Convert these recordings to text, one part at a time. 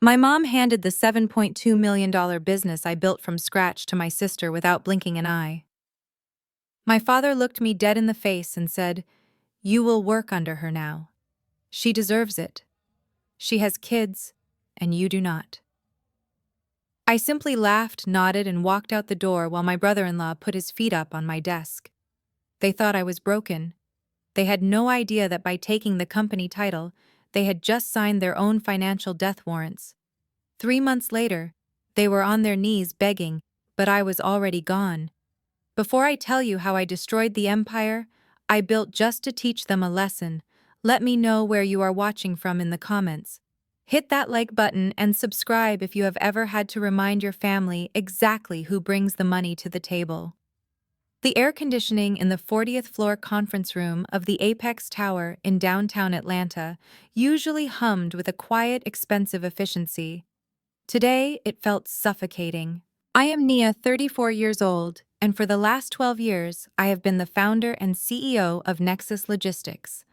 My mom handed the $7.2 million business I built from scratch to my sister without blinking an eye. My father looked me dead in the face and said, "You will work under her now. She deserves it. She has kids, and you do not." I simply laughed, nodded, and walked out the door while my brother-in-law put his feet up on my desk. They thought I was broken. They had no idea that by taking the company title, they had just signed their own financial death warrants. 3 months later, they were on their knees begging, but I was already gone. Before I tell you how I destroyed the empire I built just to teach them a lesson, let me know where you are watching from in the comments. Hit that like button and subscribe if you have ever had to remind your family exactly who brings the money to the table. The air conditioning in the 40th floor conference room of the Apex Tower in downtown Atlanta usually hummed with a quiet, expensive efficiency. Today, it felt suffocating. I am Nia, 34 years old, and for the last 12 years, I have been the founder and CEO of Nexus Logistics.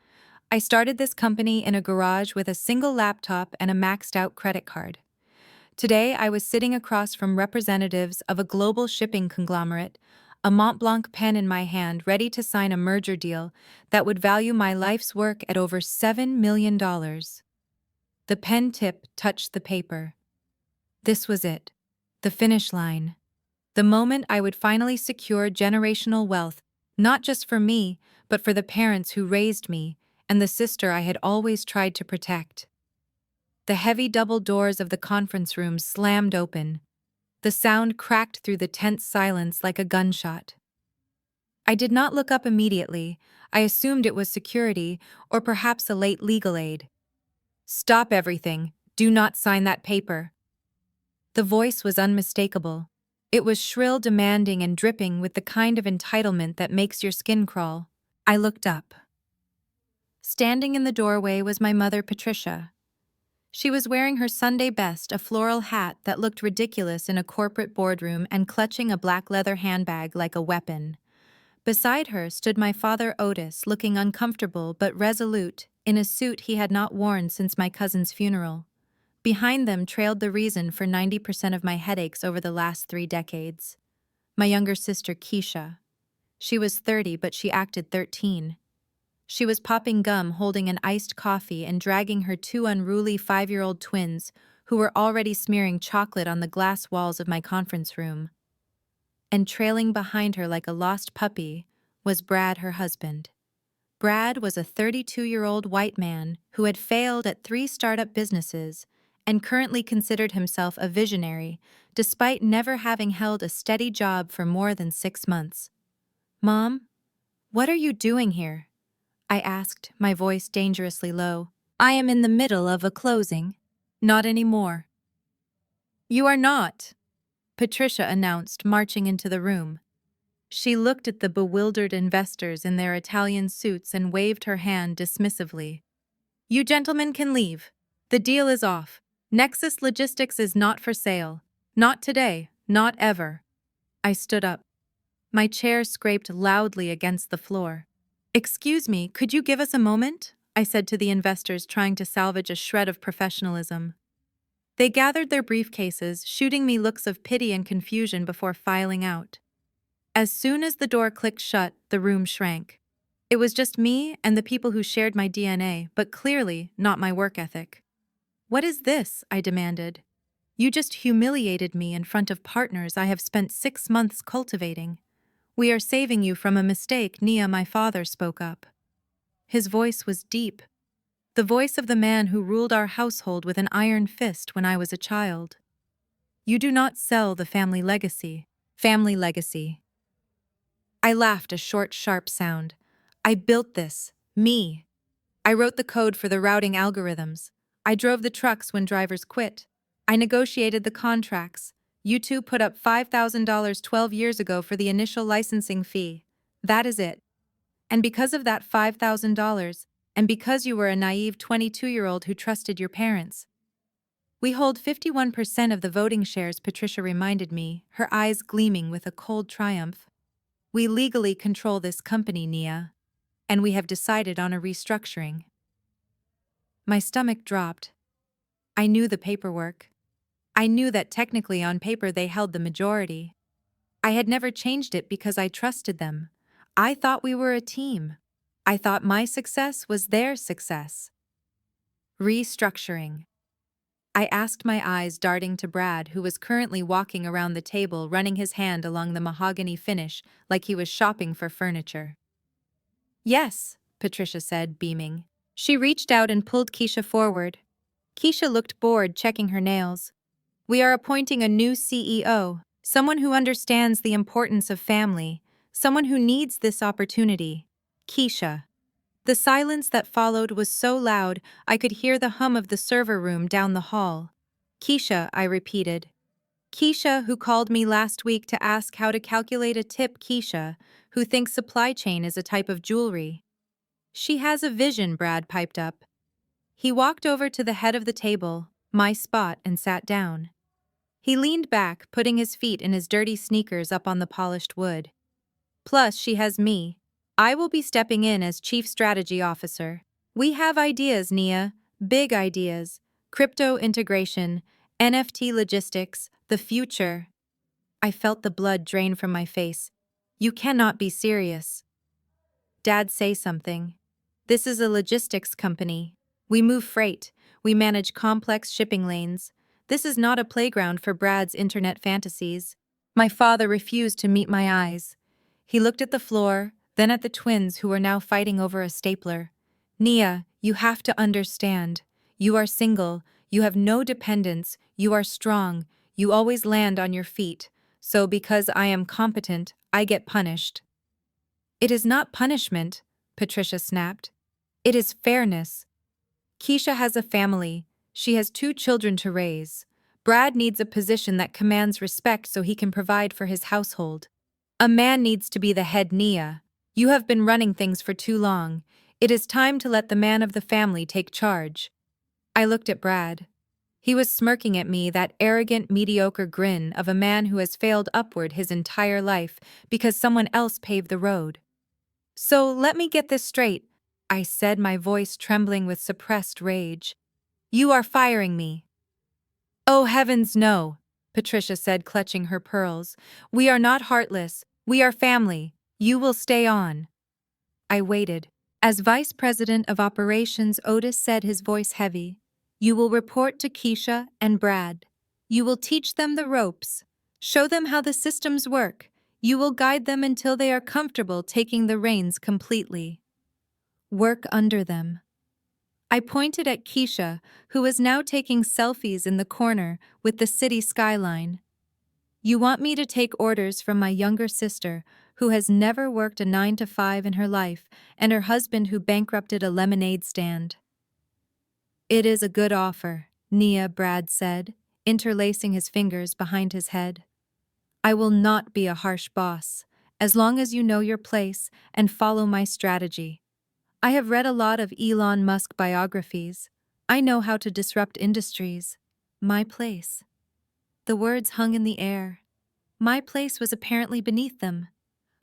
I started this company in a garage with a single laptop and a maxed-out credit card. Today, I was sitting across from representatives of a global shipping conglomerate, a Mont Blanc pen in my hand, ready to sign a merger deal that would value my life's work at over $7 million. The pen tip touched the paper. This was it. The finish line. The moment I would finally secure generational wealth, not just for me, but for the parents who raised me and the sister I had always tried to protect. The heavy double doors of the conference room slammed open. The sound cracked through the tense silence like a gunshot. I did not look up immediately. I assumed it was security or perhaps a late legal aid. "Stop everything. Do not sign that paper." The voice was unmistakable. It was shrill, demanding, and dripping with the kind of entitlement that makes your skin crawl. I looked up. Standing in the doorway was my mother, Patricia. She was wearing her Sunday best, a floral hat that looked ridiculous in a corporate boardroom, and clutching a black leather handbag like a weapon. Beside her stood my father, Otis, looking uncomfortable but resolute, in a suit he had not worn since my cousin's funeral. Behind them trailed the reason for 90% of my headaches over the last 3 decades. My younger sister, Keisha. She was 30, but she acted 13. She was popping gum, holding an iced coffee, and dragging her 2 unruly 5-year-old twins, who were already smearing chocolate on the glass walls of my conference room. And trailing behind her like a lost puppy was Brad, her husband. Brad was a 32-year-old white man who had failed at 3 startup businesses and currently considered himself a visionary, despite never having held a steady job for more than 6 months. "Mom, what are you doing here?" I asked, my voice dangerously low. "I am in the middle of a closing." "Not anymore." "You are not," Patricia announced, marching into the room. She looked at the bewildered investors in their Italian suits and waved her hand dismissively. "You gentlemen can leave. The deal is off. Nexus Logistics is not for sale. Not today, not ever." I stood up. My chair scraped loudly against the floor. "Excuse me, could you give us a moment?" I said to the investors, trying to salvage a shred of professionalism. They gathered their briefcases, shooting me looks of pity and confusion before filing out. As soon as the door clicked shut, the room shrank. It was just me and the people who shared my DNA, but clearly not my work ethic. "What is this?" I demanded. "You just humiliated me in front of partners I have spent 6 months cultivating. We are saving you from a mistake," Nia, my father, spoke up. His voice was deep, the voice of the man who ruled our household with an iron fist when I was a child. "You do not sell the family legacy." "Family legacy." I laughed, a short, sharp sound. "I built this. Me. I wrote the code for the routing algorithms. I drove the trucks when drivers quit. I negotiated the contracts. You two put up $5,000 12 years ago for the initial licensing fee. That is it. And because of that $5,000, and because you were a naive 22-year-old who trusted your parents, we hold 51% of the voting shares," Patricia reminded me, her eyes gleaming with a cold triumph. "We legally control this company, Nia, and we have decided on a restructuring." My stomach dropped. I knew the paperwork. I knew that technically on paper they held the majority. I had never changed it because I trusted them. I thought we were a team. I thought my success was their success. Restructuring. I asked, my eyes darting to Brad, who was currently walking around the table running his hand along the mahogany finish like he was shopping for furniture. Yes, Patricia said, beaming. She reached out and pulled Keisha forward. Keisha looked bored, checking her nails. We are appointing a new CEO, someone who understands the importance of family, someone who needs this opportunity. Keisha. The silence that followed was so loud I could hear the hum of the server room down the hall. Keisha, I repeated. Keisha, who called me last week to ask how to calculate a tip. Keisha, who thinks supply chain is a type of jewelry. She has a vision, Brad piped up. He walked over to the head of the table, my spot, and sat down. He leaned back, putting his feet in his dirty sneakers up on the polished wood. Plus, she has me. I will be stepping in as Chief Strategy Officer. We have ideas, Nia. Big ideas. Crypto integration, NFT logistics, the future. I felt the blood drain from my face. You cannot be serious. Dad, say something. This is a logistics company. We move freight. We manage complex shipping lanes. This is not a playground for Brad's internet fantasies. My father refused to meet my eyes. He looked at the floor, then at the twins who were now fighting over a stapler. Nia, you have to understand. You are single, you have no dependents, you are strong, you always land on your feet. So because I am competent, I get punished. It is not punishment, Patricia snapped. It is fairness. Keisha has a family. She has 2 children to raise. Brad needs a position that commands respect so he can provide for his household. A man needs to be the head, Nia. You have been running things for too long. It is time to let the man of the family take charge. I looked at Brad. He was smirking at me, that arrogant, mediocre grin of a man who has failed upward his entire life because someone else paved the road. So let me get this straight, I said, my voice trembling with suppressed rage. You are firing me. Oh heavens, no, Patricia said, clutching her pearls. We are not heartless. We are family. You will stay on. I waited. As Vice President of Operations, Otis said, his voice heavy. You will report to Keisha and Brad. You will teach them the ropes. Show them how the systems work. You will guide them until they are comfortable taking the reins completely. Work under them. I pointed at Keisha, who was now taking selfies in the corner with the city skyline. You want me to take orders from my younger sister, who has never worked a 9-to-5 in her life, and her husband who bankrupted a lemonade stand. It is a good offer, Nia, Brad said, interlacing his fingers behind his head. I will not be a harsh boss, as long as you know your place and follow my strategy. I have read a lot of Elon Musk biographies. I know how to disrupt industries. My place. The words hung in the air. My place was apparently beneath them.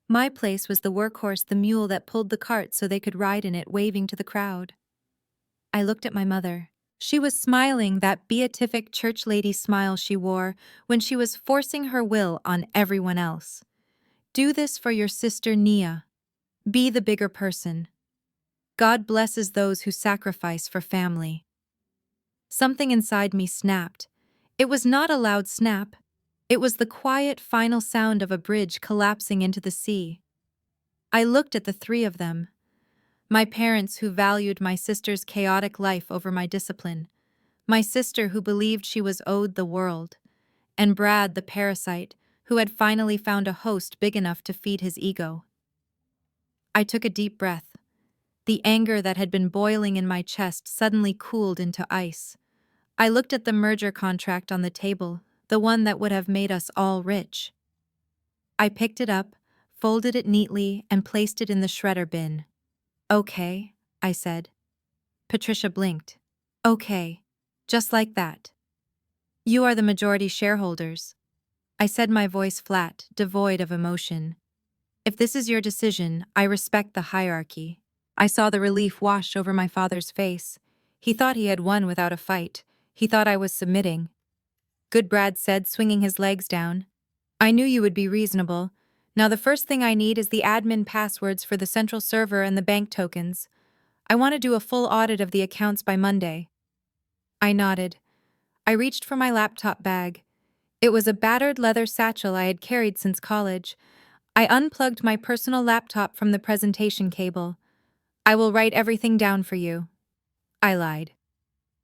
My place was the workhorse, the mule that pulled the cart so they could ride in it, waving to the crowd. I looked at my mother. She was smiling, that beatific church lady smile she wore when she was forcing her will on everyone else. Do this for your sister Nia. Be the bigger person. God blesses those who sacrifice for family. Something inside me snapped. It was not a loud snap. It was the quiet, final sound of a bridge collapsing into the sea. I looked at the 3 of them. My parents, who valued my sister's chaotic life over my discipline. My sister, who believed she was owed the world. And Brad, the parasite, who had finally found a host big enough to feed his ego. I took a deep breath. The anger that had been boiling in my chest suddenly cooled into ice. I looked at the merger contract on the table, the one that would have made us all rich. I picked it up, folded it neatly, and placed it in the shredder bin. Okay, I said. Patricia blinked. Okay, just like that. You are the majority shareholders. I said, my voice flat, devoid of emotion. If this is your decision, I respect the hierarchy. I saw the relief wash over my father's face. He thought he had won without a fight. He thought I was submitting. Good, Brad said, swinging his legs down. I knew you would be reasonable. Now the first thing I need is the admin passwords for the central server and the bank tokens. I want to do a full audit of the accounts by Monday. I nodded. I reached for my laptop bag. It was a battered leather satchel I had carried since college. I unplugged my personal laptop from the presentation cable. I will write everything down for you. I lied.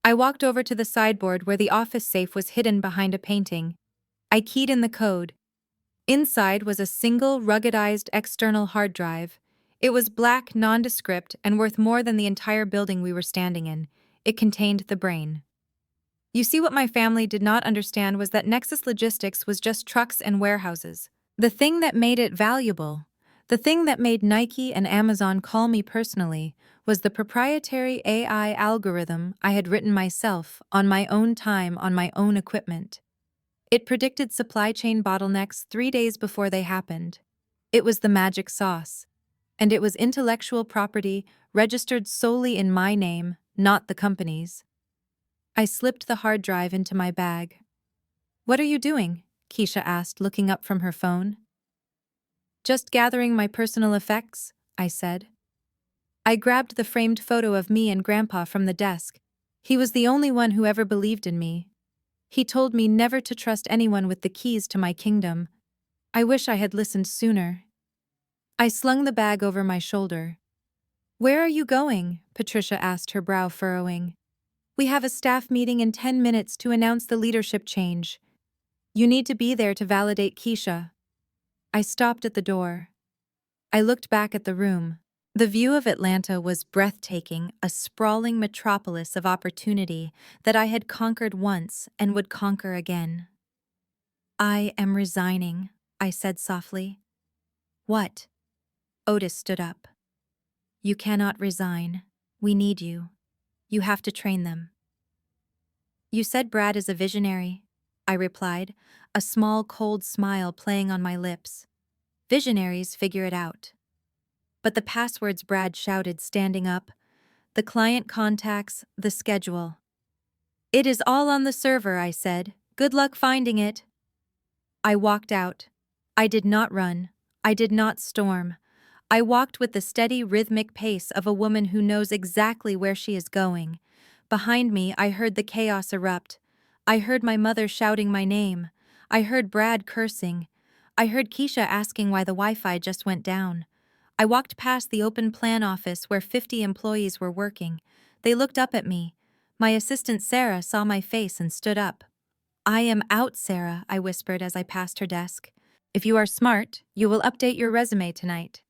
I walked over to the sideboard where the office safe was hidden behind a painting. I keyed in the code. Inside was a single, ruggedized external hard drive. It was black, nondescript, and worth more than the entire building we were standing in. It contained the brain. You see, what my family did not understand was that Nexus Logistics was just trucks and warehouses. The thing that made it valuable, the thing that made Nike and Amazon call me personally, was the proprietary AI algorithm I had written myself, on my own time, on my own equipment. It predicted supply chain bottlenecks 3 days before they happened. It was the magic sauce. And it was intellectual property registered solely in my name, not the company's. I slipped the hard drive into my bag. What are you doing? Keisha asked, looking up from her phone. Just gathering my personal effects, I said. I grabbed the framed photo of me and Grandpa from the desk. He was the only one who ever believed in me. He told me never to trust anyone with the keys to my kingdom. I wish I had listened sooner. I slung the bag over my shoulder. Where are you going? Patricia asked, her brow furrowing. We have a staff meeting in 10 minutes to announce the leadership change. You need to be there to validate Keisha. I stopped at the door. I looked back at the room. The view of Atlanta was breathtaking, a sprawling metropolis of opportunity that I had conquered once and would conquer again. I am resigning, I said softly. What? Otis stood up. You cannot resign. We need you. You have to train them. You said Brad is a visionary, I replied, a small cold smile playing on my lips. Visionaries figure it out. But the passwords, Brad shouted, standing up. The client contacts, the schedule. It is all on the server, I said. Good luck finding it. I walked out. I did not run. I did not storm. I walked with the steady, rhythmic pace of a woman who knows exactly where she is going. Behind me, I heard the chaos erupt. I heard my mother shouting my name. I heard Brad cursing. I heard Keisha asking why the Wi-Fi just went down. I walked past the open plan office where 50 employees were working. They looked up at me. My assistant Sarah saw my face and stood up. I am out, Sarah, I whispered as I passed her desk. If you are smart, you will update your resume tonight.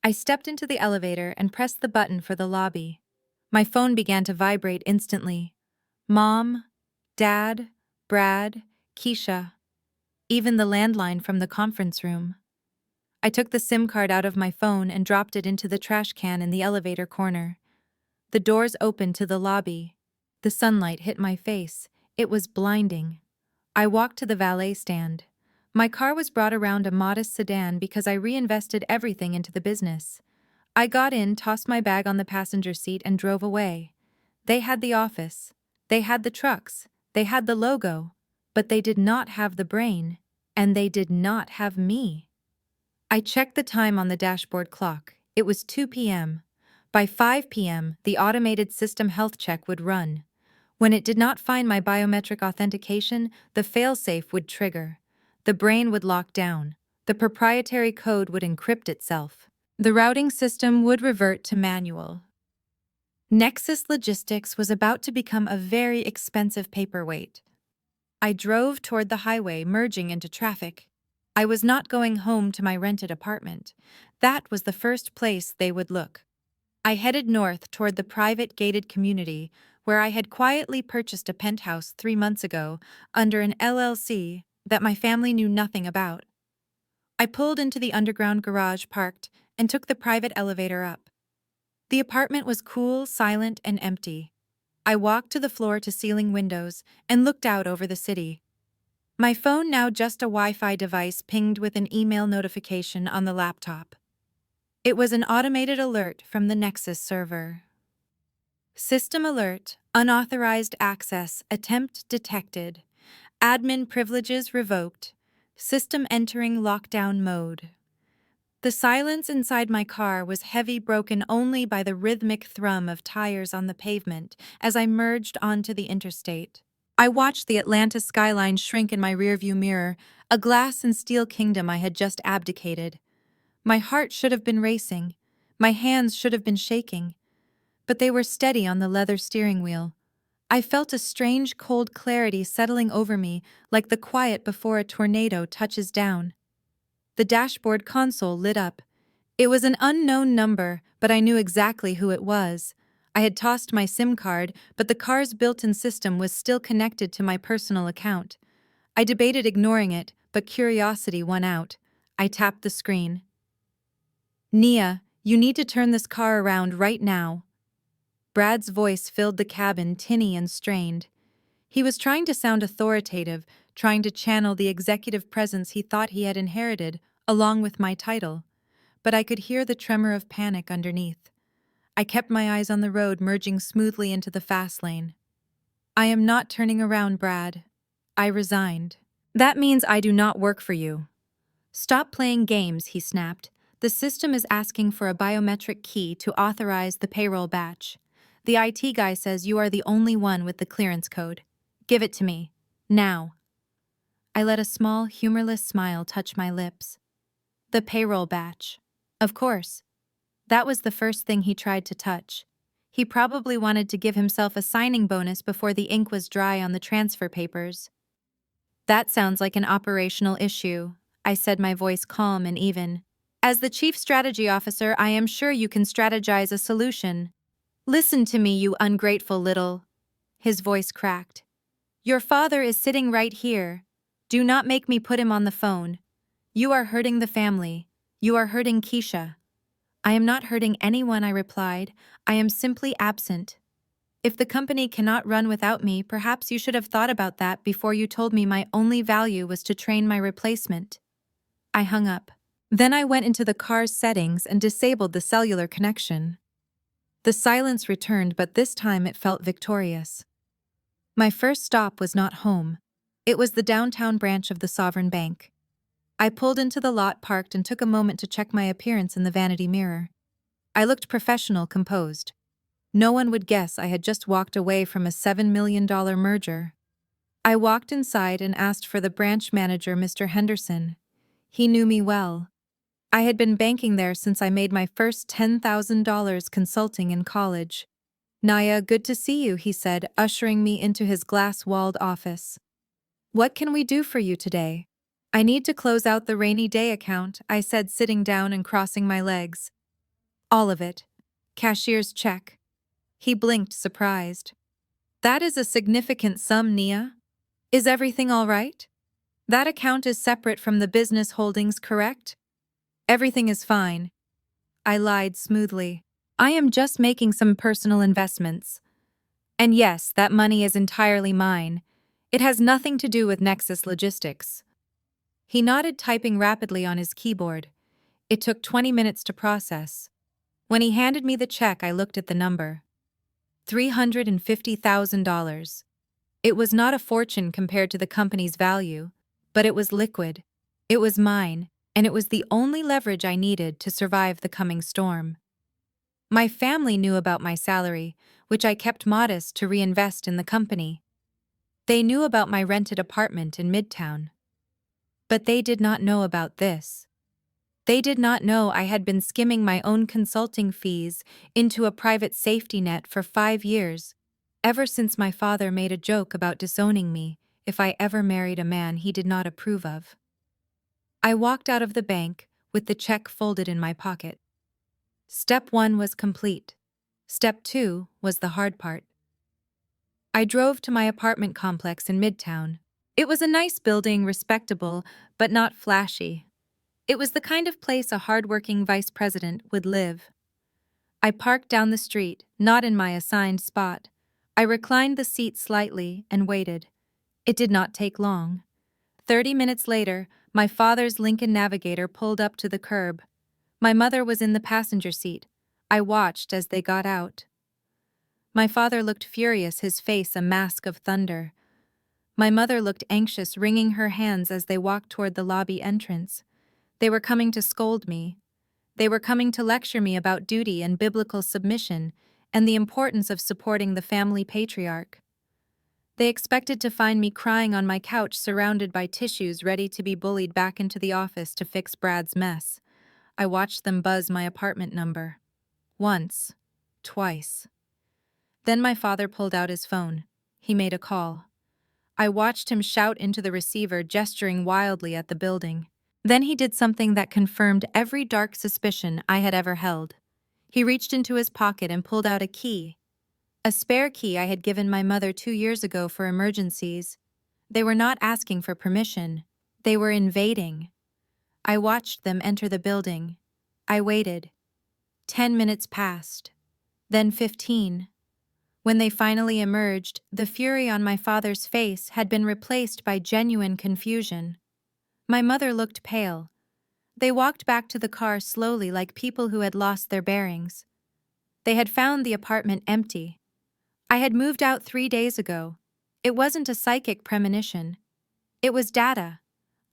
I stepped into the elevator and pressed the button for the lobby. My phone began to vibrate instantly. Mom, Dad, Brad, Keisha, even the landline from the conference room. I took the SIM card out of my phone and dropped it into the trash can in the elevator corner. The doors opened to the lobby. The sunlight hit my face. It was blinding. I walked to the valet stand. My car was brought around a modest sedan because I reinvested everything into the business. I got in, tossed my bag on the passenger seat, and drove away. They had the office. They had the trucks. They had the logo. But they did not have the brain. And they did not have me. I checked the time on the dashboard clock. It was 2 p.m. By 5 p.m., the automated system health check would run. When it did not find my biometric authentication, the failsafe would trigger. The brain would lock down. The proprietary code would encrypt itself. The routing system would revert to manual. Nexus Logistics was about to become a very expensive paperweight. I drove toward the highway, merging into traffic. I was not going home to my rented apartment. That was the first place they would look. I headed north toward the private gated community where I had quietly purchased a penthouse 3 months ago under an LLC that my family knew nothing about. I pulled into the underground garage, parked, and took the private elevator up. The apartment was cool, silent, and empty. I walked to the floor-to-ceiling windows and looked out over the city. My phone, now just a Wi-Fi device, pinged with an email notification on the laptop. It was an automated alert from the Nexus server. System alert, unauthorized access, attempt detected, admin privileges revoked, system entering lockdown mode. The silence inside my car was heavy, broken only by the rhythmic thrum of tires on the pavement as I merged onto the interstate. I watched the Atlanta skyline shrink in my rearview mirror, a glass and steel kingdom I had just abdicated. My heart should have been racing. My hands should have been shaking. But they were steady on the leather steering wheel. I felt a strange, cold clarity settling over me, like the quiet before a tornado touches down. The dashboard console lit up. It was an unknown number, but I knew exactly who it was. I had tossed my SIM card, but the car's built-in system was still connected to my personal account. I debated ignoring it, but curiosity won out. I tapped the screen. "Nia, you need to turn this car around right now." Brad's voice filled the cabin, tinny and strained. He was trying to sound authoritative, trying to channel the executive presence he thought he had inherited, along with my title. But I could hear the tremor of panic underneath. I kept my eyes on the road, merging smoothly into the fast lane. "I am not turning around, Brad." I resigned. "That means I do not work for you." "Stop playing games," he snapped. "The system is asking for a biometric key to authorize the payroll batch. The IT guy says you are the only one with the clearance code. Give it to me. Now." I let a small, humorless smile touch my lips. The payroll batch. Of course. That was the first thing he tried to touch. He probably wanted to give himself a signing bonus before the ink was dry on the transfer papers. "That sounds like an operational issue," I said, my voice calm and even. "As the chief strategy officer, I am sure you can strategize a solution." "Listen to me, you ungrateful little..." His voice cracked. "Your father is sitting right here. Do not make me put him on the phone. You are hurting the family. You are hurting Keisha." "I am not hurting anyone," I replied. "I am simply absent. If the company cannot run without me, perhaps you should have thought about that before you told me my only value was to train my replacement." I hung up. Then I went into the car's settings and disabled the cellular connection. The silence returned, but this time it felt victorious. My first stop was not home. It was the downtown branch of the Sovereign Bank. I pulled into the lot, parked, and took a moment to check my appearance in the vanity mirror. I looked professional, composed. No one would guess I had just walked away from a $7 million merger. I walked inside and asked for the branch manager, Mr. Henderson. He knew me well. I had been banking there since I made my first $10,000 consulting in college. "Naya, good to see you," he said, ushering me into his glass-walled office. "What can we do for you today?" "I need to close out the rainy day account," I said, sitting down and crossing my legs. "All of it. Cashier's check." He blinked, surprised. "That is a significant sum, Nia. Is everything all right? That account is separate from the business holdings, correct?" "Everything is fine." I lied smoothly. "I am just making some personal investments. And yes, that money is entirely mine. It has nothing to do with Nexus Logistics." He nodded, typing rapidly on his keyboard. It took 20 minutes to process. When he handed me the check, I looked at the number. $350,000. It was not a fortune compared to the company's value, but it was liquid. It was mine, and it was the only leverage I needed to survive the coming storm. My family knew about my salary, which I kept modest to reinvest in the company. They knew about my rented apartment in Midtown. But they did not know about this. They did not know I had been skimming my own consulting fees into a private safety net for 5 years, ever since my father made a joke about disowning me if I ever married a man he did not approve of. I walked out of the bank with the check folded in my pocket. Step 1 was complete. Step 2 was the hard part. I drove to my apartment complex in Midtown. It was a nice building, respectable, but not flashy. It was the kind of place a hardworking vice president would live. I parked down the street, not in my assigned spot. I reclined the seat slightly and waited. It did not take long. 30 minutes later, my father's Lincoln Navigator pulled up to the curb. My mother was in the passenger seat. I watched as they got out. My father looked furious, his face a mask of thunder. My mother looked anxious, wringing her hands as they walked toward the lobby entrance. They were coming to scold me. They were coming to lecture me about duty and biblical submission and the importance of supporting the family patriarch. They expected to find me crying on my couch surrounded by tissues ready to be bullied back into the office to fix Brad's mess. I watched them buzz my apartment number. Once. Twice. Then my father pulled out his phone. He made a call. I watched him shout into the receiver, gesturing wildly at the building. Then he did something that confirmed every dark suspicion I had ever held. He reached into his pocket and pulled out a key. A spare key I had given my mother 2 years ago for emergencies. They were not asking for permission. They were invading. I watched them enter the building. I waited. 10 minutes passed. Then 15. When they finally emerged, the fury on my father's face had been replaced by genuine confusion. My mother looked pale. They walked back to the car slowly like people who had lost their bearings. They had found the apartment empty. I had moved out 3 days ago. It wasn't a psychic premonition. It was data.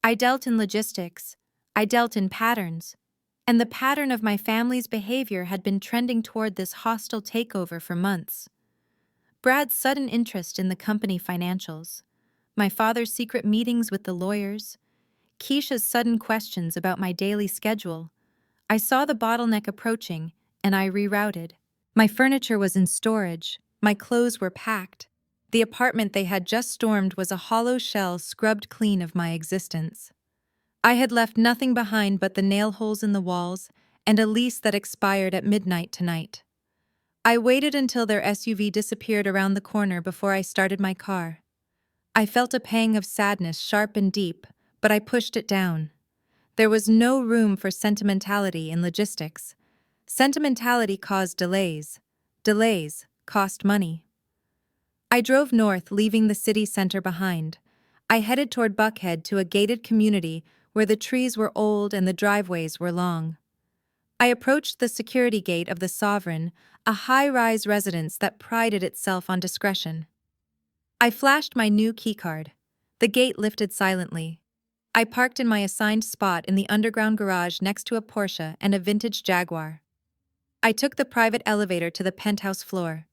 I dealt in logistics. I dealt in patterns. And the pattern of my family's behavior had been trending toward this hostile takeover for months. Brad's sudden interest in the company financials, my father's secret meetings with the lawyers, Keisha's sudden questions about my daily schedule. I saw the bottleneck approaching, and I rerouted. My furniture was in storage. My clothes were packed. The apartment they had just stormed was a hollow shell scrubbed clean of my existence. I had left nothing behind but the nail holes in the walls and a lease that expired at midnight tonight. I waited until their SUV disappeared around the corner before I started my car. I felt a pang of sadness, sharp and deep, but I pushed it down. There was no room for sentimentality in logistics. Sentimentality caused delays. Delays cost money. I drove north, leaving the city center behind. I headed toward Buckhead to a gated community where the trees were old and the driveways were long. I approached the security gate of the Sovereign, a high-rise residence that prided itself on discretion. I flashed my new keycard. The gate lifted silently. I parked in my assigned spot in the underground garage next to a Porsche and a vintage Jaguar. I took the private elevator to the penthouse floor.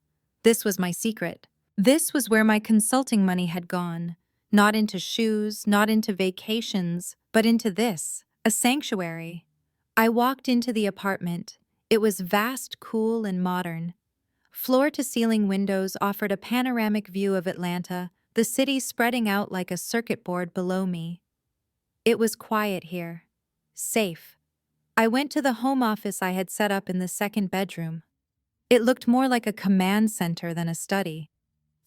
This was my secret. This was where my consulting money had gone. Not into shoes, not into vacations, but into this, a sanctuary. I walked into the apartment. It was vast, cool, and modern. Floor-to-ceiling windows offered a panoramic view of Atlanta, the city spreading out like a circuit board below me. It was quiet here. Safe. I went to the home office I had set up in the second bedroom. It looked more like a command center than a study.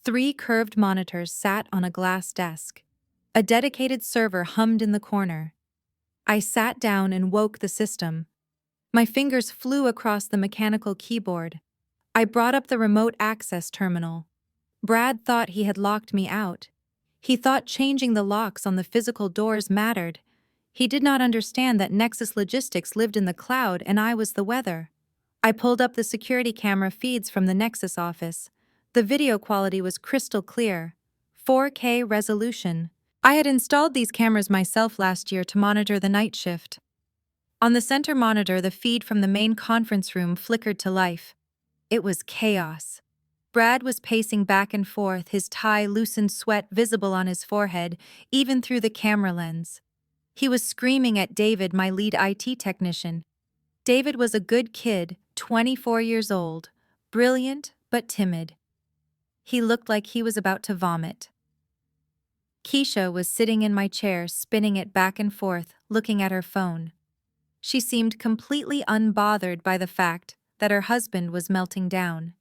3 curved monitors sat on a glass desk. A dedicated server hummed in the corner. I sat down and woke the system. My fingers flew across the mechanical keyboard. I brought up the remote access terminal. Brad thought he had locked me out. He thought changing the locks on the physical doors mattered. He did not understand that Nexus Logistics lived in the cloud and I was the weather. I pulled up the security camera feeds from the Nexus office. The video quality was crystal clear. 4K resolution. I had installed these cameras myself last year to monitor the night shift. On the center monitor, the feed from the main conference room flickered to life. It was chaos. Brad was pacing back and forth, his tie loosened, sweat visible on his forehead, even through the camera lens. He was screaming at David, my lead IT technician. David was a good kid, 24 years old, brilliant but timid. He looked like he was about to vomit. Keisha was sitting in my chair, spinning it back and forth, looking at her phone. She seemed completely unbothered by the fact that her husband was melting down.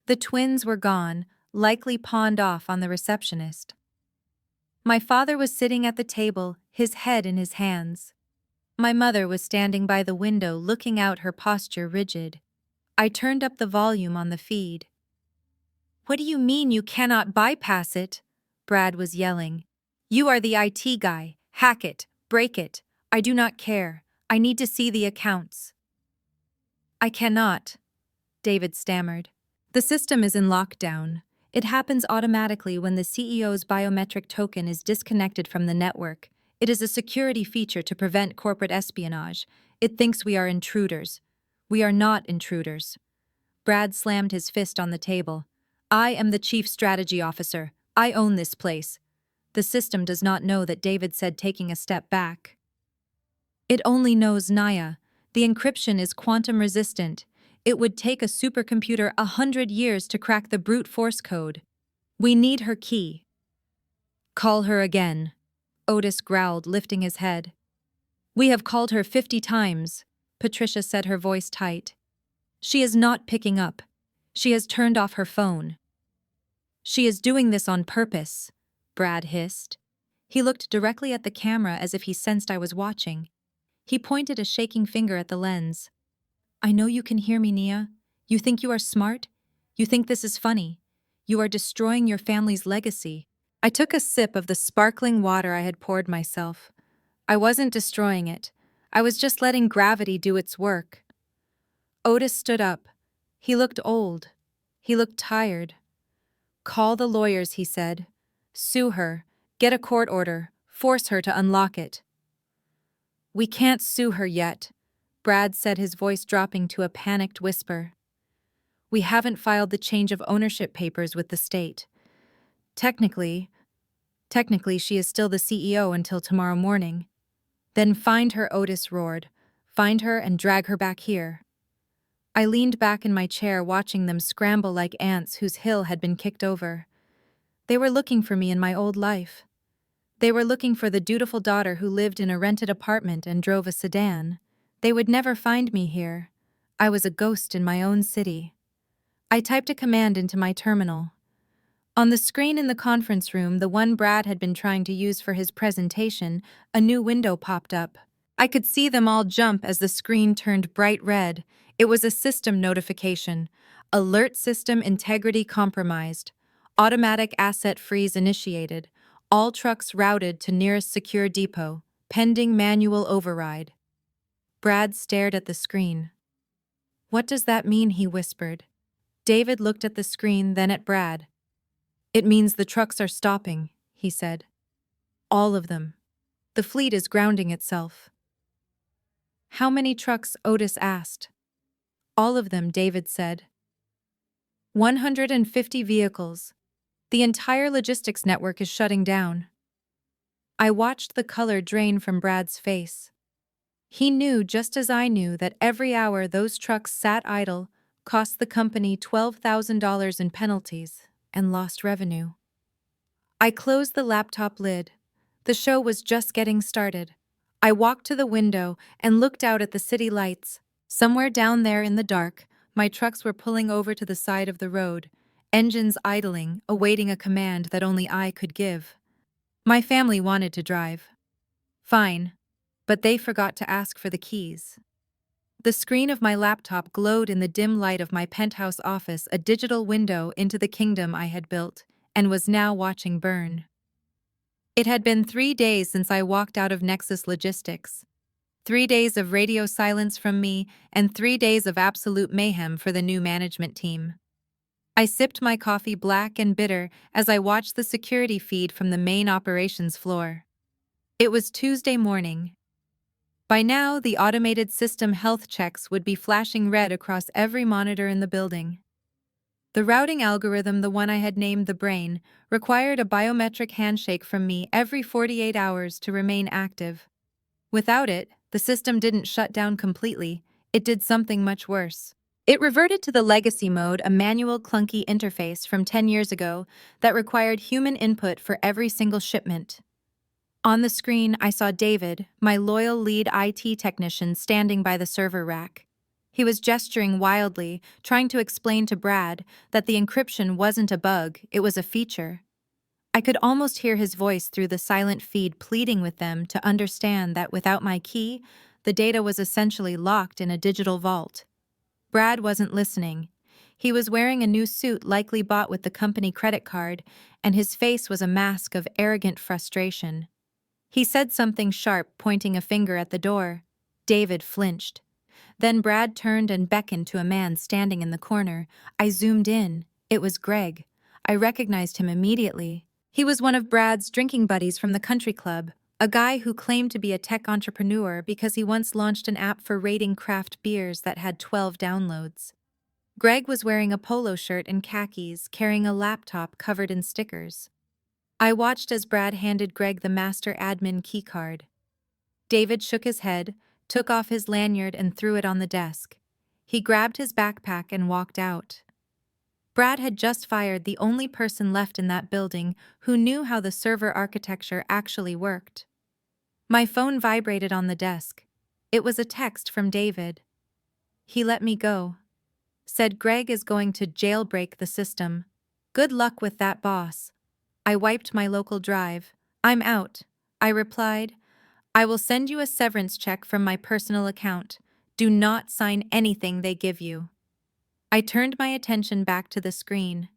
The twins were gone, likely pawned off on the receptionist. My father was sitting at the table, his head in his hands. My mother was standing by the window, looking out, her posture rigid. I turned up the volume on the feed. "What do you mean you cannot bypass it?" Brad was yelling. "You are the IT guy. Hack it, break it. I do not care. I need to see the accounts." "I cannot," David stammered. The system is in lockdown. It happens automatically when the CEO's biometric token is disconnected from the network. It is a security feature to prevent corporate espionage. It thinks we are intruders. We are not intruders. Brad slammed his fist on the table. I am the chief strategy officer. I own this place. The system does not know that David said, taking a step back. It only knows Naya. The encryption is quantum resistant. It would take a supercomputer 100 years to crack the brute force code. We need her key. Call her again, Otis growled, lifting his head. We have called her 50 times, Patricia said, her voice tight. She is not picking up. She has turned off her phone. She is doing this on purpose, Brad hissed. He looked directly at the camera as if he sensed I was watching. He pointed a shaking finger at the lens. I know you can hear me, Nia. You think you are smart? You think this is funny. You are destroying your family's legacy. I took a sip of the sparkling water I had poured myself. I wasn't destroying it. I was just letting gravity do its work. Otis stood up. He looked old. He looked tired. Call the lawyers, he said. Sue her. Get a court order. Force her to unlock it. We can't sue her yet, Brad said, his voice dropping to a panicked whisper. We haven't filed the change of ownership papers with the state. Technically, she is still the CEO until tomorrow morning. Then find her, Otis roared. Find her and drag her back here. I leaned back in my chair, watching them scramble like ants whose hill had been kicked over. They were looking for me in my old life. They were looking for the dutiful daughter who lived in a rented apartment and drove a sedan. They would never find me here. I was a ghost in my own city. I typed a command into my terminal. On the screen in the conference room, the one Brad had been trying to use for his presentation, a new window popped up. I could see them all jump as the screen turned bright red. It was a system notification. Alert system integrity compromised. Automatic asset freeze initiated. All trucks routed to nearest secure depot. Pending manual override. Brad stared at the screen. What does that mean? He whispered. David looked at the screen, then at Brad. It means the trucks are stopping, he said. All of them. The fleet is grounding itself. How many trucks? Otis asked. All of them, David said. 150 vehicles. The entire logistics network is shutting down. I watched the color drain from Brad's face. He knew, just as I knew, that every hour those trucks sat idle cost the company $12,000 in penalties and lost revenue. I closed the laptop lid. The show was just getting started. I walked to the window and looked out at the city lights. Somewhere down there in the dark, my trucks were pulling over to the side of the road, engines idling, awaiting a command that only I could give. My family wanted to drive. Fine, but they forgot to ask for the keys. The screen of my laptop glowed in the dim light of my penthouse office, a digital window into the kingdom I had built and was now watching burn. It had been 3 days since I walked out of Nexus Logistics. 3 days of radio silence from me and 3 days of absolute mayhem for the new management team. I sipped my coffee, black and bitter, as I watched the security feed from the main operations floor. It was Tuesday morning. By now, the automated system health checks would be flashing red across every monitor in the building. The routing algorithm, the one I had named the brain, required a biometric handshake from me every 48 hours to remain active. Without it, the system didn't shut down completely. It did something much worse. It reverted to the legacy mode, a manual, clunky interface from 10 years ago that required human input for every single shipment. On the screen, I saw David, my loyal lead IT technician, standing by the server rack. He was gesturing wildly, trying to explain to Brad that the encryption wasn't a bug, it was a feature. I could almost hear his voice through the silent feed, pleading with them to understand that without my key, the data was essentially locked in a digital vault. Brad wasn't listening. He was wearing a new suit likely bought with the company credit card, and his face was a mask of arrogant frustration. He said something sharp, pointing a finger at the door. David flinched. Then Brad turned and beckoned to a man standing in the corner. I zoomed in. It was Greg. I recognized him immediately. He was one of Brad's drinking buddies from the country club, a guy who claimed to be a tech entrepreneur because he once launched an app for rating craft beers that had 12 downloads. Greg was wearing a polo shirt and khakis, carrying a laptop covered in stickers. I watched as Brad handed Greg the master admin keycard. David shook his head, took off his lanyard and threw it on the desk. He grabbed his backpack and walked out. Brad had just fired the only person left in that building who knew how the server architecture actually worked. My phone vibrated on the desk. It was a text from David. "He let me go. Said Greg is going to jailbreak the system. Good luck with that, boss." I wiped my local drive. "I'm out," I replied. "I will send you a severance check from my personal account. Do not sign anything they give you." I turned my attention back to the screen.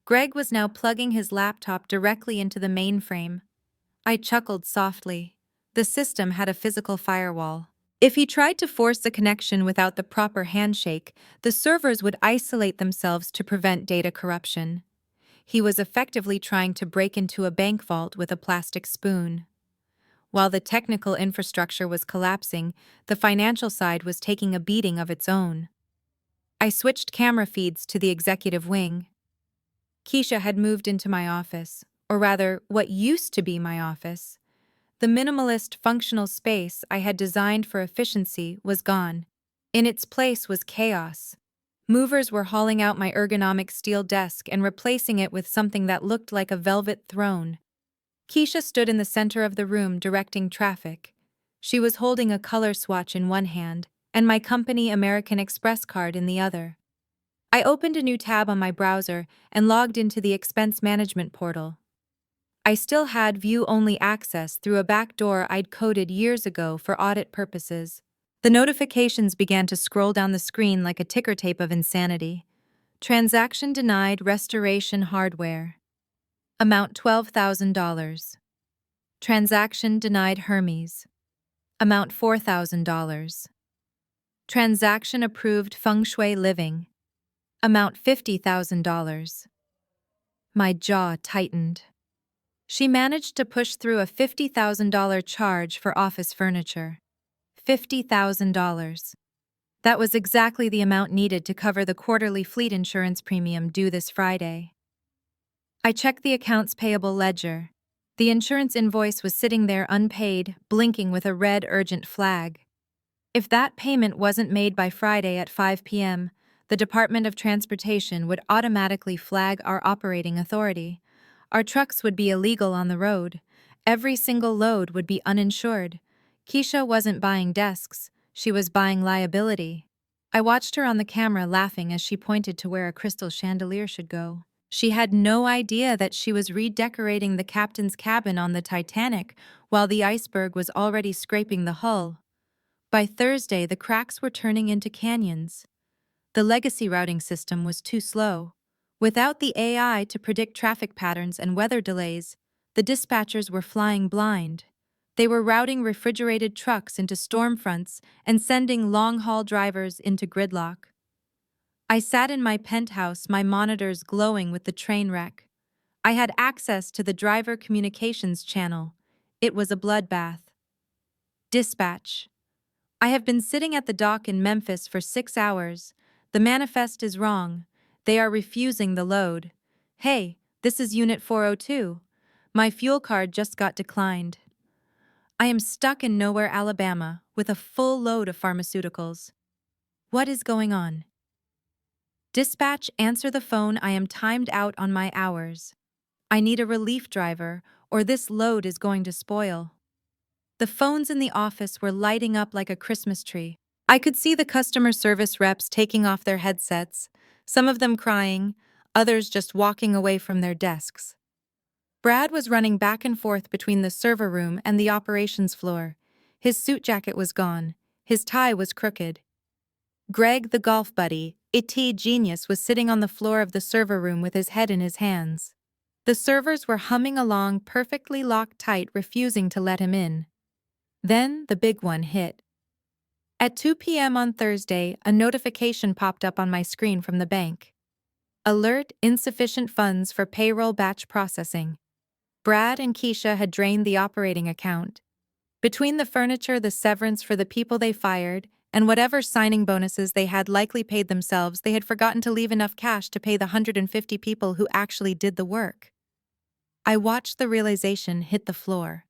Greg was now plugging his laptop directly into the mainframe. I chuckled softly. The system had a physical firewall. If he tried to force the connection without the proper handshake, the servers would isolate themselves to prevent data corruption. He was effectively trying to break into a bank vault with a plastic spoon. While the technical infrastructure was collapsing, the financial side was taking a beating of its own. I switched camera feeds to the executive wing. Keisha had moved into my office, or rather, what used to be my office. The minimalist, functional space I had designed for efficiency was gone. In its place was chaos. Movers were hauling out my ergonomic steel desk and replacing it with something that looked like a velvet throne. Keisha stood in the center of the room directing traffic. She was holding a color swatch in one hand and my company American Express card in the other. I opened a new tab on my browser and logged into the expense management portal. I still had view-only access through a backdoor I'd coded years ago for audit purposes. The notifications began to scroll down the screen like a ticker tape of insanity. Transaction denied, restoration hardware. Amount $12,000. Transaction denied, Hermes. Amount $4,000. Transaction approved, Feng Shui Living. Amount $50,000. My jaw tightened. She managed to push through a $50,000 charge for office furniture. $50,000. That was exactly the amount needed to cover the quarterly fleet insurance premium due this Friday. I checked the accounts payable ledger. The insurance invoice was sitting there unpaid, blinking with a red urgent flag. If that payment wasn't made by Friday at 5 p.m., the Department of Transportation would automatically flag our operating authority. Our trucks would be illegal on the road. Every single load would be uninsured. Keisha wasn't buying desks, she was buying liability. I watched her on the camera laughing as she pointed to where a crystal chandelier should go. She had no idea that she was redecorating the captain's cabin on the Titanic while the iceberg was already scraping the hull. By Thursday, the cracks were turning into canyons. The legacy routing system was too slow. Without the AI to predict traffic patterns and weather delays, the dispatchers were flying blind. They were routing refrigerated trucks into storm fronts and sending long-haul drivers into gridlock. I sat in my penthouse, my monitors glowing with the train wreck. I had access to the driver communications channel. It was a bloodbath. Dispatch. I have been sitting at the dock in Memphis for 6 hours. The manifest is wrong. They are refusing the load. Hey, this is Unit 402. My fuel card just got declined. I am stuck in Nowhere, Alabama, with a full load of pharmaceuticals. What is going on? Dispatch, answer the phone. I am timed out on my hours. I need a relief driver, or this load is going to spoil. The phones in the office were lighting up like a Christmas tree. I could see the customer service reps taking off their headsets, some of them crying, others just walking away from their desks. Brad was running back and forth between the server room and the operations floor. His suit jacket was gone. His tie was crooked. Greg, the golf buddy, IT genius, was sitting on the floor of the server room with his head in his hands. The servers were humming along, perfectly locked tight, refusing to let him in. Then the big one hit. At 2 p.m. on Thursday, a notification popped up on my screen from the bank. Alert: insufficient funds for payroll batch processing. Brad and Keisha had drained the operating account. Between the furniture, the severance for the people they fired, and whatever signing bonuses they had likely paid themselves, they had forgotten to leave enough cash to pay the 150 people who actually did the work. I watched the realization hit the floor.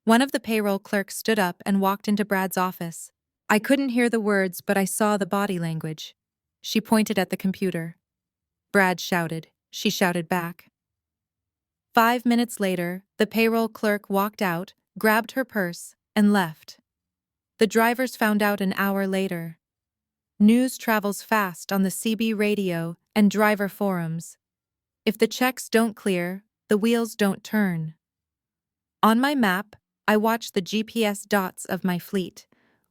One of the payroll clerks stood up and walked into Brad's office. I couldn't hear the words, but I saw the body language. She pointed at the computer. Brad shouted. She shouted back. 5 minutes later, the payroll clerk walked out, grabbed her purse, and left. The drivers found out an hour later. News travels fast on the CB radio and driver forums. If the checks don't clear, the wheels don't turn. On my map, I watched the GPS dots of my fleet.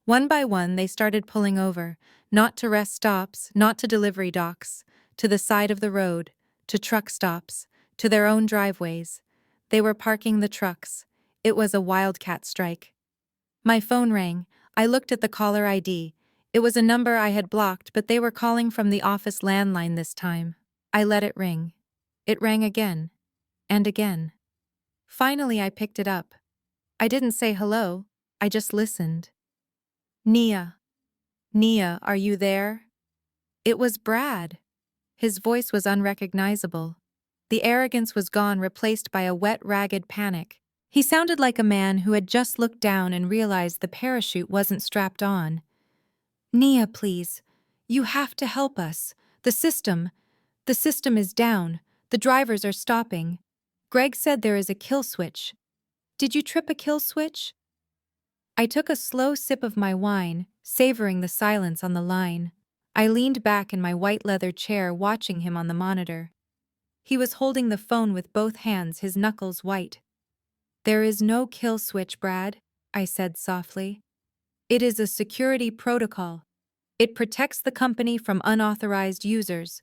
One by one, they started pulling over, not to rest stops, not to delivery docks, to the side of the road, to truck stops, to their own driveways. They were parking the trucks. It was a wildcat strike. My phone rang. I looked at the caller ID. It was a number I had blocked, but they were calling from the office landline this time. I let it ring. It rang again. And again. Finally, I picked it up. I didn't say hello. I just listened. Nia. Nia, are you there? It was Brad. His voice was unrecognizable. The arrogance was gone, replaced by a wet, ragged panic. He sounded like a man who had just looked down and realized the parachute wasn't strapped on. Nia, please. You have to help us. The system is down. The drivers are stopping. Greg said there is a kill switch. Did you trip a kill switch? I took a slow sip of my wine, savoring the silence on the line. I leaned back in my white leather chair, watching him on the monitor. He was holding the phone with both hands, his knuckles white. There is no kill switch, Brad, I said softly. It is a security protocol. It protects the company from unauthorized users.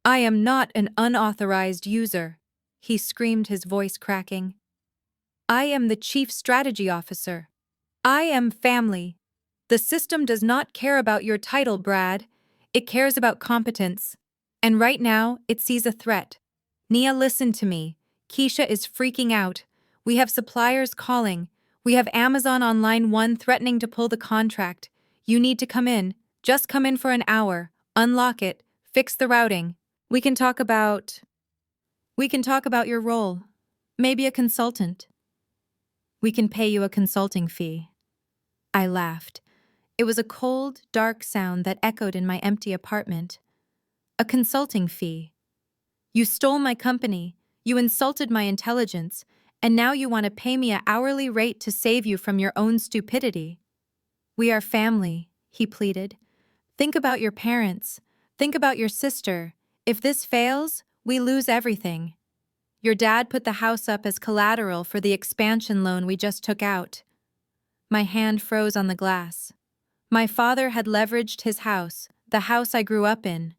I am not an unauthorized user, he screamed, his voice cracking. I am the chief strategy officer. I am family. The system does not care about your title, Brad. It cares about competence. And right now, it sees a threat. Nia, listen to me. Keisha is freaking out. We have suppliers calling. We have Amazon on line 1 threatening to pull the contract. You need to come in. Just come in for an hour. Unlock it. Fix the routing. We can talk about your role. Maybe a consultant. We can pay you a consulting fee. I laughed. It was a cold, dark sound that echoed in my empty apartment. A consulting fee. You stole my company, you insulted my intelligence, and now you want to pay me an hourly rate to save you from your own stupidity. We are family, he pleaded. Think about your parents. Think about your sister. If this fails, we lose everything. Your dad put the house up as collateral for the expansion loan we just took out. My hand froze on the glass. My father had leveraged his house, the house I grew up in.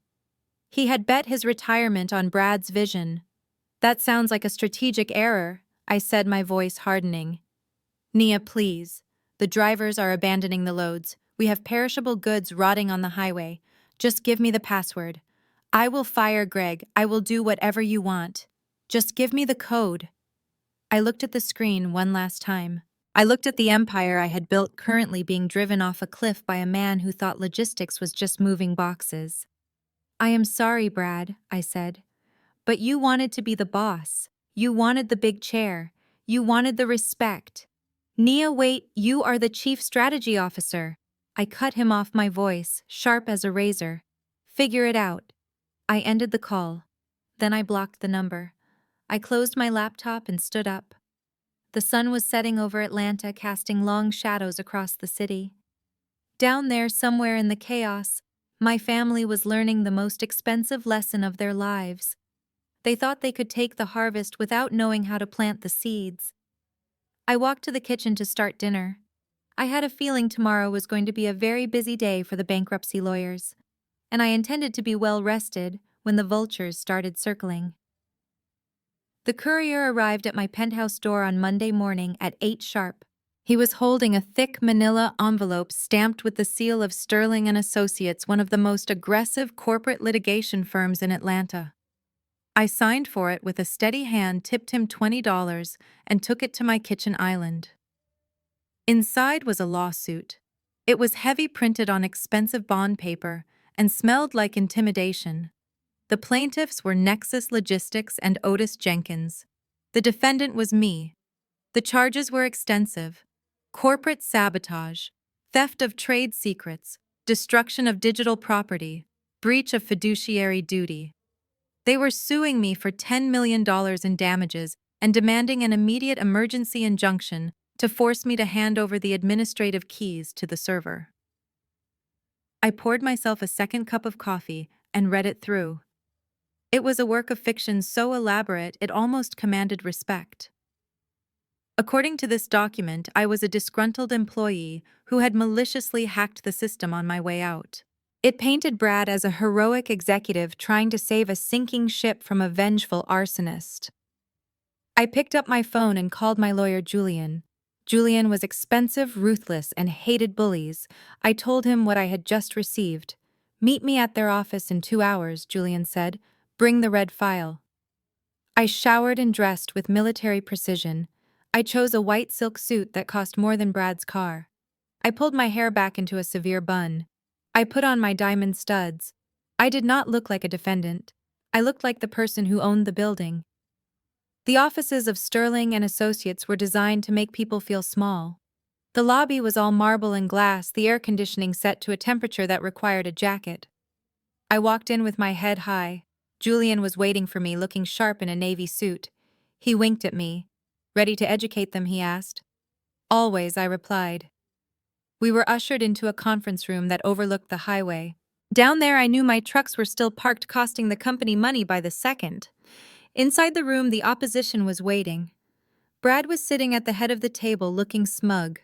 He had bet his retirement on Brad's vision. That sounds like a strategic error, I said, my voice hardening. Nia, please. The drivers are abandoning the loads. We have perishable goods rotting on the highway. Just give me the password. I will fire Greg. I will do whatever you want. Just give me the code. I looked at the screen one last time. I looked at the empire I had built, currently being driven off a cliff by a man who thought logistics was just moving boxes. I am sorry, Brad, I said. But you wanted to be the boss. You wanted the big chair. You wanted the respect. Nia, wait, you are the chief strategy officer. I cut him off, my voice, sharp as a razor. Figure it out. I ended the call. Then I blocked the number. I closed my laptop and stood up. The sun was setting over Atlanta, casting long shadows across the city. Down there, somewhere in the chaos, my family was learning the most expensive lesson of their lives. They thought they could take the harvest without knowing how to plant the seeds. I walked to the kitchen to start dinner. I had a feeling tomorrow was going to be a very busy day for the bankruptcy lawyers, and I intended to be well rested when the vultures started circling. The courier arrived at my penthouse door on Monday morning at 8 sharp. He was holding a thick manila envelope stamped with the seal of Sterling and Associates, one of the most aggressive corporate litigation firms in Atlanta. I signed for it with a steady hand, tipped him $20, and took it to my kitchen island. Inside was a lawsuit. It was heavy, printed on expensive bond paper, and smelled like intimidation. The plaintiffs were Nexus Logistics and Otis Jenkins. The defendant was me. The charges were extensive: corporate sabotage, theft of trade secrets, destruction of digital property, breach of fiduciary duty. They were suing me for $10 million in damages and demanding an immediate emergency injunction to force me to hand over the administrative keys to the server. I poured myself a second cup of coffee and read it through. It was a work of fiction so elaborate it almost commanded respect. According to this document, I was a disgruntled employee who had maliciously hacked the system on my way out. It painted Brad as a heroic executive trying to save a sinking ship from a vengeful arsonist. I picked up my phone and called my lawyer, Julian. Julian was expensive, ruthless, and hated bullies. I told him what I had just received. "Meet me at their office in 2 hours," Julian said. "Bring the red file." I showered and dressed with military precision. I chose a white silk suit that cost more than Brad's car. I pulled my hair back into a severe bun. I put on my diamond studs. I did not look like a defendant. I looked like the person who owned the building. The offices of Sterling and Associates were designed to make people feel small. The lobby was all marble and glass, the air conditioning set to a temperature that required a jacket. I walked in with my head high. Julian was waiting for me, looking sharp in a navy suit. He winked at me. "Ready to educate them?" he asked. "Always," I replied. We were ushered into a conference room that overlooked the highway. Down there, I knew my trucks were still parked, costing the company money by the second. Inside the room, the opposition was waiting. Brad was sitting at the head of the table, looking smug.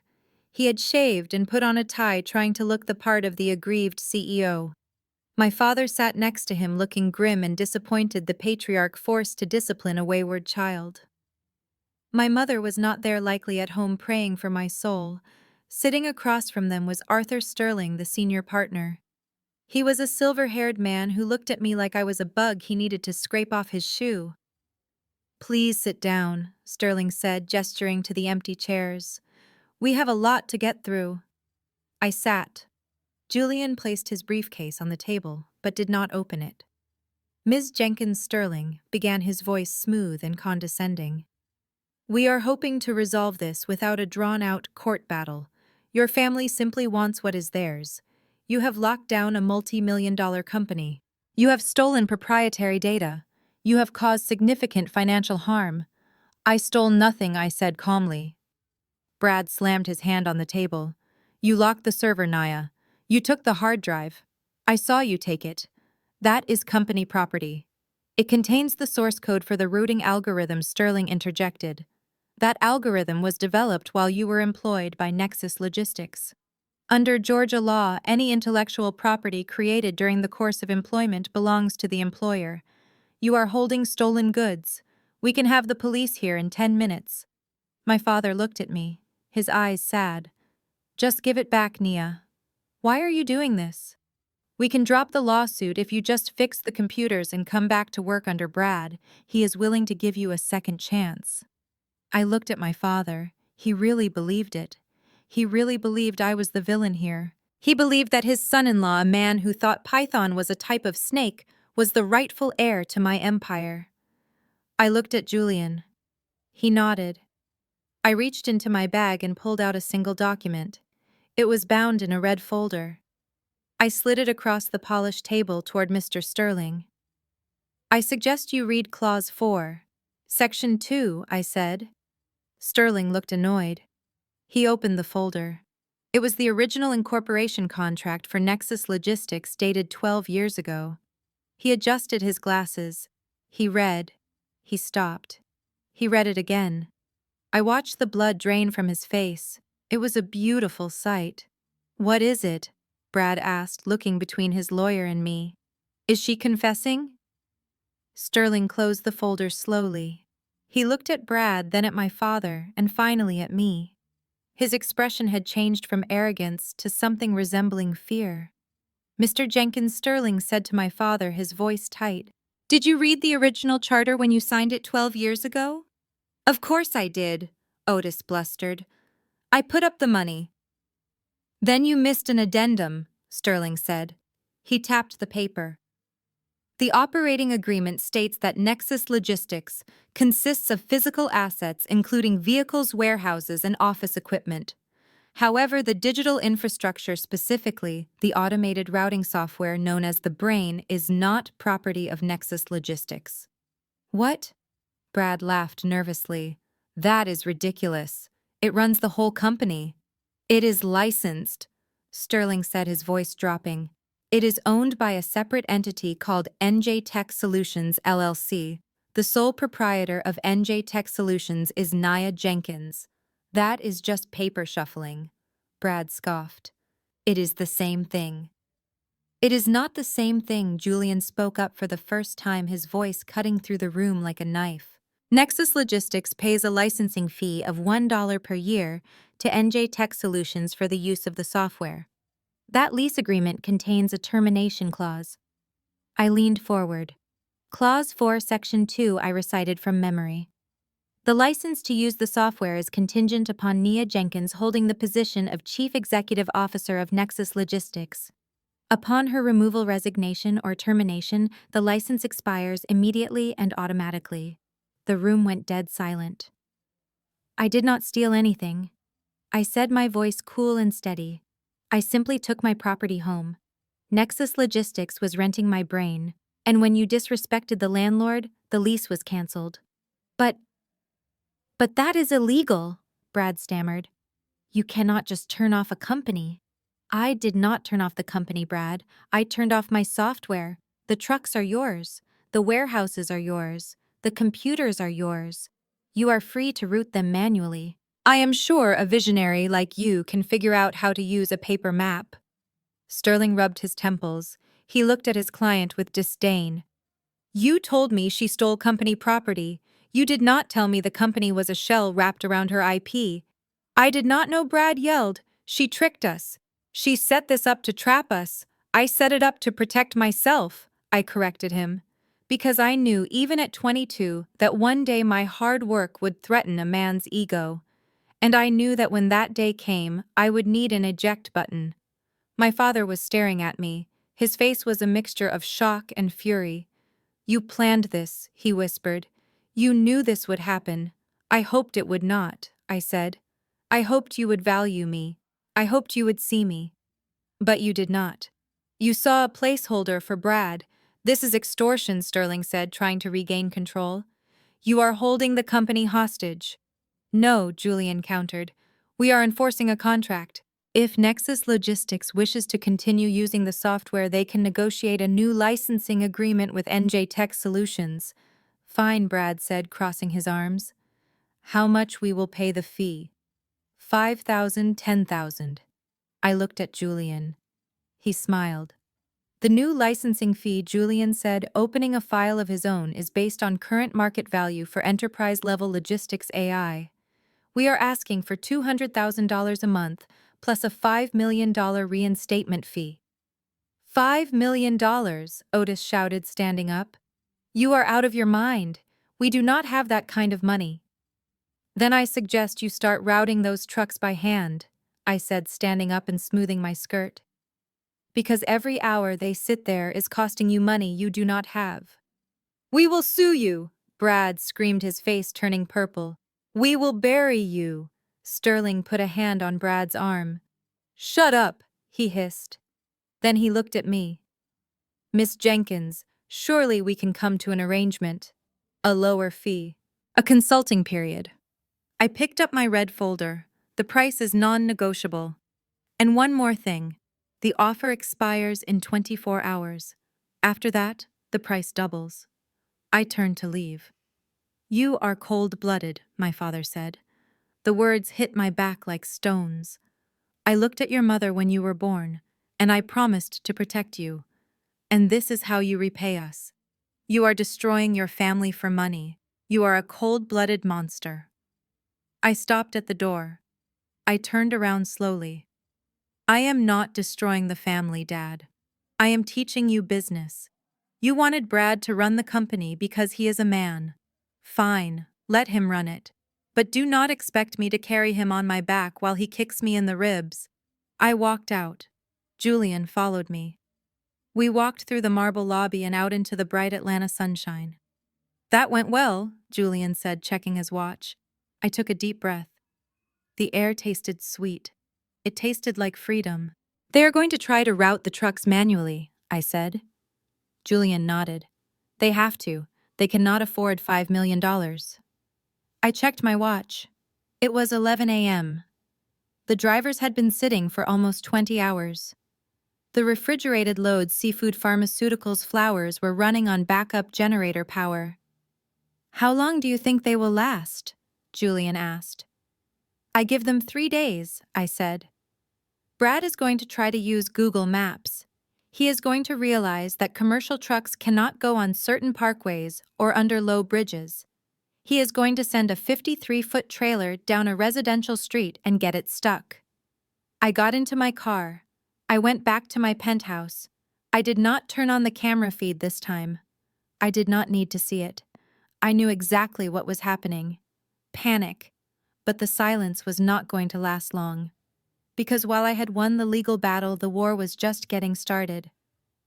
He had shaved and put on a tie, trying to look the part of the aggrieved CEO. My father sat next to him, looking grim and disappointed, the patriarch forced to discipline a wayward child. My mother was not there, likely at home praying for my soul. Sitting across from them was Arthur Sterling, the senior partner. He was a silver-haired man who looked at me like I was a bug he needed to scrape off his shoe. "Please sit down," Sterling said, gesturing to the empty chairs. "We have a lot to get through." I sat. Julian placed his briefcase on the table, but did not open it. "Ms. Jenkins Sterling," began, his voice smooth and condescending. "We are hoping to resolve this without a drawn-out court battle. Your family simply wants what is theirs. You have locked down a multi-million-dollar company. You have stolen proprietary data. You have caused significant financial harm." "I stole nothing," I said calmly. Brad slammed his hand on the table. "You locked the server, Naya. You took the hard drive. I saw you take it. That is company property. It contains the source code for the routing algorithm," Sterling interjected. "That algorithm was developed while you were employed by Nexus Logistics. Under Georgia law, any intellectual property created during the course of employment belongs to the employer. You are holding stolen goods. We can have the police here in 10 minutes. My father looked at me, his eyes sad. "Just give it back, Nia. Why are you doing this? We can drop the lawsuit if you just fix the computers and come back to work under Brad. He is willing to give you a second chance." I looked at my father. He really believed it. He really believed I was the villain here. He believed that his son-in-law, a man who thought Python was a type of snake, was the rightful heir to my empire. I looked at Julian. He nodded. I reached into my bag and pulled out a single document. It was bound in a red folder. I slid it across the polished table toward Mr. Sterling. "I suggest you read Clause 4. Section 2, I said. Sterling looked annoyed. He opened the folder. It was the original incorporation contract for Nexus Logistics, dated 12 years ago. He adjusted his glasses. He read. He stopped. He read it again. I watched the blood drain from his face. It was a beautiful sight. "What is it?" Brad asked, looking between his lawyer and me. "Is she confessing?" Sterling closed the folder slowly. He looked at Brad, then at my father, and finally at me. His expression had changed from arrogance to something resembling fear. Mr. Jenkins Sterling said to my father, his voice tight, "Did you read the original charter when you signed it 12 years ago?" "Of course I did," Otis blustered. "I put up the money." "Then you missed an addendum," Sterling said. He tapped the paper. "The operating agreement states that Nexus Logistics consists of physical assets including vehicles, warehouses, and office equipment. However, the digital infrastructure, specifically the automated routing software known as the Brain, is not property of Nexus Logistics." "What?" Brad laughed nervously. "That is ridiculous. It runs the whole company." "It is licensed," Sterling said, his voice dropping. "It is owned by a separate entity called NJ Tech Solutions, LLC. The sole proprietor of NJ Tech Solutions is Nia Jenkins." "That is just paper shuffling," Brad scoffed. "It is the same thing." "It is not the same thing," Julian spoke up for the first time, his voice cutting through the room like a knife. "Nexus Logistics pays a licensing fee of $1 per year to NJ Tech Solutions for the use of the software. That lease agreement contains a termination clause." I leaned forward. Clause 4, Section 2, I recited from memory. "The license to use the software is contingent upon Nia Jenkins holding the position of Chief Executive Officer of Nexus Logistics. Upon her removal, resignation, or termination, the license expires immediately and automatically." The room went dead silent. "I did not steal anything," I said, my voice cool and steady. "I simply took my property home. Nexus Logistics was renting my Brain, and when you disrespected the landlord, the lease was canceled." But that is illegal," Brad stammered. "You cannot just turn off a company." "I did not turn off the company, Brad. I turned off my software. The trucks are yours. The warehouses are yours. The computers are yours. You are free to route them manually. I am sure a visionary like you can figure out how to use a paper map." Sterling rubbed his temples. He looked at his client with disdain. "You told me she stole company property. You did not tell me the company was a shell wrapped around her IP." "I did not know," Brad yelled. "She tricked us. She set this up to trap us." "I set it up to protect myself," I corrected him. "Because I knew, even at 22, that one day my hard work would threaten a man's ego. And I knew that when that day came, I would need an eject button." My father was staring at me. His face was a mixture of shock and fury. "You planned this," he whispered. "You knew this would happen." "I hoped it would not," I said. "I hoped you would value me. I hoped you would see me. But you did not. You saw a placeholder for Brad." "This is extortion," Sterling said, trying to regain control. "You are holding the company hostage." "No," Julian countered. "We are enforcing a contract. If Nexus Logistics wishes to continue using the software, they can negotiate a new licensing agreement with NJ Tech Solutions." "Fine," Brad said, crossing his arms. "How much we will pay the fee?" 5,000, 10,000. I looked at Julian. He smiled. "The new licensing fee," Julian said, opening a file of his own, "is based on current market value for enterprise-level logistics AI. We are asking for $200,000 a month, plus a $5 million reinstatement fee." $5 million, Otis shouted, standing up. "You are out of your mind. We do not have that kind of money." "Then I suggest you start routing those trucks by hand," I said, standing up and smoothing my skirt. "Because every hour they sit there is costing you money you do not have." "We will sue you," Brad screamed, his face turning purple. "We will bury you." Sterling put a hand on Brad's arm. "Shut up," he hissed. Then he looked at me. "Miss Jenkins, surely we can come to an arrangement. A lower fee. A consulting period." I picked up my red folder. "The price is non-negotiable. And one more thing. The offer expires in 24 hours. After that, the price doubles." I turned to leave. "You are cold-blooded," my father said. The words hit my back like stones. "I looked at your mother when you were born, and I promised to protect you. And this is how you repay us. You are destroying your family for money. You are a cold-blooded monster." I stopped at the door. I turned around slowly. I am not destroying the family, Dad. I am teaching you business. You wanted Brad to run the company because he is a man. Fine, let him run it. But do not expect me to carry him on my back while he kicks me in the ribs. I walked out. Julian followed me. We walked through the marble lobby and out into the bright Atlanta sunshine. That went well, Julian said, checking his watch. I took a deep breath. The air tasted sweet. It tasted like freedom. They are going to try to route the trucks manually, I said. Julian nodded. They have to. They cannot afford $5 million. I checked my watch. It was 11 a.m. The drivers had been sitting for almost 20 hours. The refrigerated loads seafood pharmaceuticals flowers were running on backup generator power. How long do you think they will last? Julian asked. I give them 3 days, I said. Brad is going to try to use Google Maps. He is going to realize that commercial trucks cannot go on certain parkways or under low bridges. He is going to send a 53-foot trailer down a residential street and get it stuck. I got into my car. I went back to my penthouse. I did not turn on the camera feed this time. I did not need to see it. I knew exactly what was happening. Panic. But the silence was not going to last long. Because while I had won the legal battle, the war was just getting started.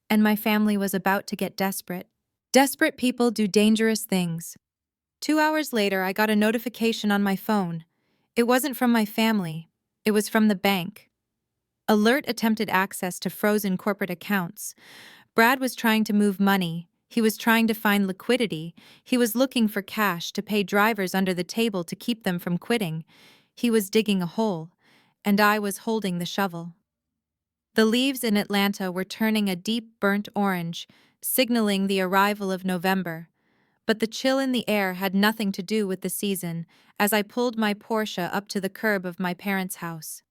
And my family was about to get desperate. Desperate people do dangerous things. 2 hours later, I got a notification on my phone. It wasn't from my family. It was from the bank. Alert attempted access to frozen corporate accounts. Brad was trying to move money. He was trying to find liquidity. He was looking for cash to pay drivers under the table to keep them from quitting. He was digging a hole, and I was holding the shovel. The leaves in Atlanta were turning a deep burnt orange, signaling the arrival of November. But the chill in the air had nothing to do with the season as I pulled my Porsche up to the curb of my parents' house.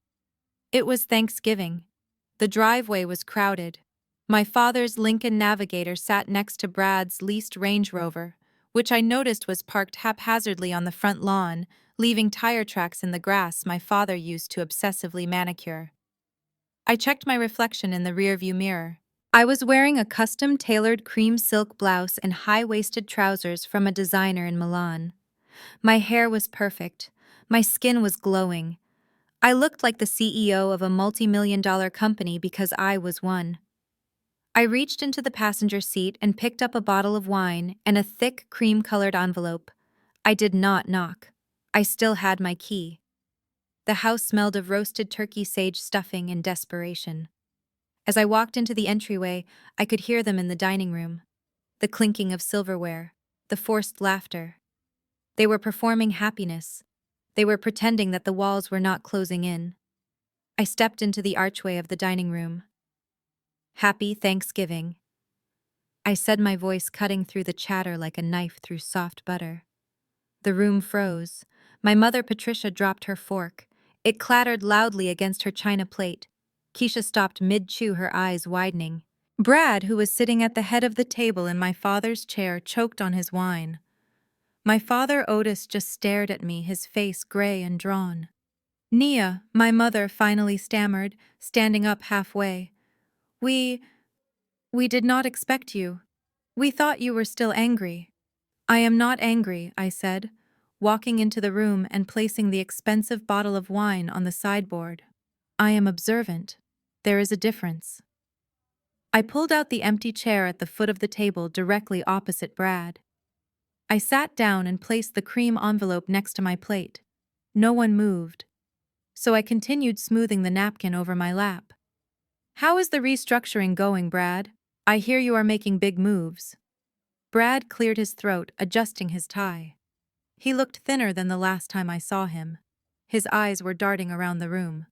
It was Thanksgiving. The driveway was crowded. My father's Lincoln Navigator sat next to Brad's leased Range Rover, which I noticed was parked haphazardly on the front lawn, leaving tire tracks in the grass my father used to obsessively manicure. I checked my reflection in the rearview mirror. I was wearing a custom-tailored cream silk blouse and high-waisted trousers from a designer in Milan. My hair was perfect. My skin was glowing. I looked like the CEO of a multi-million-dollar company because I was one. I reached into the passenger seat and picked up a bottle of wine and a thick cream-colored envelope. I did not knock. I still had my key. The house smelled of roasted turkey sage stuffing and desperation. As I walked into the entryway, I could hear them in the dining room. The clinking of silverware, the forced laughter. They were performing happiness. They were pretending that the walls were not closing in. I stepped into the archway of the dining room. Happy Thanksgiving. I said, my voice cutting through the chatter like a knife through soft butter. The room froze. My mother Patricia dropped her fork. It clattered loudly against her china plate. Keisha stopped mid-chew, her eyes widening. Brad, who was sitting at the head of the table in my father's chair, choked on his wine. My father Otis just stared at me, his face gray and drawn. Nia, my mother finally stammered, standing up halfway. We did not expect you. We thought you were still angry. I am not angry, I said, walking into the room and placing the expensive bottle of wine on the sideboard. I am observant. There is a difference. I pulled out the empty chair at the foot of the table directly opposite Brad. I sat down and placed the cream envelope next to my plate. No one moved. So I continued smoothing the napkin over my lap. How is the restructuring going, Brad? I hear you are making big moves. Brad cleared his throat, adjusting his tie. He looked thinner than the last time I saw him. His eyes were darting around the room.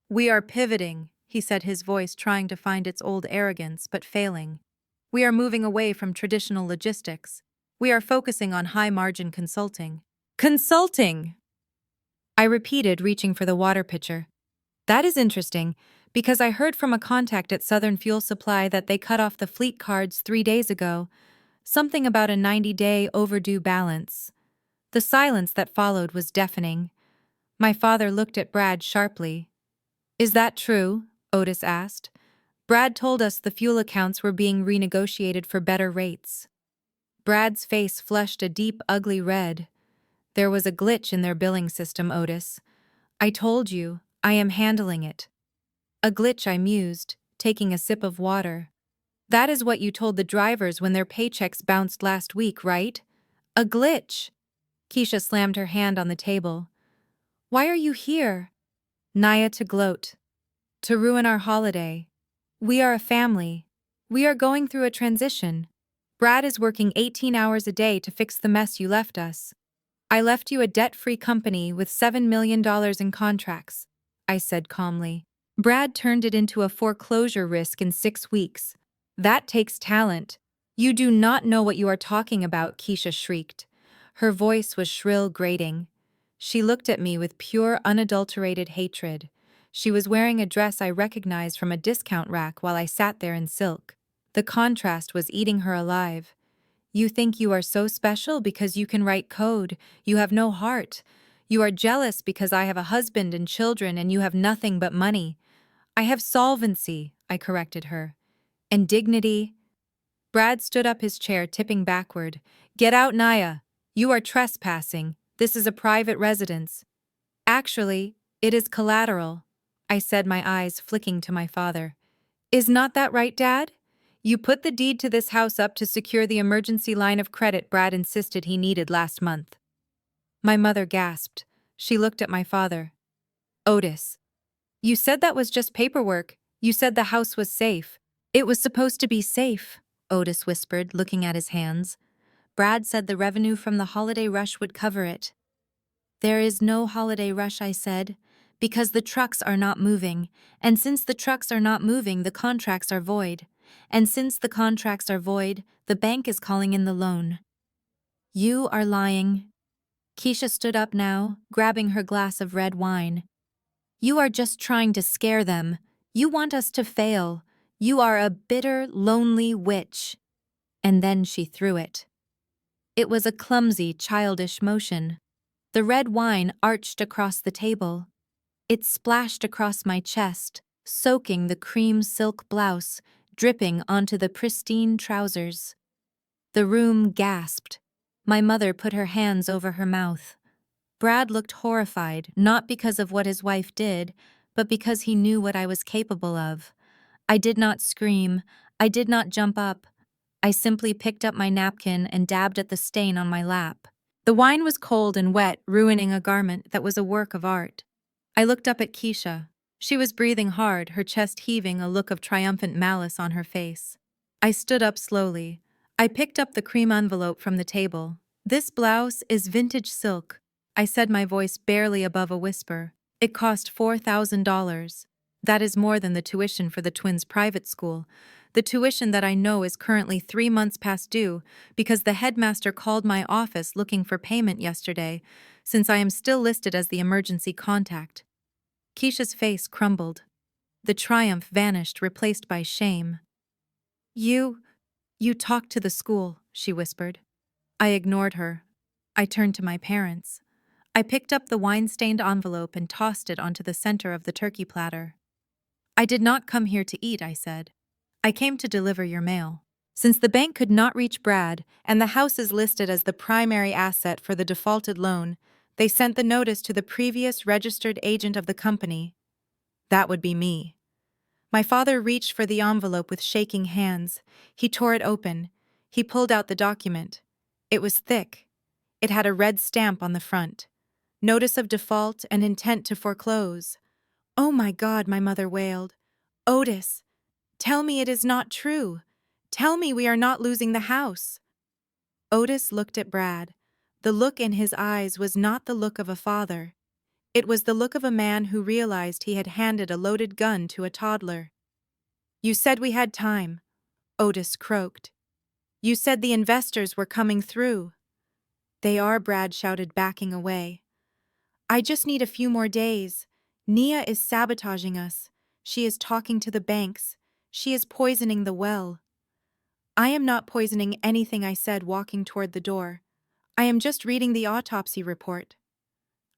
We are pivoting, he said, his voice trying to find its old arrogance but failing. We are moving away from traditional logistics. We are focusing on high-margin consulting. Consulting! I repeated, reaching for the water pitcher. That is interesting, because I heard from a contact at Southern Fuel Supply that they cut off the fleet cards 3 days ago. Something about a 90-day overdue balance. The silence that followed was deafening. My father looked at Brad sharply. Is that true? Otis asked. Brad told us the fuel accounts were being renegotiated for better rates. Brad's face flushed a deep, ugly red. There was a glitch in their billing system, Otis. I told you, I am handling it. A glitch, I mused, taking a sip of water. That is what you told the drivers when their paychecks bounced last week, right? A glitch. Keisha slammed her hand on the table. Why are you here? Naya to gloat. To ruin our holiday. We are a family. We are going through a transition. Brad is working 18 hours a day to fix the mess you left us. I left you a debt-free company with $7 million in contracts, I said calmly. Brad turned it into a foreclosure risk in 6 weeks. That takes talent. You do not know what you are talking about, Keisha shrieked. Her voice was shrill, grating. She looked at me with pure, unadulterated hatred. She was wearing a dress I recognized from a discount rack while I sat there in silk. The contrast was eating her alive. You think you are so special because you can write code. You have no heart. You are jealous because I have a husband and children and you have nothing but money. I have solvency, I corrected her. And dignity. Brad stood up his chair, tipping backward. Get out, Naya. You are trespassing. This is a private residence. Actually, it is collateral, I said, my eyes flicking to my father. Is not that right, Dad? You put the deed to this house up to secure the emergency line of credit Brad insisted he needed last month. My mother gasped. She looked at my father. Otis. You said that was just paperwork. You said the house was safe. It was supposed to be safe, Otis whispered, looking at his hands. Brad said the revenue from the holiday rush would cover it. There is no holiday rush, I said, because the trucks are not moving, and since the trucks are not moving, the contracts are void. And since the contracts are void, the bank is calling in the loan. You are lying. Keisha stood up now, grabbing her glass of red wine. You are just trying to scare them. You want us to fail. You are a bitter, lonely witch. And then she threw it. It was a clumsy, childish motion. The red wine arched across the table. It splashed across my chest, soaking the cream silk blouse, dripping onto the pristine trousers. The room gasped. My mother put her hands over her mouth. Brad looked horrified, not because of what his wife did, but because he knew what I was capable of. I did not scream. I did not jump up. I simply picked up my napkin and dabbed at the stain on my lap. The wine was cold and wet, ruining a garment that was a work of art. I looked up at Keisha. She was breathing hard, her chest heaving, a look of triumphant malice on her face. I stood up slowly. I picked up the cream envelope from the table. This blouse is vintage silk, I said, my voice barely above a whisper. It cost $4,000. That is more than the tuition for the twins' private school. The tuition that I know is currently 3 months past due because the headmaster called my office looking for payment yesterday, since I am still listed as the emergency contact. Keisha's face crumbled. The triumph vanished, replaced by shame. You talked to the school, she whispered. I ignored her. I turned to my parents. I picked up the wine-stained envelope and tossed it onto the center of the turkey platter. I did not come here to eat, I said. I came to deliver your mail. Since the bank could not reach Brad, and the house is listed as the primary asset for the defaulted loan, they sent the notice to the previous registered agent of the company. That would be me. My father reached for the envelope with shaking hands. He tore it open. He pulled out the document. It was thick. It had a red stamp on the front. Notice of default and intent to foreclose. Oh my God, my mother wailed. Otis, tell me it is not true. Tell me we are not losing the house. Otis looked at Brad. The look in his eyes was not the look of a father. It was the look of a man who realized he had handed a loaded gun to a toddler. You said we had time, Otis croaked. You said the investors were coming through. They are, Brad shouted, backing away. I just need a few more days. Nia is sabotaging us. She is talking to the banks. She is poisoning the well. I am not poisoning anything, I said, walking toward the door. I am just reading the autopsy report.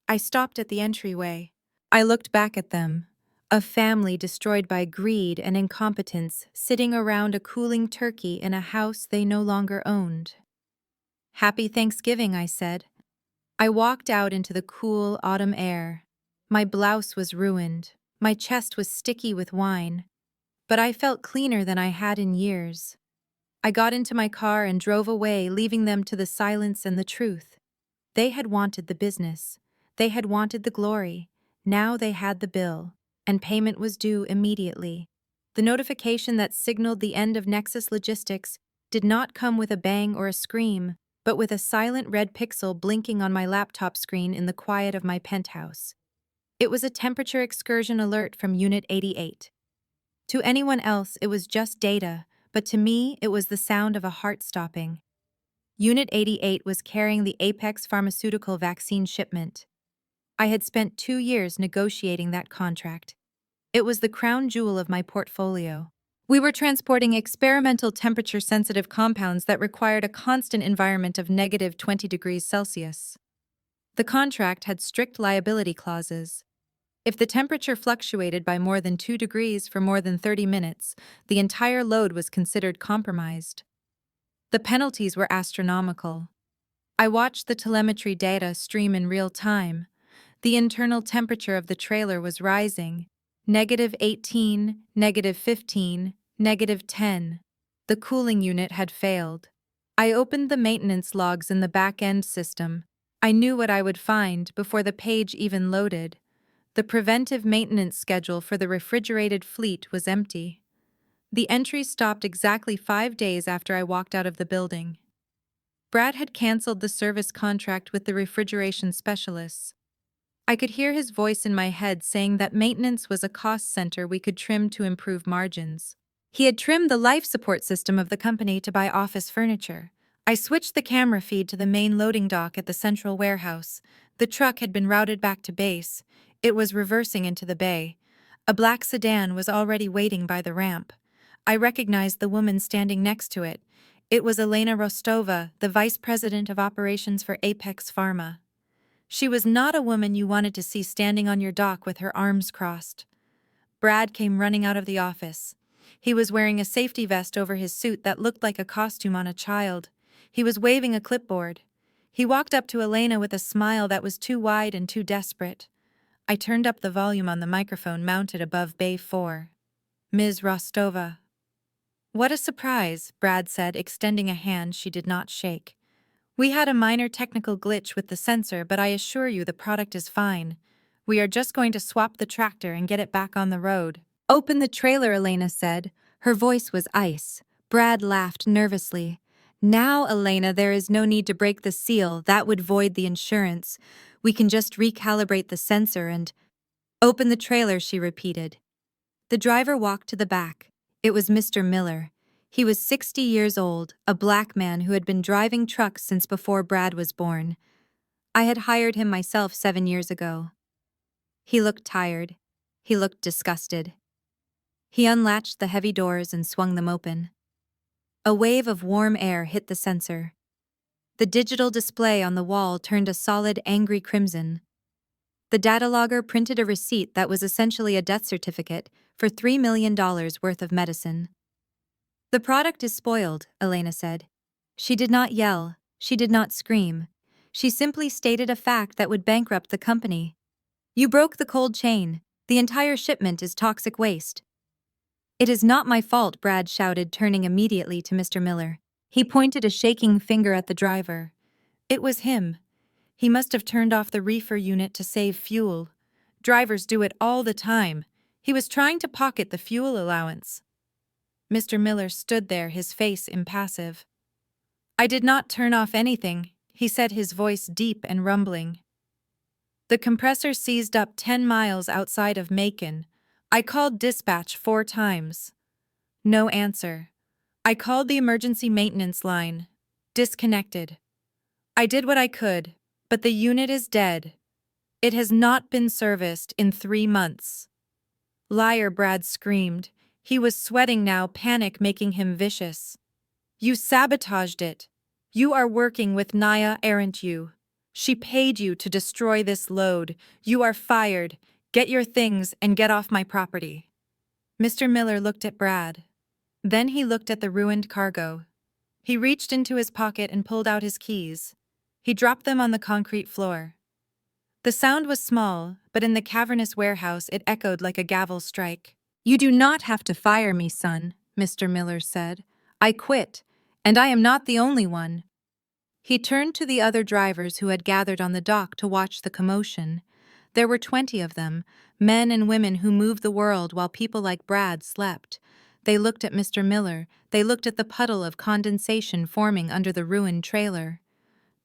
I stopped at the entryway. I looked back at them. A family destroyed by greed and incompetence, sitting around a cooling turkey in a house they no longer owned. "Happy Thanksgiving," I said. I walked out into the cool autumn air. My blouse was ruined. My chest was sticky with wine. But I felt cleaner than I had in years. I got into my car and drove away, leaving them to the silence and the truth. They had wanted the business. They had wanted the glory. Now they had the bill, and payment was due immediately. The notification that signaled the end of Nexus Logistics did not come with a bang or a scream, but with a silent red pixel blinking on my laptop screen in the quiet of my penthouse. It was a temperature excursion alert from Unit 88. To anyone else, it was just data, but to me, it was the sound of a heart stopping. Unit 88 was carrying the Apex Pharmaceutical vaccine shipment. I had spent 2 years negotiating that contract. It was the crown jewel of my portfolio. We were transporting experimental temperature-sensitive compounds that required a constant environment of negative 20 degrees Celsius. The contract had strict liability clauses. If the temperature fluctuated by more than 2 degrees for more than 30 minutes, the entire load was considered compromised. The penalties were astronomical. I watched the telemetry data stream in real time. The internal temperature of the trailer was rising. -18, -15, -10. The cooling unit had failed. I opened the maintenance logs in the back-end system. I knew what I would find before the page even loaded. The preventive maintenance schedule for the refrigerated fleet was empty. The entry stopped exactly 5 days after I walked out of the building. Brad had canceled the service contract with the refrigeration specialists. I could hear his voice in my head saying that maintenance was a cost center we could trim to improve margins. He had trimmed the life support system of the company to buy office furniture. I switched the camera feed to the main loading dock at the central warehouse. The truck had been routed back to base. It was reversing into the bay. A black sedan was already waiting by the ramp. I recognized the woman standing next to it. It was Elena Rostova, the vice president of operations for Apex Pharma. She was not a woman you wanted to see standing on your dock with her arms crossed. Brad came running out of the office. He was wearing a safety vest over his suit that looked like a costume on a child. He was waving a clipboard. He walked up to Elena with a smile that was too wide and too desperate. I turned up the volume on the microphone mounted above Bay 4. "Ms. Rostova." "What a surprise," Brad said, extending a hand she did not shake. "We had a minor technical glitch with the sensor, but I assure you the product is fine. We are just going to swap the tractor and get it back on the road." "Open the trailer," Elena said. Her voice was ice. Brad laughed nervously. "Now, Elena, there is no need to break the seal. That would void the insurance. We can just recalibrate the sensor and—" "Open the trailer," she repeated. The driver walked to the back. It was Mr. Miller. He was 60 years old, a black man who had been driving trucks since before Brad was born. I had hired him myself 7 years ago. He looked tired. He looked disgusted. He unlatched the heavy doors and swung them open. A wave of warm air hit the sensor. The digital display on the wall turned a solid, angry crimson. The data logger printed a receipt that was essentially a death certificate for $3 million worth of medicine. "The product is spoiled," Elena said. She did not yell. She did not scream. She simply stated a fact that would bankrupt the company. "You broke the cold chain. The entire shipment is toxic waste." "It is not my fault," Brad shouted, turning immediately to Mr. Miller. He pointed a shaking finger at the driver. It was him. He must have turned off the reefer unit to save fuel. Drivers do it all the time. He was trying to pocket the fuel allowance. Mr. Miller stood there, his face impassive. "I did not turn off anything," he said, his voice deep and rumbling. "The compressor seized up 10 miles outside of Macon. I called dispatch 4 times. No answer. I called the emergency maintenance line. Disconnected. I did what I could, but the unit is dead. It has not been serviced in 3 months." "Liar," Brad screamed. He was sweating now, panic making him vicious. "You sabotaged it. You are working with Naya, aren't you? She paid you to destroy this load. You are fired. Get your things and get off my property. Mr. Miller looked at Brad. Then he looked at the ruined cargo. He reached into his pocket and pulled out his keys. He dropped them on the concrete floor. The sound was small, but in the cavernous warehouse it echoed like a gavel strike. "You do not have to fire me, son," Mr. Miller said. "I quit, and I am not the only one." He turned to the other drivers who had gathered on the dock to watch the commotion. There were 20 of them, men and women who moved the world while people like Brad slept. They looked at Mr. Miller. They looked at the puddle of condensation forming under the ruined trailer.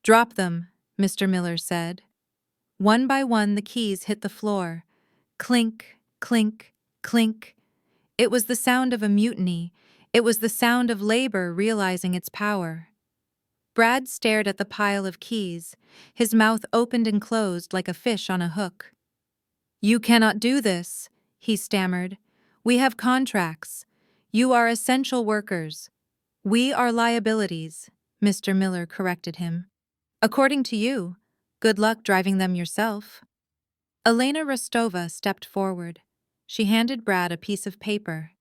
"Drop them," Mr. Miller said. One by one the keys hit the floor. Clink, clink, clink. It was the sound of a mutiny. It was the sound of labor realizing its power. Brad stared at the pile of keys. His mouth opened and closed like a fish on a hook. "You cannot do this," he stammered. "We have contracts. You are essential workers." "We are liabilities," Mr. Miller corrected him. "According to you. Good luck driving them yourself." Elena Rostova stepped forward. She handed Brad a piece of paper.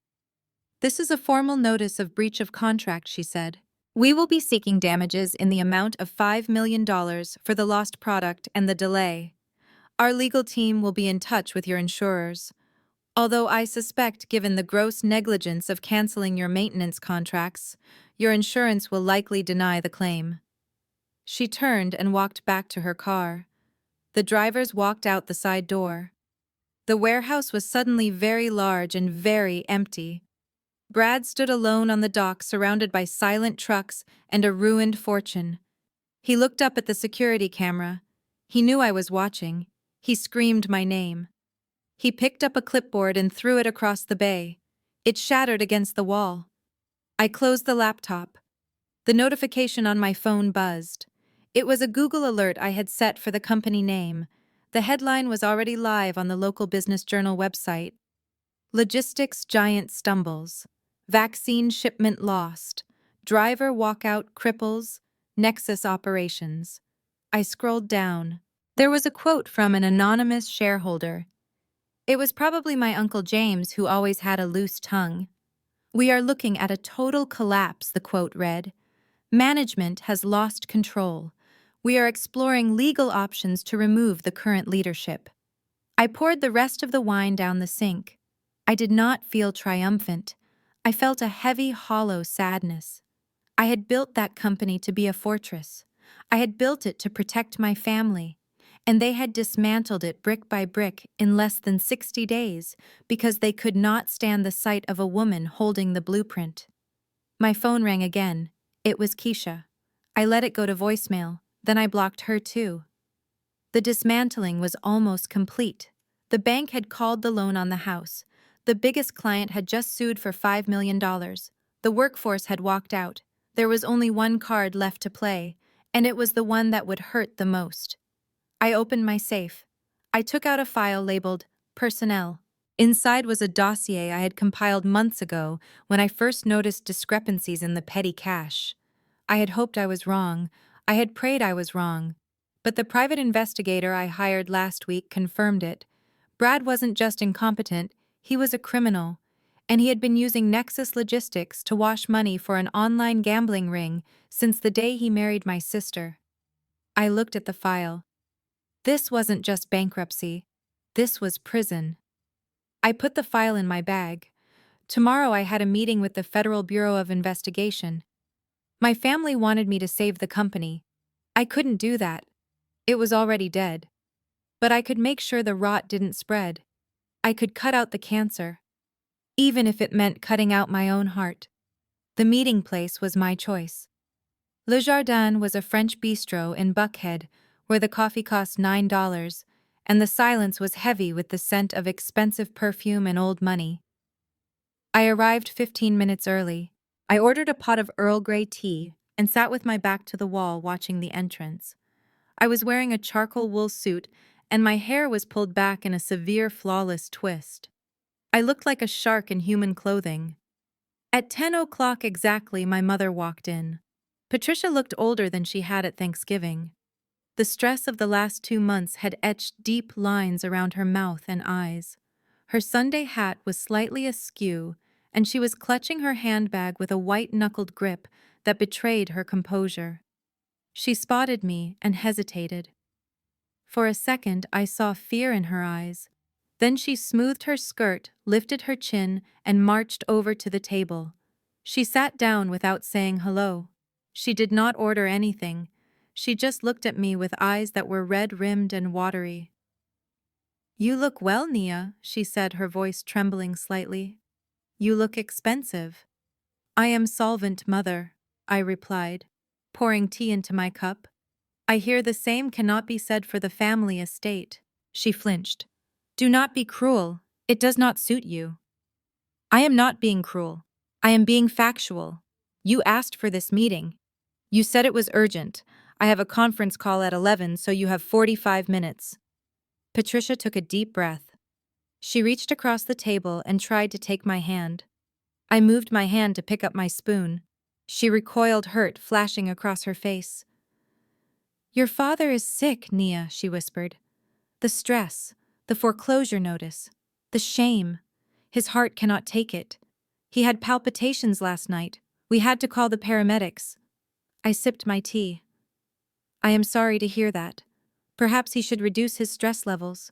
"This is a formal notice of breach of contract," she said. "We will be seeking damages in the amount of $5 million for the lost product and the delay. Our legal team will be in touch with your insurers. Although I suspect, given the gross negligence of canceling your maintenance contracts, your insurance will likely deny the claim." She turned and walked back to her car. The drivers walked out the side door. The warehouse was suddenly very large and very empty. Brad stood alone on the dock, surrounded by silent trucks and a ruined fortune. He looked up at the security camera. He knew I was watching. He screamed my name. He picked up a clipboard and threw it across the bay. It shattered against the wall. I closed the laptop. The notification on my phone buzzed. It was a Google alert I had set for the company name. The headline was already live on the local Business Journal website. "Logistics giant stumbles. Vaccine shipment lost. Driver walkout cripples. Nexus operations." I scrolled down. There was a quote from an anonymous shareholder. It was probably my Uncle James, who always had a loose tongue. "We are looking at a total collapse," the quote read. "Management has lost control. We are exploring legal options to remove the current leadership." I poured the rest of the wine down the sink. I did not feel triumphant. I felt a heavy, hollow sadness. I had built that company to be a fortress. I had built it to protect my family. And they had dismantled it brick by brick in less than 60 days because they could not stand the sight of a woman holding the blueprint. My phone rang again. It was Keisha. I let it go to voicemail. Then I blocked her too. The dismantling was almost complete. The bank had called the loan on the house. The biggest client had just sued for $5 million. The workforce had walked out. There was only one card left to play, and it was the one that would hurt the most. I opened my safe. I took out a file labeled Personnel. Inside was a dossier I had compiled months ago when I first noticed discrepancies in the petty cash. I had hoped I was wrong. I had prayed I was wrong. But the private investigator I hired last week confirmed it. Brad wasn't just incompetent, he was a criminal. And he had been using Nexus Logistics to wash money for an online gambling ring since the day he married my sister. I looked at the file. This wasn't just bankruptcy. This was prison. I put the file in my bag. Tomorrow I had a meeting with the Federal Bureau of Investigation. My family wanted me to save the company. I couldn't do that. It was already dead. But I could make sure the rot didn't spread. I could cut out the cancer. Even if it meant cutting out my own heart. The meeting place was my choice. Le Jardin was a French bistro in Buckhead, where the coffee cost $9, and the silence was heavy with the scent of expensive perfume and old money. I arrived 15 minutes early. I ordered a pot of Earl Grey tea and sat with my back to the wall watching the entrance. I was wearing a charcoal wool suit, and my hair was pulled back in a severe, flawless twist. I looked like a shark in human clothing. At 10 o'clock exactly, my mother walked in. Patricia looked older than she had at Thanksgiving. The stress of the last 2 months had etched deep lines around her mouth and eyes. Her Sunday hat was slightly askew, and she was clutching her handbag with a white-knuckled grip that betrayed her composure. She spotted me and hesitated. For a second, I saw fear in her eyes. Then she smoothed her skirt, lifted her chin, and marched over to the table. She sat down without saying hello. She did not order anything. She just looked at me with eyes that were red-rimmed and watery. "You look well, Nia," she said, her voice trembling slightly. "You look expensive." "I am solvent, mother," I replied, pouring tea into my cup. "I hear the same cannot be said for the family estate." She flinched. "Do not be cruel. It does not suit you." "I am not being cruel. I am being factual. You asked for this meeting. You said it was urgent. I have a conference call at 11, so you have 45 minutes. Patricia took a deep breath. She reached across the table and tried to take my hand. I moved my hand to pick up my spoon. She recoiled, hurt flashing across her face. "Your father is sick, Nia," she whispered. "The stress, the foreclosure notice, the shame. His heart cannot take it. He had palpitations last night. We had to call the paramedics." I sipped my tea. "I am sorry to hear that. Perhaps he should reduce his stress levels.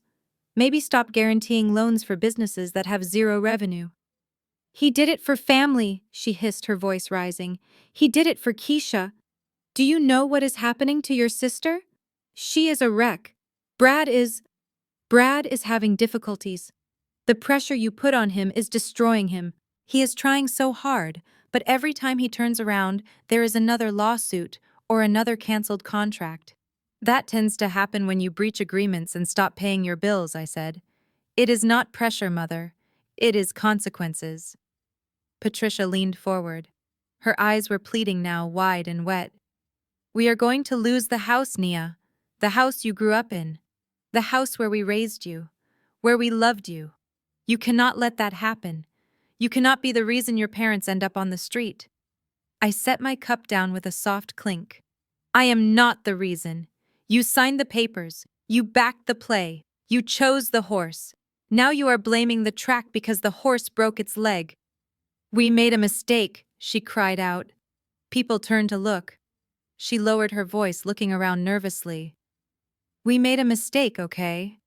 Maybe stop guaranteeing loans for businesses that have zero revenue." "He did it for family," she hissed, her voice rising. "He did it for Keisha. Do you know what is happening to your sister? She is a wreck. Brad is having difficulties. The pressure you put on him is destroying him. He is trying so hard, but every time he turns around, there is another lawsuit or another canceled contract. That tends to happen when you breach agreements and stop paying your bills," I said. "It is not pressure, Mother. It is consequences." Patricia leaned forward. Her eyes were pleading now, wide and wet. "We are going to lose the house, Nia. The house you grew up in. The house where we raised you. Where we loved you. You cannot let that happen. You cannot be the reason your parents end up on the street." I set my cup down with a soft clink. "I am not the reason. You signed the papers. You backed the play. You chose the horse. Now you are blaming the track because the horse broke its leg." "We made a mistake," she cried out. People turned to look. She lowered her voice, looking around nervously. "We made a mistake, okay?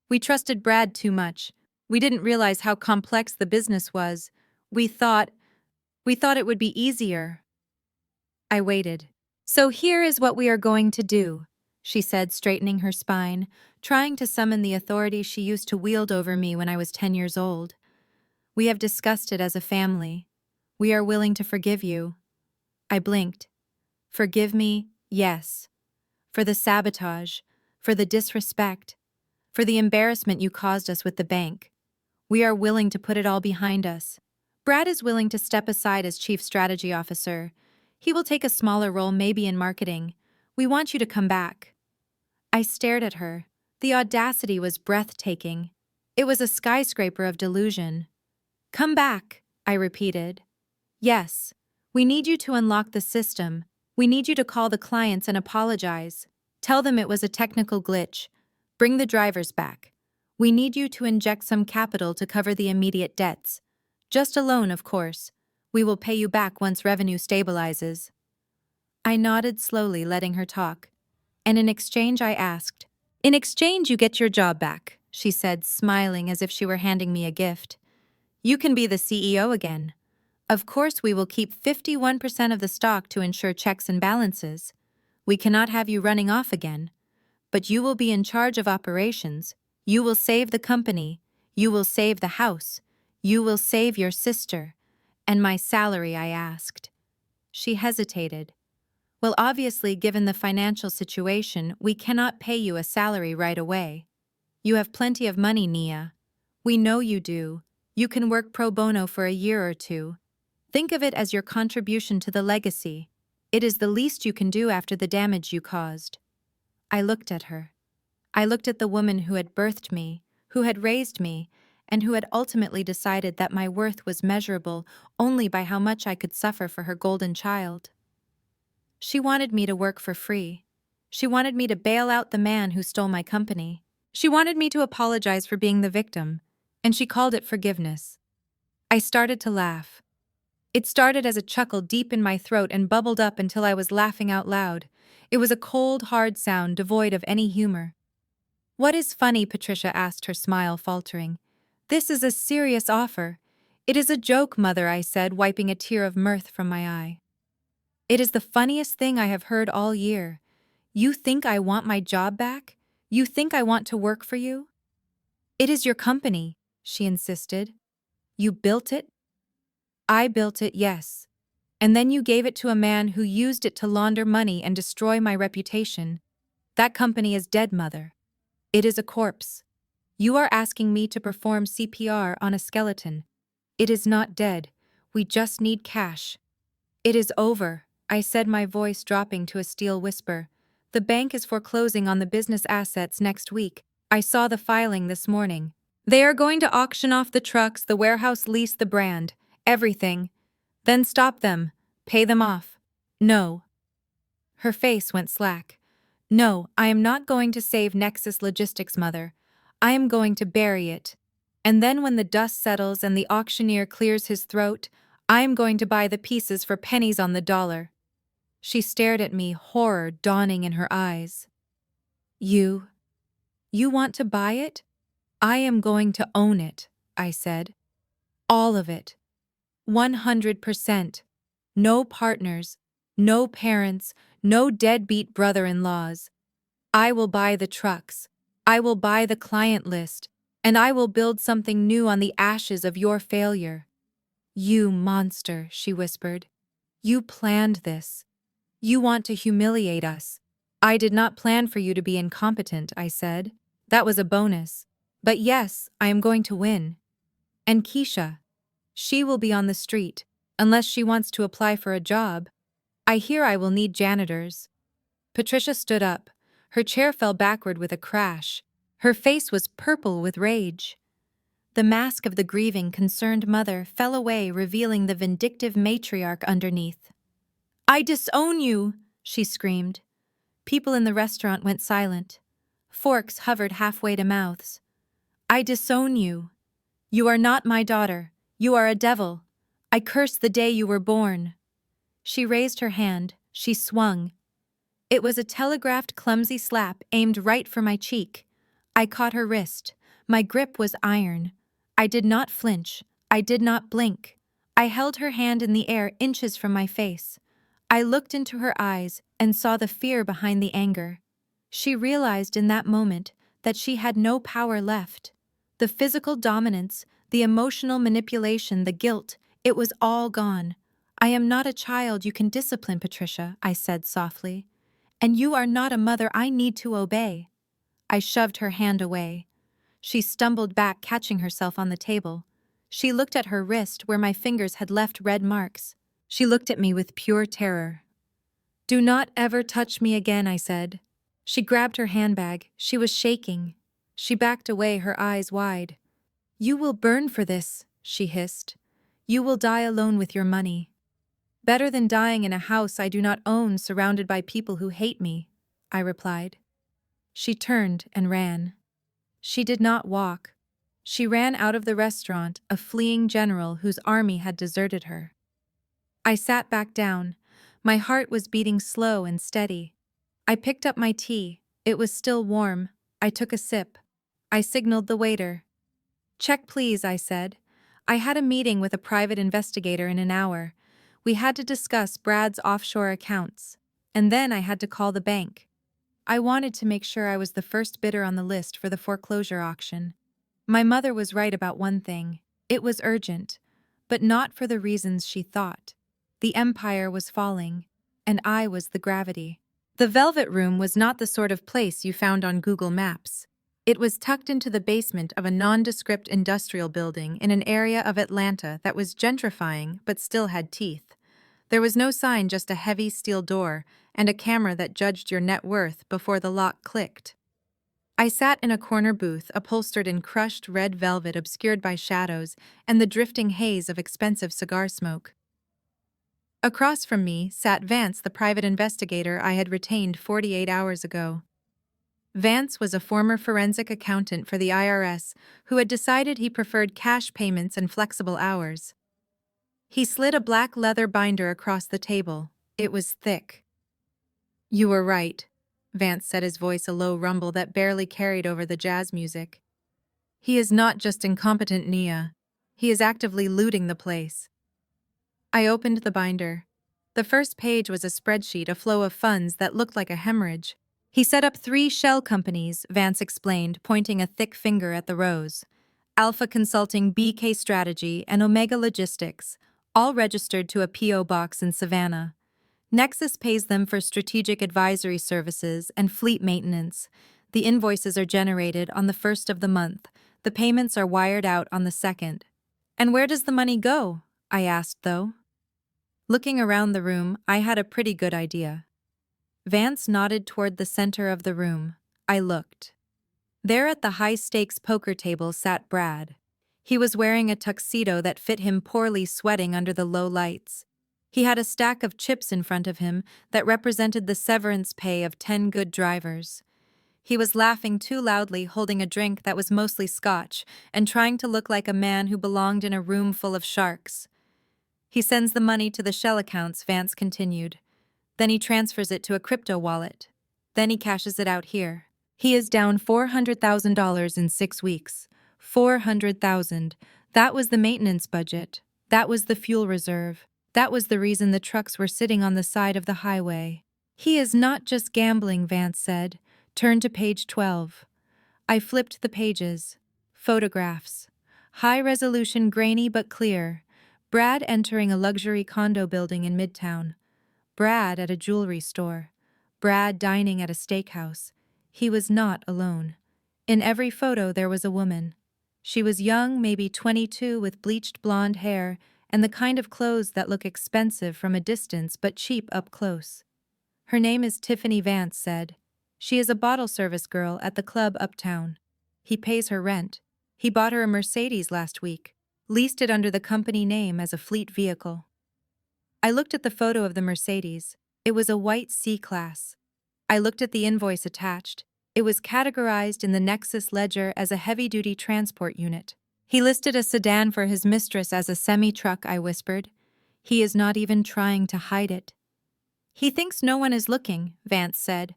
We trusted Brad too much. We didn't realize how complex the business was. We thought it would be easier." I waited. "So here is what we are going to do," she said, straightening her spine, trying to summon the authority she used to wield over me when I was 10 years old. "We have discussed it as a family. We are willing to forgive you." I blinked. "Forgive me, yes. For the sabotage, for the disrespect, for the embarrassment you caused us with the bank. We are willing to put it all behind us. Brad is willing to step aside as Chief Strategy Officer. He will take a smaller role, maybe in marketing. We want you to come back." I stared at her. The audacity was breathtaking. It was a skyscraper of delusion. "Come back," I repeated. "Yes. We need you to unlock the system. We need you to call the clients and apologize. Tell them it was a technical glitch. Bring the drivers back. We need you to inject some capital to cover the immediate debts. Just a loan, of course. We will pay you back once revenue stabilizes." I nodded slowly, letting her talk. "And in exchange," I asked. "In exchange, you get your job back," she said, smiling as if she were handing me a gift. "You can be the CEO again. Of course, we will keep 51% of the stock to ensure checks and balances. We cannot have you running off again. But you will be in charge of operations. You will save the company. You will save the house. You will save your sister. And my salary," I asked. She hesitated. "Well, obviously, given the financial situation, we cannot pay you a salary right away. You have plenty of money, Nia. We know you do. You can work pro bono for a year or two. Think of it as your contribution to the legacy. It is the least you can do after the damage you caused." I looked at her. I looked at the woman who had birthed me, who had raised me, and who had ultimately decided that my worth was measurable only by how much I could suffer for her golden child. She wanted me to work for free. She wanted me to bail out the man who stole my company. She wanted me to apologize for being the victim, and she called it forgiveness. I started to laugh. It started as a chuckle deep in my throat and bubbled up until I was laughing out loud. It was a cold, hard sound devoid of any humor. "What is funny?" Patricia asked, her smile faltering. "This is a serious offer." "It is a joke, Mother," I said, wiping a tear of mirth from my eye. "It is the funniest thing I have heard all year. You think I want my job back? You think I want to work for you?" "It is your company," she insisted. "You built it?" "I built it, yes. And then you gave it to a man who used it to launder money and destroy my reputation. That company is dead, Mother. It is a corpse. You are asking me to perform CPR on a skeleton. It is not dead. We just need cash." "It is over," I said, my voice dropping to a steel whisper. "The bank is foreclosing on the business assets next week. I saw the filing this morning. They are going to auction off the trucks, the warehouse lease, the brand, everything. Then stop them. Pay them off." "No." Her face went slack. "No, I am not going to save Nexus Logistics, Mother. I am going to bury it. And then when the dust settles and the auctioneer clears his throat, I am going to buy the pieces for pennies on the dollar." She stared at me, horror dawning in her eyes. You want to buy it?" "I am going to own it," I said. "All of it. 100%. No partners, no parents, no deadbeat brother-in-laws. I will buy the trucks. I will buy the client list, and I will build something new on the ashes of your failure." "You monster," she whispered. "You planned this. You want to humiliate us." "I did not plan for you to be incompetent," I said. "That was a bonus. But yes, I am going to win. And Keisha, she will be on the street, unless she wants to apply for a job. I hear I will need janitors." Patricia stood up. Her chair fell backward with a crash. Her face was purple with rage. The mask of the grieving, concerned mother fell away, revealing the vindictive matriarch underneath. "I disown you!" she screamed. People in the restaurant went silent. Forks hovered halfway to mouths. "I disown you. You are not my daughter. You are a devil. I curse the day you were born." She raised her hand. She swung. It was a telegraphed, clumsy slap aimed right for my cheek. I caught her wrist. My grip was iron. I did not flinch. I did not blink. I held her hand in the air inches from my face. I looked into her eyes and saw the fear behind the anger. She realized in that moment that she had no power left. The physical dominance, the emotional manipulation, the guilt, it was all gone. "I am not a child you can discipline, Patricia," I said softly. "And you are not a mother I need to obey." I shoved her hand away. She stumbled back, catching herself on the table. She looked at her wrist where my fingers had left red marks. She looked at me with pure terror. "Do not ever touch me again," I said. She grabbed her handbag. She was shaking. She backed away, her eyes wide. "You will burn for this," she hissed. "You will die alone with your money." "Better than dying in a house I do not own, surrounded by people who hate me," I replied. She turned and ran. She did not walk. She ran out of the restaurant, a fleeing general whose army had deserted her. I sat back down. My heart was beating slow and steady. I picked up my tea. It was still warm. I took a sip. I signaled the waiter. "Check, please," I said. I had a meeting with a private investigator in an hour. We had to discuss Brad's offshore accounts. And then I had to call the bank. I wanted to make sure I was the first bidder on the list for the foreclosure auction. My mother was right about one thing. It was urgent, but not for the reasons she thought. The empire was falling, and I was the gravity. The Velvet Room was not the sort of place you found on Google Maps. It was tucked into the basement of a nondescript industrial building in an area of Atlanta that was gentrifying but still had teeth. There was no sign, just a heavy steel door and a camera that judged your net worth before the lock clicked. I sat in a corner booth, upholstered in crushed red velvet obscured by shadows and the drifting haze of expensive cigar smoke. Across from me sat Vance, the private investigator I had retained 48 hours ago. Vance was a former forensic accountant for the IRS who had decided he preferred cash payments and flexible hours. He slid a black leather binder across the table. It was thick. "You were right," Vance said, his voice a low rumble that barely carried over the jazz music. "He is not just incompetent, Nia. He is actively looting the place." I opened the binder. The first page was a spreadsheet, a flow of funds that looked like a hemorrhage. "He set up 3 shell companies," Vance explained, pointing a thick finger at the rows. "Alpha Consulting, BK Strategy, and Omega Logistics, all registered to a P.O. box in Savannah. Nexus pays them for strategic advisory services and fleet maintenance. The invoices are generated on the 1st of the month. The payments are wired out on the 2nd. "And where does the money go?" I asked, though. Looking around the room, I had a pretty good idea. Vance nodded toward the center of the room. I looked. There at the high-stakes poker table sat Brad. He was wearing a tuxedo that fit him poorly, sweating under the low lights. He had a stack of chips in front of him that represented the severance pay of 10 good drivers. He was laughing too loudly, holding a drink that was mostly scotch, and trying to look like a man who belonged in a room full of sharks. "He sends the money to the shell accounts," Vance continued. "Then he transfers it to a crypto wallet. Then he cashes it out here. He is down $400,000 in 6 weeks. 400,000. That was the maintenance budget. That was the fuel reserve. That was the reason the trucks were sitting on the side of the highway." "He is not just gambling," Vance said. "Turn to page 12. I flipped the pages. Photographs. High resolution, grainy but clear. Brad entering a luxury condo building in Midtown. Brad at a jewelry store. Brad dining at a steakhouse. He was not alone. In every photo there was a woman. She was young, maybe 22, with bleached blonde hair and the kind of clothes that look expensive from a distance but cheap up close. "Her name is Tiffany," Vance said. "She is a bottle service girl at the club uptown. He pays her rent. He bought her a Mercedes last week, leased it under the company name as a fleet vehicle." I looked at the photo of the Mercedes. It was a white C-Class. I looked at the invoice attached. It was categorized in the Nexus ledger as a heavy-duty transport unit. "He listed a sedan for his mistress as a semi-truck," I whispered. "He is not even trying to hide it." "He thinks no one is looking," Vance said.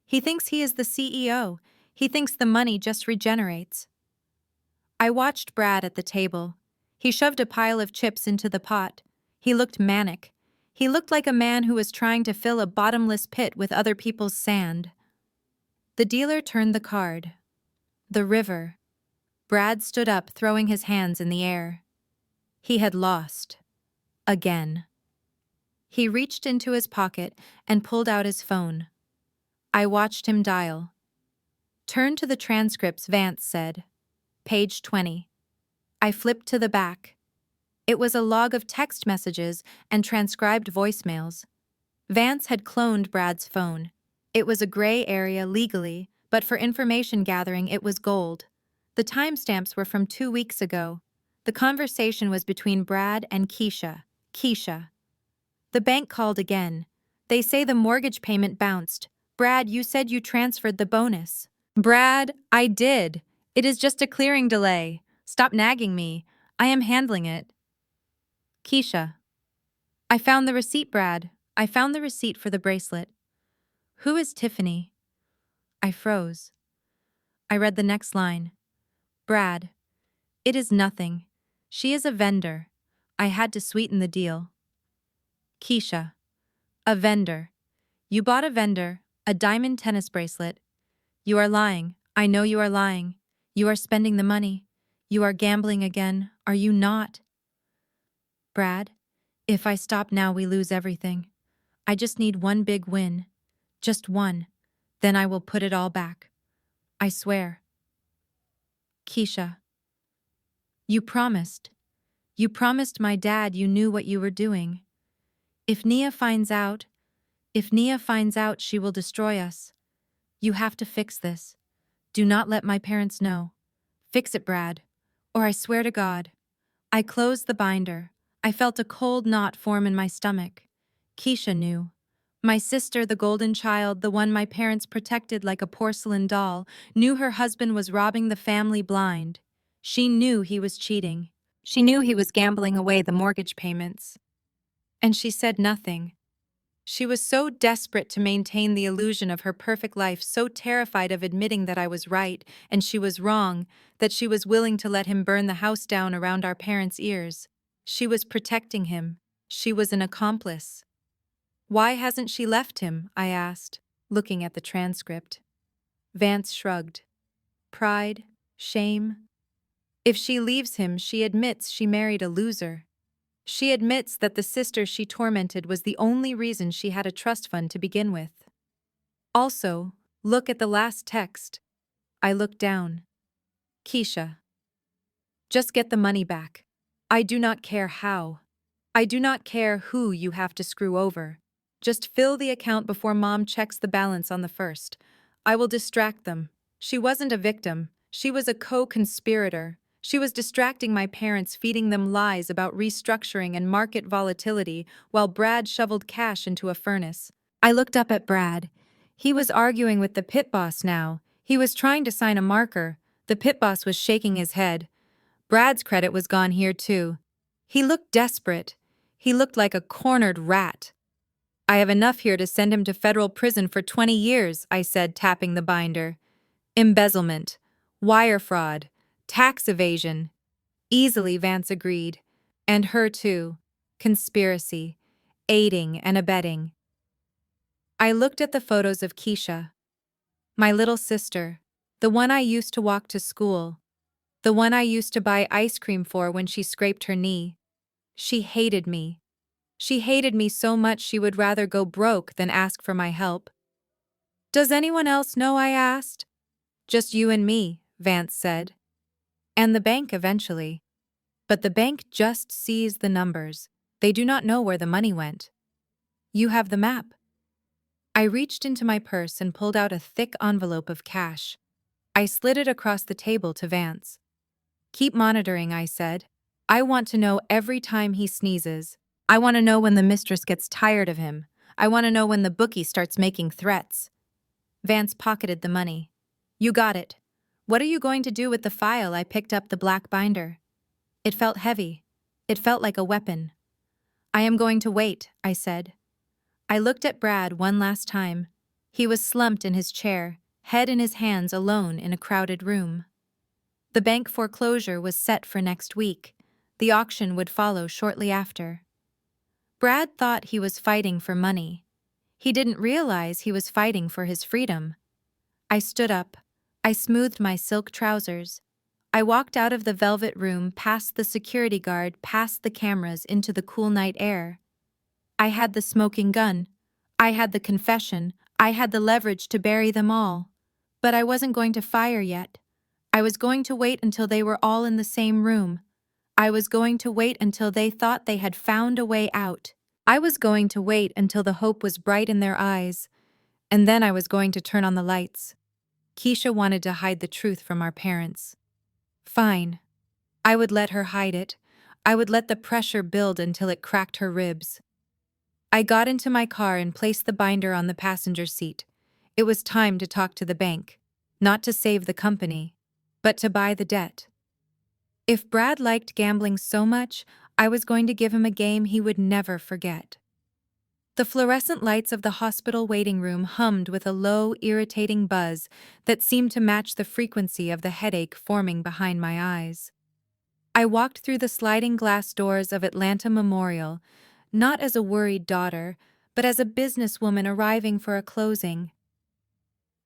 "He thinks he is the CEO. He thinks the money just regenerates." I watched Brad at the table. He shoved a pile of chips into the pot. He looked manic. He looked like a man who was trying to fill a bottomless pit with other people's sand. The dealer turned the card. The river. Brad stood up, throwing his hands in the air. He had lost. Again. He reached into his pocket and pulled out his phone. I watched him dial. "Turn to the transcripts," Vance said. "Page 20. I flipped to the back. It was a log of text messages and transcribed voicemails. Vance had cloned Brad's phone. It was a gray area legally, but for information gathering it was gold. The timestamps were from 2 weeks ago. The conversation was between Brad and Keisha. Keisha. "The bank called again. They say the mortgage payment bounced. Brad, you said you transferred the bonus." "Brad, I did. It is just a clearing delay. Stop nagging me. I am handling it." Keisha. "I found the receipt, Brad. I found the receipt for the bracelet." "Who is Tiffany?" I froze. I read the next line. "Brad. It is nothing. She is a vendor. I had to sweeten the deal." Keisha. "A vendor. You bought a vendor, a diamond tennis bracelet. You are lying. I know you are lying. You are spending the money. You are gambling again, are you not?" "Brad, if I stop now we lose everything. I just need one big win. Just one. Then I will put it all back. I swear." Keisha. "You promised. You promised my dad you knew what you were doing. If Nia finds out, she will destroy us. You have to fix this. Do not let my parents know. Fix it, Brad, or I swear to God." I closed the binder. I felt a cold knot form in my stomach. Keisha knew. My sister, the golden child, the one my parents protected like a porcelain doll, knew her husband was robbing the family blind. She knew he was cheating. She knew he was gambling away the mortgage payments. And she said nothing. She was so desperate to maintain the illusion of her perfect life, so terrified of admitting that I was right and she was wrong, that she was willing to let him burn the house down around our parents' ears. She was protecting him. She was an accomplice. Why hasn't she left him? I asked, looking at the transcript. Vance shrugged. Pride? Shame? If she leaves him, she admits she married a loser. She admits that the sister she tormented was the only reason she had a trust fund to begin with. Also, look at the last text. I looked down. Keisha. Just get the money back. I do not care how. I do not care who you have to screw over. Just fill the account before Mom checks the balance on the first. I will distract them. She wasn't a victim. She was a co-conspirator. She was distracting my parents, feeding them lies about restructuring and market volatility while Brad shoveled cash into a furnace. I looked up at Brad. He was arguing with the pit boss now. He was trying to sign a marker. The pit boss was shaking his head. Brad's credit was gone here too. He looked desperate. He looked like a cornered rat. I have enough here to send him to federal prison for 20 years, I said, tapping the binder. Embezzlement, wire fraud, tax evasion. Easily, Vance agreed. And her too. Conspiracy, aiding and abetting. I looked at the photos of Keisha. My little sister, the one I used to walk to school, the one I used to buy ice cream for when she scraped her knee. She hated me. She hated me so much she would rather go broke than ask for my help. Does anyone else know? I asked. Just you and me, Vance said. And the bank eventually. But the bank just sees the numbers. They do not know where the money went. You have the map. I reached into my purse and pulled out a thick envelope of cash. I slid it across the table to Vance. Keep monitoring, I said. I want to know every time he sneezes. I want to know when the mistress gets tired of him. I want to know when the bookie starts making threats. Vance pocketed the money. You got it. What are you going to do with the file? I picked up the black binder. It felt heavy. It felt like a weapon. I am going to wait, I said. I looked at Brad one last time. He was slumped in his chair, head in his hands, alone in a crowded room. The bank foreclosure was set for next week. The auction would follow shortly after. Brad thought he was fighting for money. He didn't realize he was fighting for his freedom. I stood up. I smoothed my silk trousers. I walked out of the velvet room, past the security guard, past the cameras, into the cool night air. I had the smoking gun. I had the confession. I had the leverage to bury them all. But I wasn't going to fire yet. I was going to wait until they were all in the same room. I was going to wait until they thought they had found a way out. I was going to wait until the hope was bright in their eyes. And then I was going to turn on the lights. Keisha wanted to hide the truth from our parents. Fine. I would let her hide it. I would let the pressure build until it cracked her ribs. I got into my car and placed the binder on the passenger seat. It was time to talk to the bank. Not to save the company, but to buy the debt. If Brad liked gambling so much, I was going to give him a game he would never forget. The fluorescent lights of the hospital waiting room hummed with a low, irritating buzz that seemed to match the frequency of the headache forming behind my eyes. I walked through the sliding glass doors of Atlanta Memorial, not as a worried daughter, but as a businesswoman arriving for a closing.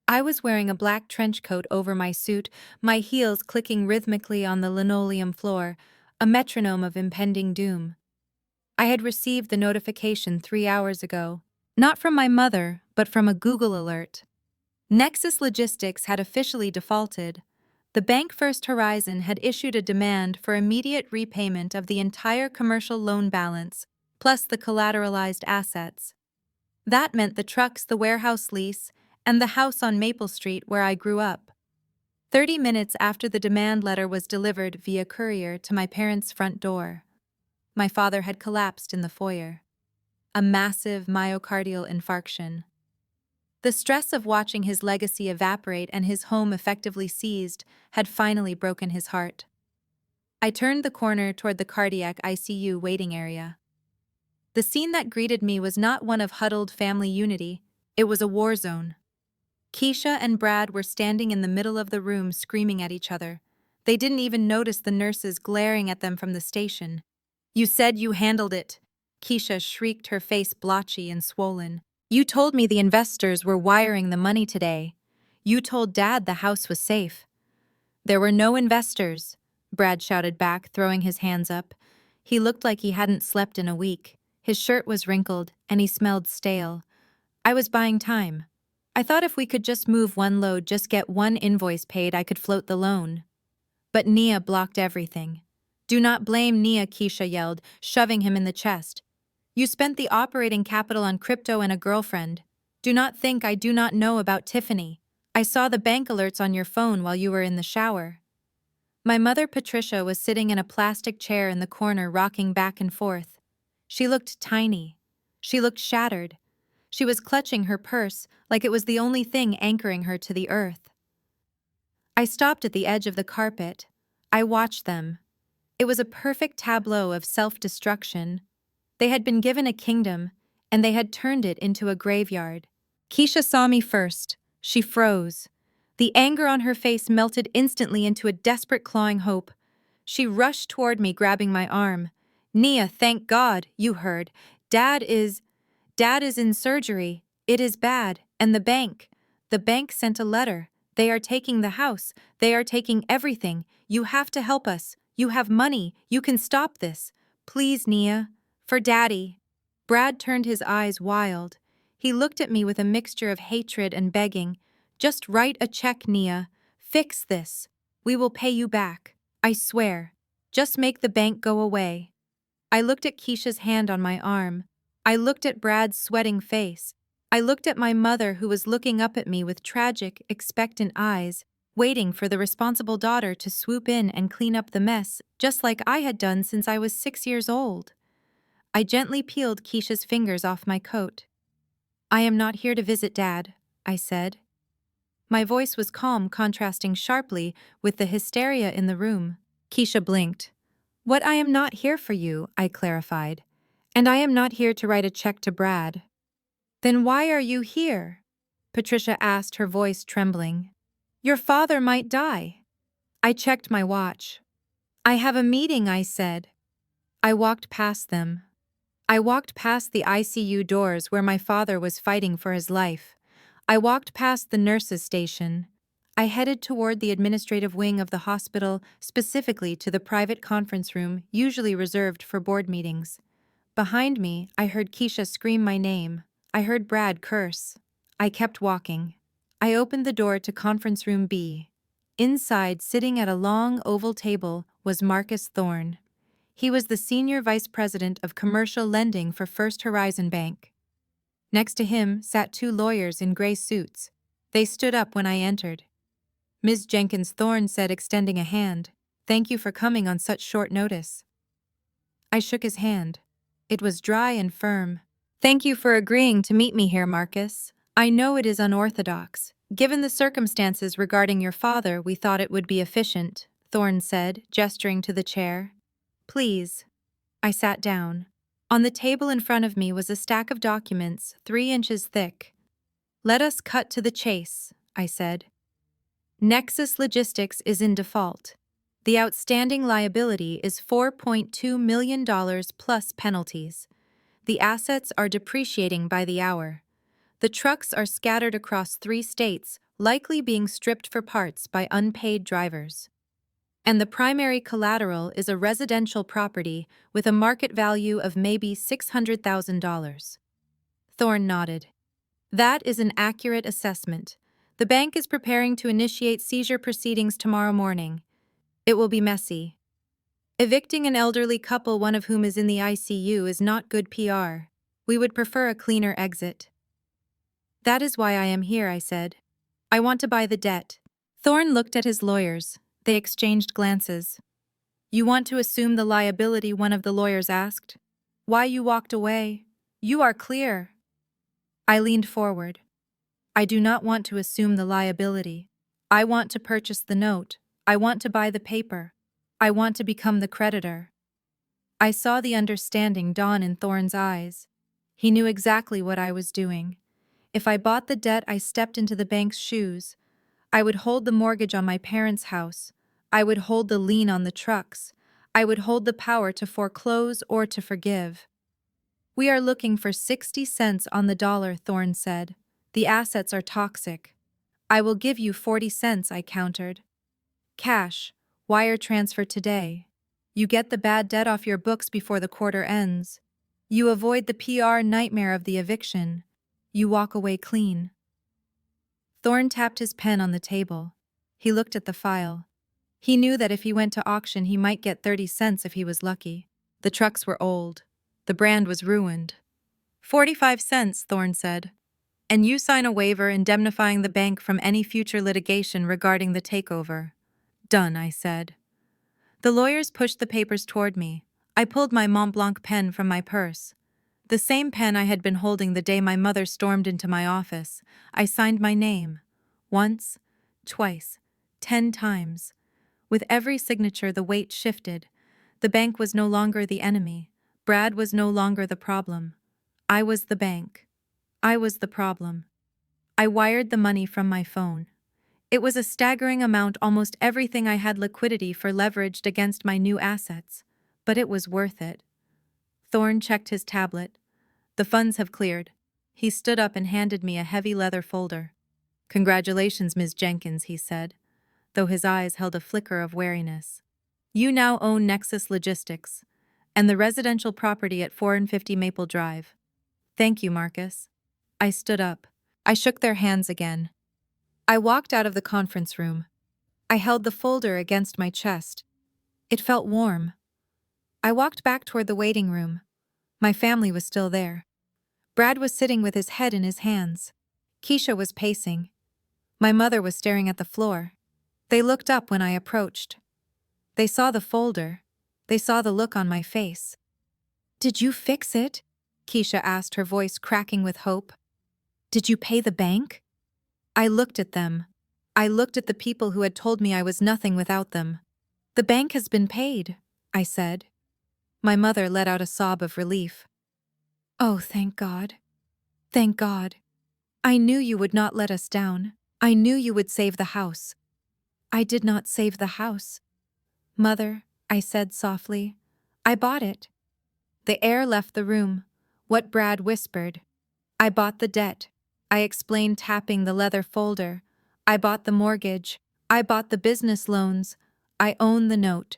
I was wearing a black trench coat over my suit, my heels clicking rhythmically on the linoleum floor, a metronome of impending doom. I had received the notification 3 hours ago, not from my mother, but from a Google alert. Nexus Logistics had officially defaulted. The bank First Horizon had issued a demand for immediate repayment of the entire commercial loan balance, plus the collateralized assets. That meant the trucks, the warehouse lease, and the house on Maple Street where I grew up. 30 minutes after the demand letter was delivered via courier to my parents' front door, my father had collapsed in the foyer. a massive myocardial infarction. The stress of watching his legacy evaporate and his home effectively seized had finally broken his heart. I turned the corner toward the cardiac ICU waiting area. The scene that greeted me was not one of huddled family unity, it was a war zone. Keisha and Brad were standing in the middle of the room screaming at each other. They didn't even notice the nurses glaring at them from the station. "You said you handled it," Keisha shrieked, her face blotchy and swollen. "You told me the investors were wiring the money today. You told Dad the house was safe." "There were no investors," Brad shouted back, throwing his hands up. He looked like he hadn't slept in a week. His shirt was wrinkled, and he smelled stale. "I was buying time. I thought if we could just move one load, just get one invoice paid, I could float the loan." But Nia blocked everything. "Do not blame Nia," Keisha yelled, shoving him in the chest. "You spent the operating capital on crypto and a girlfriend. Do not think I do not know about Tiffany. I saw the bank alerts on your phone while you were in the shower." My mother, Patricia, was sitting in a plastic chair in the corner, rocking back and forth. She looked tiny. She looked shattered. She was clutching her purse like it was the only thing anchoring her to the earth. I stopped at the edge of the carpet. I watched them. It was a perfect tableau of self-destruction. They had been given a kingdom, and they had turned it into a graveyard. Keisha saw me first. She froze. The anger on her face melted instantly into a desperate clawing hope. She rushed toward me, grabbing my arm. "Nia, thank God, you heard. Dad is in surgery. It is bad. And the bank sent a letter. They are taking the house. They are taking everything. You have to help us. You have money. You can stop this. Please, Nia. For Daddy." Brad turned his eyes wild. He looked at me with a mixture of hatred and begging. "Just write a check, Nia. Fix this. We will pay you back. I swear. Just make the bank go away." I looked at Keisha's hand on my arm. I looked at Brad's sweating face. I looked at my mother, who was looking up at me with tragic, expectant eyes, waiting for the responsible daughter to swoop in and clean up the mess, just like I had done since I was 6 years old. I gently peeled Keisha's fingers off my coat. "I am not here to visit Dad," I said. My voice was calm, contrasting sharply with the hysteria in the room. Keisha blinked. "What, I am not here for you," I clarified. "And I am not here to write a check to Brad." "Then why are you here?" Patricia asked, her voice trembling. "Your father might die." I checked my watch. "I have a meeting," I said. I walked past them. I walked past the ICU doors where my father was fighting for his life. I walked past the nurses' station. I headed toward the administrative wing of the hospital, specifically to the private conference room usually reserved for board meetings. Behind me, I heard Keisha scream my name. I heard Brad curse. I kept walking. I opened the door to conference room B. Inside, sitting at a long oval table, was Marcus Thorne. He was the senior vice president of commercial lending for First Horizon Bank. Next to him sat 2 lawyers in gray suits. They stood up when I entered. "Ms. Jenkins," Thorne said, extending a hand. "Thank you for coming on such short notice." I shook his hand. It was dry and firm. "Thank you for agreeing to meet me here, Marcus. I know it is unorthodox. Given the circumstances regarding your father, we thought it would be efficient," Thorne said, gesturing to the chair. "Please." I sat down. On the table in front of me was a stack of documents, 3 inches thick. "Let us cut to the chase," I said. "Nexus Logistics is in default. The outstanding liability is $4.2 million plus penalties. The assets are depreciating by the hour. The trucks are scattered across 3 states, likely being stripped for parts by unpaid drivers. And the primary collateral is a residential property with a market value of maybe $600,000. Thorne nodded. "That is an accurate assessment. The bank is preparing to initiate seizure proceedings tomorrow morning. It will be messy. Evicting an elderly couple, one of whom is in the ICU, is not good PR. We would prefer a cleaner exit." "That is why I am here," I said. "I want to buy the debt." Thorne looked at his lawyers. They exchanged glances. "You want to assume the liability?" one of the lawyers asked. "Why you walked away?" You are clear. I leaned forward. I do not want to assume the liability. I want to purchase the note. I want to buy the paper. I want to become the creditor. I saw the understanding dawn in Thorne's eyes. He knew exactly what I was doing. If I bought the debt, I stepped into the bank's shoes. I would hold the mortgage on my parents' house. I would hold the lien on the trucks. I would hold the power to foreclose or to forgive. We are looking for 60 cents on the dollar, Thorne said. The assets are toxic. I will give you 40 cents, I countered. Cash, wire transfer today. You get the bad debt off your books before the quarter ends. You avoid the PR nightmare of the eviction. You walk away clean. Thorne tapped his pen on the table. He looked at the file. He knew that if he went to auction, he might get 30 cents if he was lucky. The trucks were old. The brand was ruined. 45 cents, Thorne said. And you sign a waiver indemnifying the bank from any future litigation regarding the takeover. Done, I said. The lawyers pushed the papers toward me. I pulled my Mont Blanc pen from my purse. The same pen I had been holding the day my mother stormed into my office. I signed my name. Once, twice, 10 times. With every signature, the weight shifted. The bank was no longer the enemy. Brad was no longer the problem. I was the bank. I was the problem. I wired the money from my phone. It was a staggering amount, almost everything I had liquidity for leveraged against my new assets. But it was worth it. Thorne checked his tablet. The funds have cleared. He stood up and handed me a heavy leather folder. Congratulations, Ms. Jenkins, he said, though his eyes held a flicker of wariness. You now own Nexus Logistics and the residential property at 450 Maple Drive. Thank you, Marcus. I stood up. I shook their hands again. I walked out of the conference room. I held the folder against my chest. It felt warm. I walked back toward the waiting room. My family was still there. Brad was sitting with his head in his hands. Keisha was pacing. My mother was staring at the floor. They looked up when I approached. They saw the folder. They saw the look on my face. Did you fix it? Keisha asked, her voice cracking with hope. Did you pay the bank? I looked at them. I looked at the people who had told me I was nothing without them. The bank has been paid, I said. My mother let out a sob of relief. Oh, thank God. Thank God. I knew you would not let us down. I knew you would save the house. I did not save the house. Mother, I said softly, I bought it. The air left the room. What Brad whispered. I bought the debt. I explained, tapping the leather folder. I bought the mortgage. I bought the business loans. I own the note.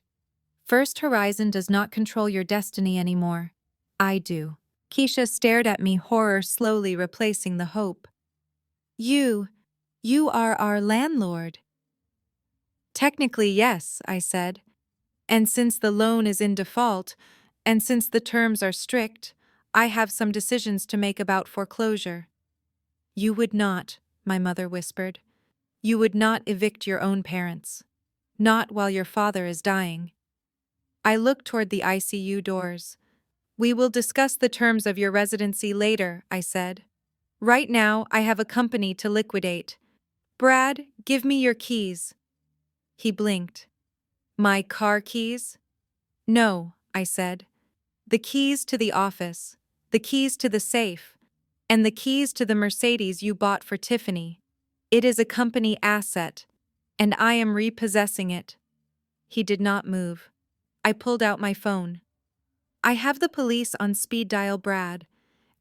First Horizon does not control your destiny anymore. I do. Keisha stared at me, horror slowly replacing the hope. You are our landlord. Technically, yes, I said. And since the loan is in default, and since the terms are strict, I have some decisions to make about foreclosure. You would not, my mother whispered. You would not evict your own parents. Not while your father is dying. I looked toward the ICU doors. We will discuss the terms of your residency later, I said. Right now, I have a company to liquidate. Brad, give me your keys. He blinked. My car keys? No, I said. The keys to the office, the keys to the safe, and the keys to the Mercedes you bought for Tiffany. It is a company asset, and I am repossessing it. He did not move. I pulled out my phone. I have the police on speed dial, Brad,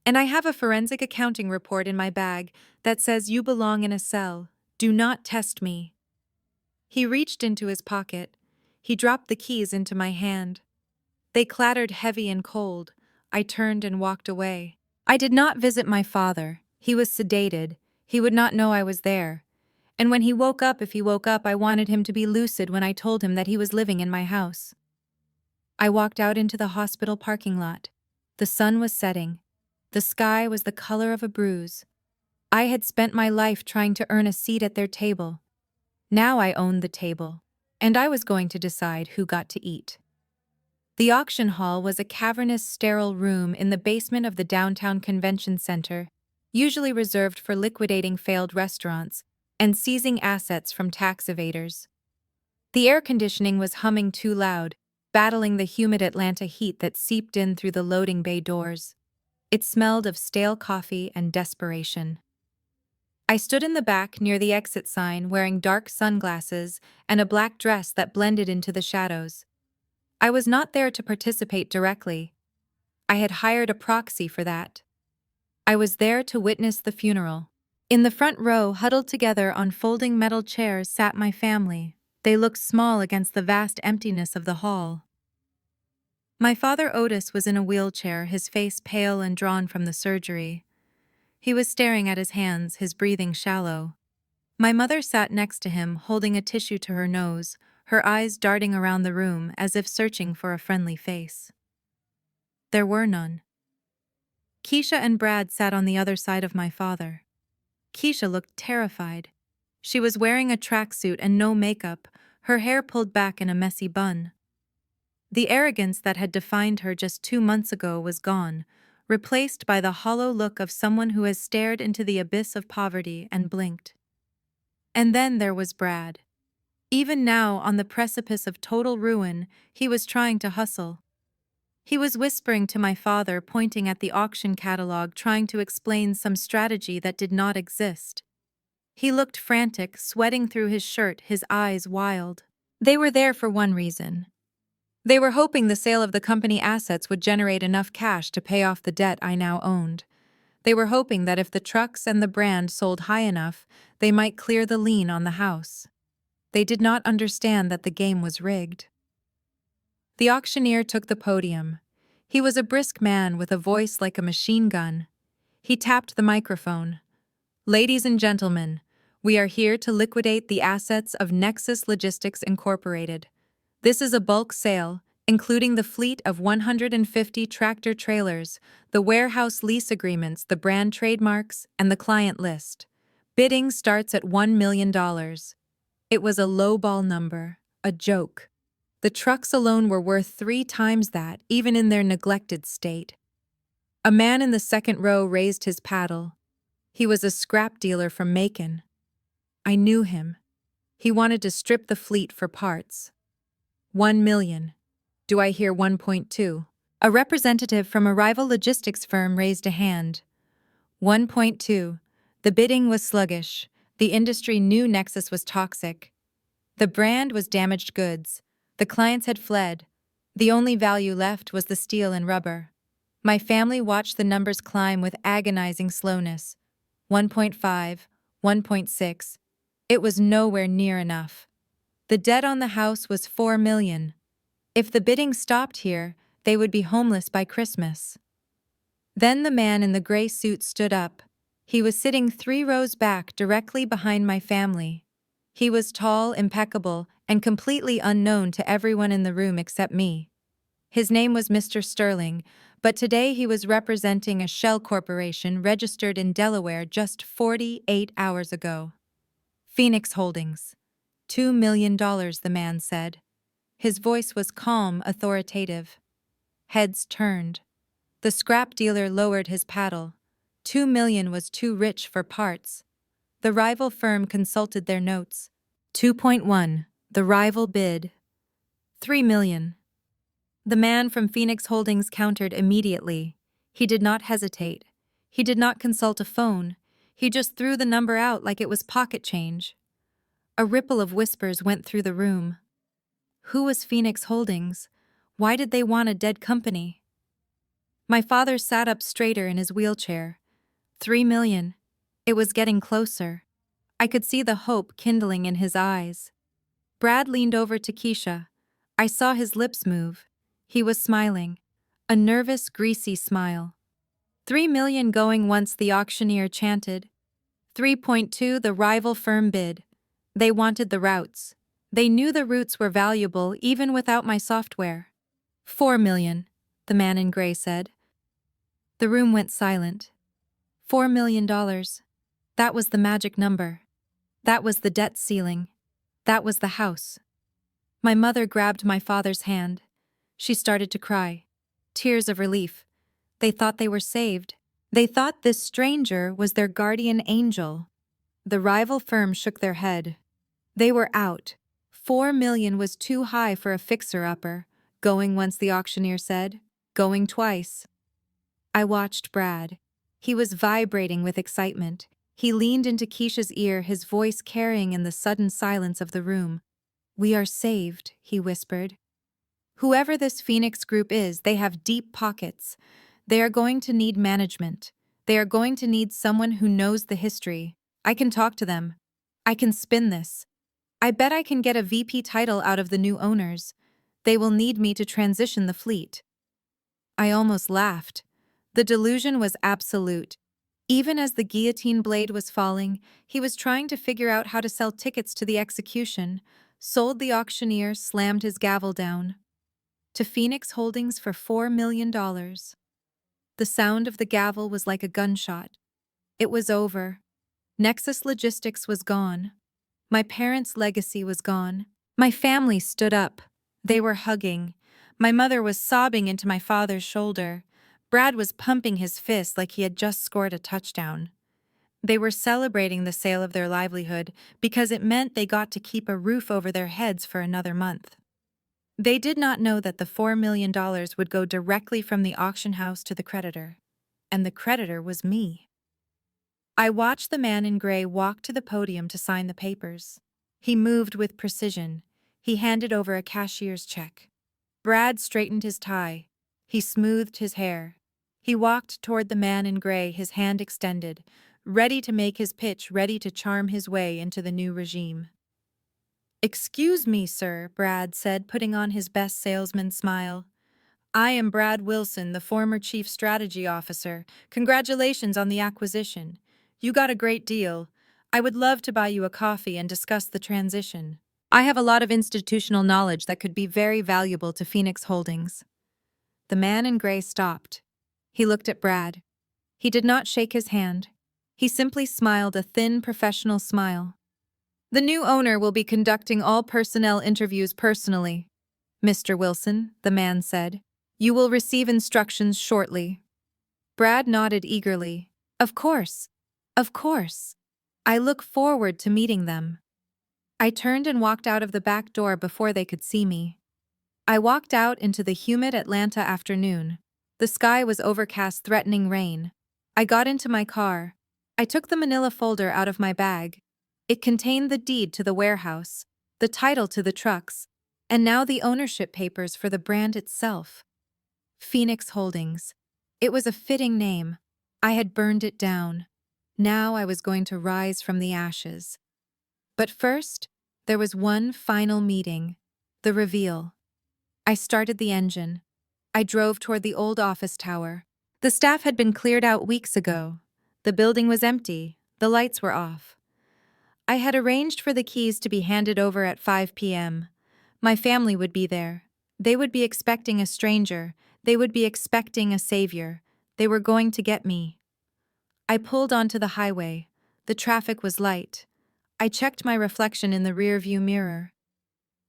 and I have a forensic accounting report in my bag that says you belong in a cell. Do not test me. He reached into his pocket. He dropped the keys into my hand. They clattered heavy and cold. I turned and walked away. I did not visit my father. He was sedated. He would not know I was there. And when he woke up, if he woke up, I wanted him to be lucid when I told him that he was living in my house. I walked out into the hospital parking lot. The sun was setting. The sky was the color of a bruise. I had spent my life trying to earn a seat at their table. Now I owned the table, and I was going to decide who got to eat. The auction hall was a cavernous, sterile room in the basement of the downtown convention center, usually reserved for liquidating failed restaurants and seizing assets from tax evaders. The air conditioning was humming too loud, battling the humid Atlanta heat that seeped in through the loading bay doors. It smelled of stale coffee and desperation. I stood in the back near the exit sign wearing dark sunglasses and a black dress that blended into the shadows. I was not there to participate directly. I had hired a proxy for that. I was there to witness the funeral. In the front row, huddled together on folding metal chairs, sat my family. They looked small against the vast emptiness of the hall. My father Otis was in a wheelchair, his face pale and drawn from the surgery. He was staring at his hands, his breathing shallow. My mother sat next to him, holding a tissue to her nose, her eyes darting around the room as if searching for a friendly face. There were none. Keisha and Brad sat on the other side of my father. Keisha looked terrified. She was wearing a tracksuit and no makeup, her hair pulled back in a messy bun. The arrogance that had defined her just 2 months ago was gone, replaced by the hollow look of someone who has stared into the abyss of poverty and blinked. And then there was Brad. Even now, on the precipice of total ruin, he was trying to hustle. He was whispering to my father, pointing at the auction catalog, trying to explain some strategy that did not exist. He looked frantic, sweating through his shirt, his eyes wild. They were there for one reason. They were hoping the sale of the company assets would generate enough cash to pay off the debt I now owned. They were hoping that if the trucks and the brand sold high enough, they might clear the lien on the house. They did not understand that the game was rigged. The auctioneer took the podium. He was a brisk man with a voice like a machine gun. He tapped the microphone. "Ladies and gentlemen, we are here to liquidate the assets of Nexus Logistics Incorporated. This is a bulk sale, including the fleet of 150 tractor-trailers, the warehouse lease agreements, the brand trademarks, and the client list. Bidding starts at $1 million. It was a lowball number, a joke. The trucks alone were worth 3 times that, even in their neglected state. A man in the second row raised his paddle. He was a scrap dealer from Macon. I knew him. He wanted to strip the fleet for parts. 1 million. Do I hear 1.2? A representative from a rival logistics firm raised a hand. 1.2. The bidding was sluggish. The industry knew Nexus was toxic. The brand was damaged goods. The clients had fled. The only value left was the steel and rubber. My family watched the numbers climb with agonizing slowness. 1.5, 1.6. It was nowhere near enough. The debt on the house was $4 million. If the bidding stopped here, they would be homeless by Christmas. Then the man in the gray suit stood up. He was sitting 3 rows back, directly behind my family. He was tall, impeccable, and completely unknown to everyone in the room except me. His name was Mr. Sterling, but today he was representing a shell corporation registered in Delaware just 48 hours ago. Phoenix Holdings. $2 million, the man said. His voice was calm, authoritative. Heads turned. The scrap dealer lowered his paddle. 2 million was too rich for parts. The rival firm consulted their notes. 2.1. The rival bid. 3 million. The man from Phoenix Holdings countered immediately. He did not hesitate. He did not consult a phone. He just threw the number out like it was pocket change. A ripple of whispers went through the room. Who was Phoenix Holdings? Why did they want a dead company? My father sat up straighter in his wheelchair. 3 million. It was getting closer. I could see the hope kindling in his eyes. Brad leaned over to Keisha. I saw his lips move. He was smiling. A nervous, greasy smile. 3 million going once, the auctioneer chanted. 3.2, the rival firm bid. They wanted the routes. They knew the routes were valuable even without my software. 4 million, the man in gray said. The room went silent. $4 million. That was the magic number. That was the debt ceiling. That was the house. My mother grabbed my father's hand. She started to cry. Tears of relief. They thought they were saved. They thought this stranger was their guardian angel. The rival firm shook their head. They were out. 4 million was too high for a fixer-upper. Going once, the auctioneer said. Going twice. I watched Brad. He was vibrating with excitement. He leaned into Keisha's ear, his voice carrying in the sudden silence of the room. "We are saved," he whispered. "Whoever this Phoenix group is, they have deep pockets. They are going to need management. They are going to need someone who knows the history. I can talk to them. I can spin this. I bet I can get a VP title out of the new owners. They will need me to transition the fleet." I almost laughed. The delusion was absolute. Even as the guillotine blade was falling, he was trying to figure out how to sell tickets to the execution. Sold, the auctioneer slammed his gavel down. To Phoenix Holdings for $4 million. The sound of the gavel was like a gunshot. It was over. Nexus Logistics was gone. My parents' legacy was gone. My family stood up. They were hugging. My mother was sobbing into my father's shoulder. Brad was pumping his fist like he had just scored a touchdown. They were celebrating the sale of their livelihood because it meant they got to keep a roof over their heads for another month. They did not know that the $4 million would go directly from the auction house to the creditor. And the creditor was me. I watched the man in gray walk to the podium to sign the papers. He moved with precision. He handed over a cashier's check. Brad straightened his tie. He smoothed his hair. He walked toward the man in gray, his hand extended, ready to make his pitch, ready to charm his way into the new regime. "Excuse me, sir," Brad said, putting on his best salesman smile. "I am Brad Wilson, the former chief strategy officer. Congratulations on the acquisition. You got a great deal. I would love to buy you a coffee and discuss the transition. I have a lot of institutional knowledge that could be very valuable to Phoenix Holdings." The man in gray stopped. He looked at Brad. He did not shake his hand. He simply smiled, a thin, professional smile. "The new owner will be conducting all personnel interviews personally, Mr. Wilson," the man said. "You will receive instructions shortly." Brad nodded eagerly. "Of course. Of course. I look forward to meeting them." I turned and walked out of the back door before they could see me. I walked out into the humid Atlanta afternoon. The sky was overcast, threatening rain. I got into my car. I took the manila folder out of my bag. It contained the deed to the warehouse, the title to the trucks, and now the ownership papers for the brand itself. Phoenix Holdings. It was a fitting name. I had burned it down. Now I was going to rise from the ashes. But first, there was one final meeting, the reveal. I started the engine. I drove toward the old office tower. The staff had been cleared out weeks ago. The building was empty. The lights were off. I had arranged for the keys to be handed over at 5 p.m. My family would be there. They would be expecting a stranger. They would be expecting a savior. They were going to get me. I pulled onto the highway. The traffic was light. I checked my reflection in the rearview mirror.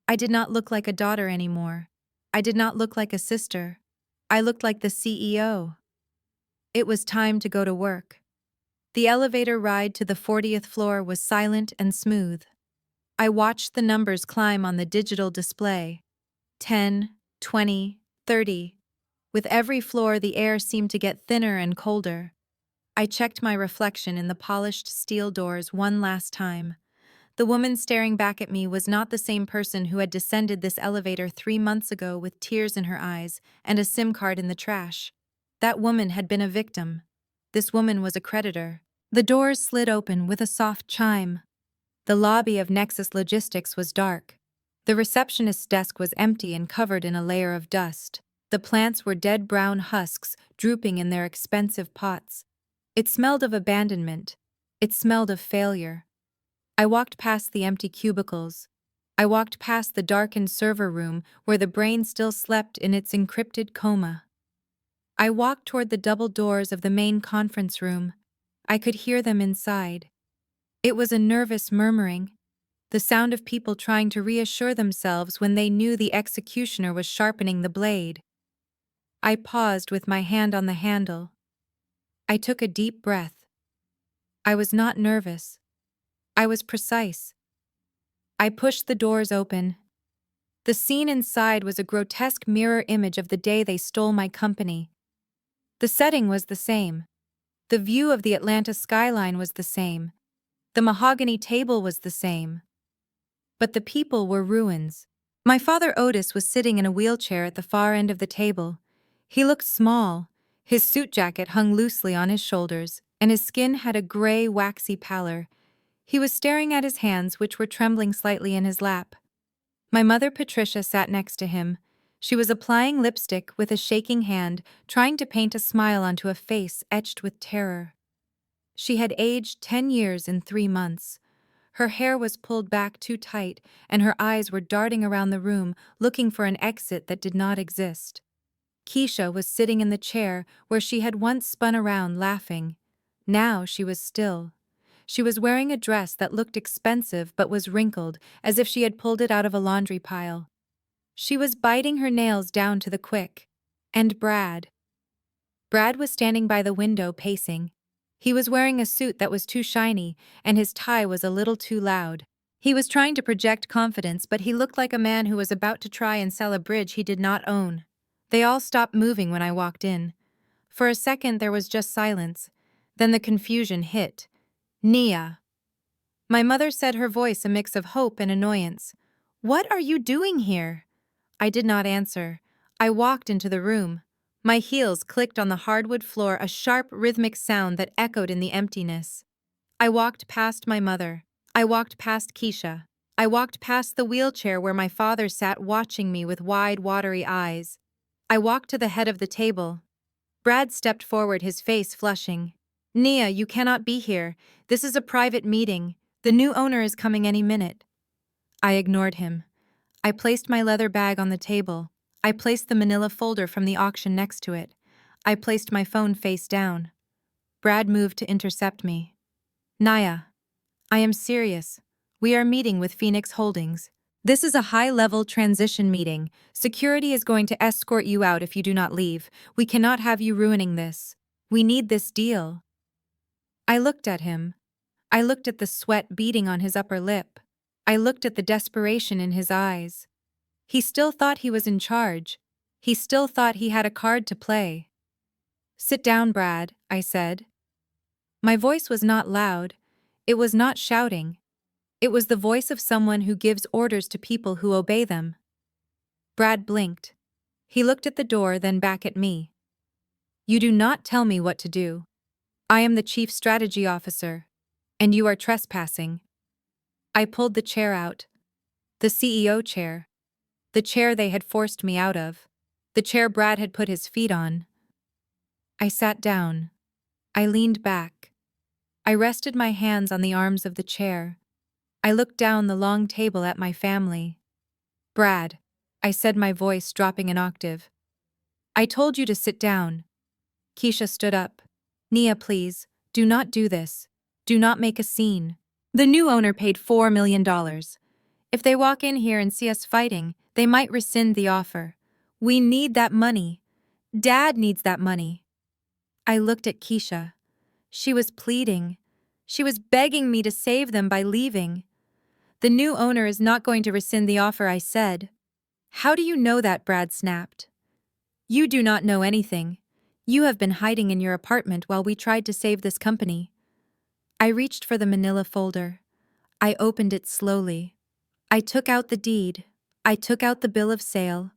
I did not look like a daughter anymore. I did not look like a sister. I looked like the CEO. It was time to go to work. The elevator ride to the 40th floor was silent and smooth. I watched the numbers climb on the digital display. 10, 20, 30. With every floor, the air seemed to get thinner and colder. I checked my reflection in the polished steel doors one last time. The woman staring back at me was not the same person who had descended this elevator 3 months ago with tears in her eyes and a SIM card in the trash. That woman had been a victim. This woman was a creditor. The doors slid open with a soft chime. The lobby of Nexus Logistics was dark. The receptionist's desk was empty and covered in a layer of dust. The plants were dead brown husks drooping in their expensive pots. It smelled of abandonment. It smelled of failure. I walked past the empty cubicles. I walked past the darkened server room where the brain still slept in its encrypted coma. I walked toward the double doors of the main conference room. I could hear them inside. It was a nervous murmuring. the sound of people trying to reassure themselves when they knew the executioner was sharpening the blade. I paused with my hand on the handle. I took a deep breath. I was not nervous. I was precise. I pushed the doors open. The scene inside was a grotesque mirror image of the day they stole my company. The setting was the same. The view of the Atlanta skyline was the same. The mahogany table was the same. But the people were ruins. My father Otis was sitting in a wheelchair at the far end of the table. He looked small. His suit jacket hung loosely on his shoulders, and his skin had a gray, waxy pallor. He was staring at his hands, which were trembling slightly in his lap. My mother Patricia sat next to him. She was applying lipstick with a shaking hand, trying to paint a smile onto a face etched with terror. She had aged 10 years in 3 months. Her hair was pulled back too tight, and her eyes were darting around the room, looking for an exit that did not exist. Keisha was sitting in the chair where she had once spun around laughing. Now she was still. She was wearing a dress that looked expensive but was wrinkled, as if she had pulled it out of a laundry pile. She was biting her nails down to the quick. And Brad. Brad was standing by the window pacing. He was wearing a suit that was too shiny, and his tie was a little too loud. He was trying to project confidence, but he looked like a man who was about to try and sell a bridge he did not own. They all stopped moving when I walked in. For a second there was just silence. Then the confusion hit. Nia. My mother said, her voice a mix of hope and annoyance. "What are you doing here?" I did not answer. I walked into the room. My heels clicked on the hardwood floor, a sharp, rhythmic sound that echoed in the emptiness. I walked past my mother. I walked past Keisha. I walked past the wheelchair where my father sat watching me with wide, watery eyes. I walked to the head of the table. Brad stepped forward, his face flushing. "Nia, you cannot be here. This is a private meeting. The new owner is coming any minute." I ignored him. I placed my leather bag on the table. I placed the manila folder from the auction next to it. I placed my phone face down. Brad moved to intercept me. "Nia, I am serious. We are meeting with Phoenix Holdings. This is a high-level transition meeting. Security is going to escort you out if you do not leave. We cannot have you ruining this. We need this deal." I looked at him. I looked at the sweat beading on his upper lip. I looked at the desperation in his eyes. He still thought he was in charge. He still thought he had a card to play. "Sit down, Brad," I said. My voice was not loud. It was not shouting. It was the voice of someone who gives orders to people who obey them. Brad blinked. He looked at the door, then back at me. "You do not tell me what to do. I am the Chief Strategy Officer, and you are trespassing." I pulled the chair out. The CEO chair. The chair they had forced me out of. The chair Brad had put his feet on. I sat down. I leaned back. I rested my hands on the arms of the chair. I looked down the long table at my family. "Brad," I said, my voice dropping an octave. "I told you to sit down." Keisha stood up. "Nia, please, do not do this. Do not make a scene. The new owner paid $4 million. If they walk in here and see us fighting, they might rescind the offer. We need that money. Dad needs that money." I looked at Keisha. She was pleading. She was begging me to save them by leaving. "The new owner is not going to rescind the offer," I said. "How do you know that?" Brad snapped. "You do not know anything. You have been hiding in your apartment while we tried to save this company." I reached for the manila folder. I opened it slowly. I took out the deed. I took out the bill of sale.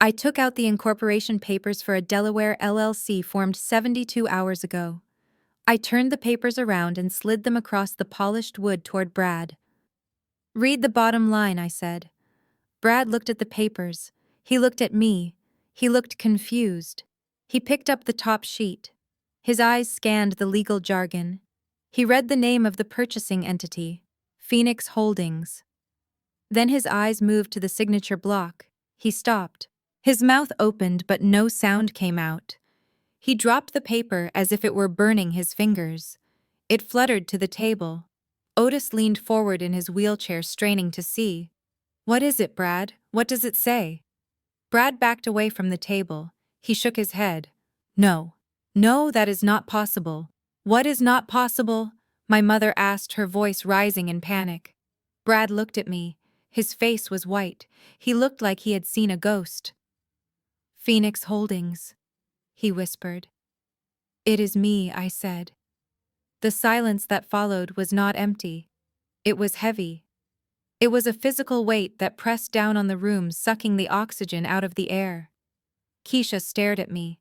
I took out the incorporation papers for a Delaware LLC formed 72 hours ago. I turned the papers around and slid them across the polished wood toward Brad. "Read the bottom line," I said. Brad looked at the papers. He looked at me. He looked confused. He picked up the top sheet. His eyes scanned the legal jargon. He read the name of the purchasing entity, Phoenix Holdings. Then his eyes moved to the signature block. He stopped. His mouth opened, but no sound came out. He dropped the paper as if it were burning his fingers. It fluttered to the table. Otis leaned forward in his wheelchair, straining to see. "What is it, Brad? What does it say?" Brad backed away from the table. He shook his head. "No. No, that is not possible." "What is not possible?" my mother asked, her voice rising in panic. Brad looked at me. His face was white. He looked like he had seen a ghost. "Phoenix Holdings," he whispered. "It is me," I said. The silence that followed was not empty. It was heavy. It was a physical weight that pressed down on the room, sucking the oxygen out of the air. Keisha stared at me.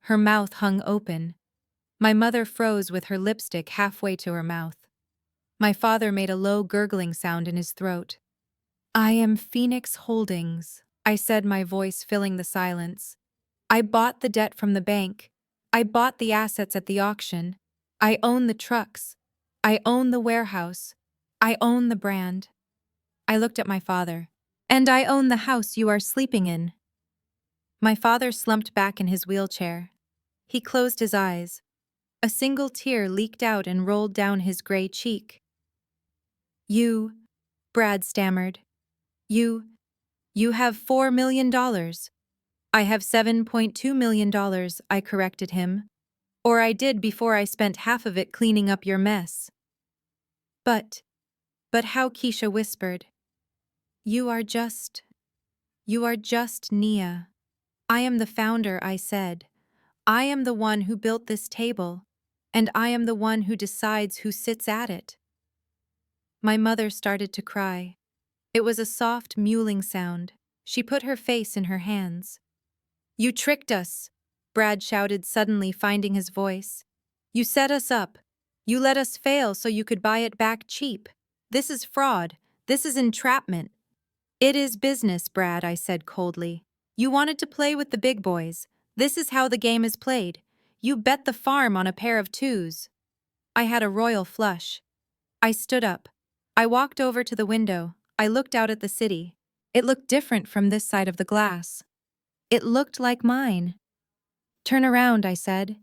Her mouth hung open. My mother froze with her lipstick halfway to her mouth. My father made a low gurgling sound in his throat. "I am Phoenix Holdings," I said, my voice filling the silence. "I bought the debt from the bank. I bought the assets at the auction. I own the trucks. I own the warehouse. I own the brand." I looked at my father. "And I own the house you are sleeping in." My father slumped back in his wheelchair. He closed his eyes. A single tear leaked out and rolled down his gray cheek. "You," Brad stammered. You have $4 million. "I have $7.2 million, I corrected him. "Or I did before I spent half of it cleaning up your mess." But how?" Keisha whispered. You are just Nia." "I am the founder," I said. "I am the one who built this table, and I am the one who decides who sits at it." My mother started to cry. It was a soft, mewling sound. She put her face in her hands. "You tricked us," Brad shouted, suddenly finding his voice. "You set us up. You let us fail so you could buy it back cheap. This is fraud. This is entrapment." "It is business, Brad," I said coldly. "You wanted to play with the big boys. This is how the game is played. You bet the farm on a pair of twos." I had a royal flush. I stood up. I walked over to the window. I looked out at the city. It looked different from this side of the glass. It looked like mine. "Turn around," I said.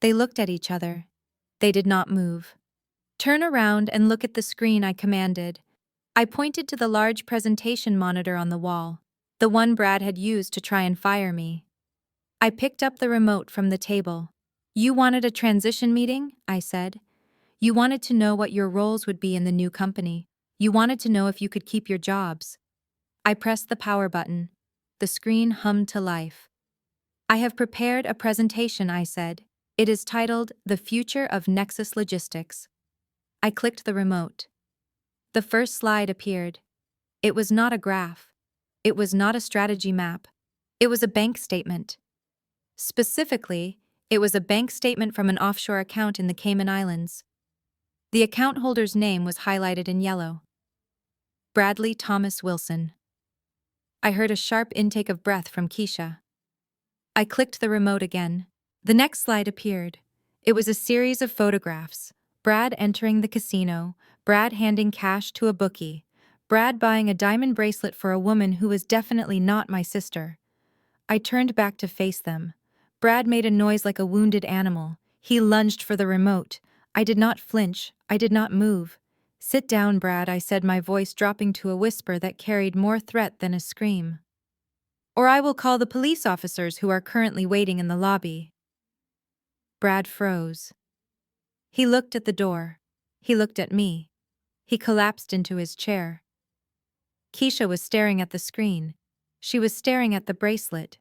They looked at each other. They did not move. "Turn around and look at the screen," I commanded. I pointed to the large presentation monitor on the wall, the one Brad had used to try and fire me. I picked up the remote from the table. "You wanted a transition meeting?" I said. "You wanted to know what your roles would be in the new company. You wanted to know if you could keep your jobs." I pressed the power button. The screen hummed to life. "I have prepared a presentation," I said. "It is titled The Future of Nexus Logistics." I clicked the remote. The first slide appeared. It was not a graph. It was not a strategy map. It was a bank statement. Specifically, it was a bank statement from an offshore account in the Cayman Islands. The account holder's name was highlighted in yellow. Bradley Thomas Wilson. I heard a sharp intake of breath from Keisha. I clicked the remote again. The next slide appeared. It was a series of photographs. Brad entering the casino, Brad handing cash to a bookie, Brad buying a diamond bracelet for a woman who was definitely not my sister. I turned back to face them. Brad made a noise like a wounded animal. He lunged for the remote. I did not flinch. I did not move. "Sit down, Brad," I said, my voice dropping to a whisper that carried more threat than a scream. "Or I will call the police officers who are currently waiting in the lobby." Brad froze. He looked at the door. He looked at me. He collapsed into his chair. Keisha was staring at the screen. She was staring at the bracelet.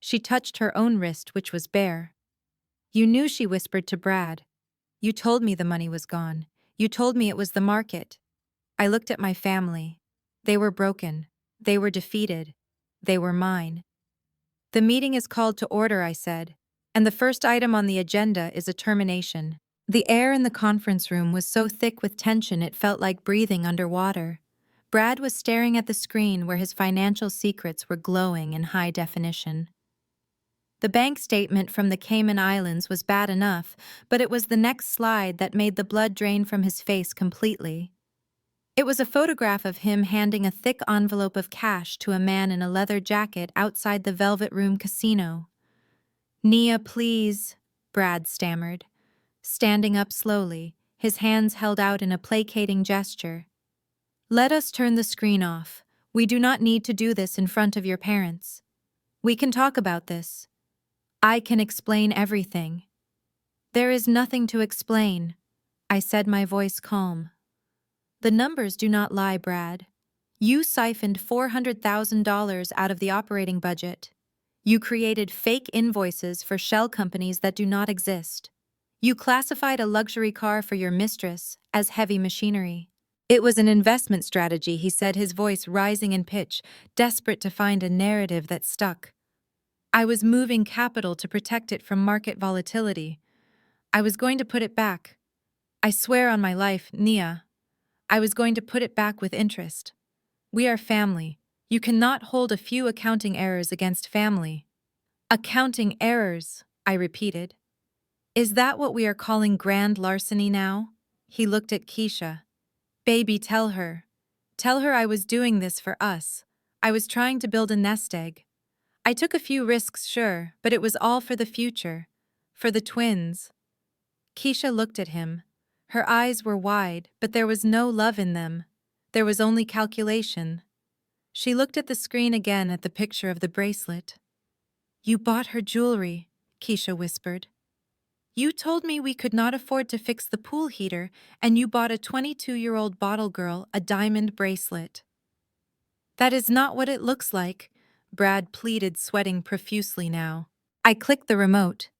She touched her own wrist, which was bare. "You knew," she whispered to Brad. "You told me the money was gone. You told me it was the market." I looked at my family. They were broken. They were defeated. They were mine. "The meeting is called to order," I said, "and the first item on the agenda is a termination." The air in the conference room was so thick with tension it felt like breathing underwater. Brad was staring at the screen where his financial secrets were glowing in high definition. The bank statement from the Cayman Islands was bad enough, but it was the next slide that made the blood drain from his face completely. It was a photograph of him handing a thick envelope of cash to a man in a leather jacket outside the Velvet Room Casino. "Nia, please," Brad stammered. Standing up slowly, his hands held out in a placating gesture. Let us turn the screen off. We do not need to do this in front of your parents. We can talk about this. I can explain everything. There is nothing to explain, I said, my voice calm. The numbers do not lie, Brad. You siphoned $400,000 out of the operating budget. You created fake invoices for shell companies that do not exist. You classified a luxury car for your mistress as heavy machinery. It was an investment strategy, he said, his voice rising in pitch, desperate to find a narrative that stuck. I was moving capital to protect it from market volatility. I was going to put it back. I swear on my life, Nia. I was going to put it back with interest. We are family. You cannot hold a few accounting errors against family. Accounting errors, I repeated. Is that what we are calling grand larceny now? He looked at Keisha. Baby, tell her. Tell her I was doing this for us. I was trying to build a nest egg. I took a few risks, sure, but it was all for the future. For the twins. Keisha looked at him. Her eyes were wide, but there was no love in them. There was only calculation. She looked at the screen again at the picture of the bracelet. You bought her jewelry, Keisha whispered. You told me we could not afford to fix the pool heater, and you bought a 22-year-old bottle girl a diamond bracelet. That is not what it looks like, Brad pleaded, sweating profusely now. I clicked the remote.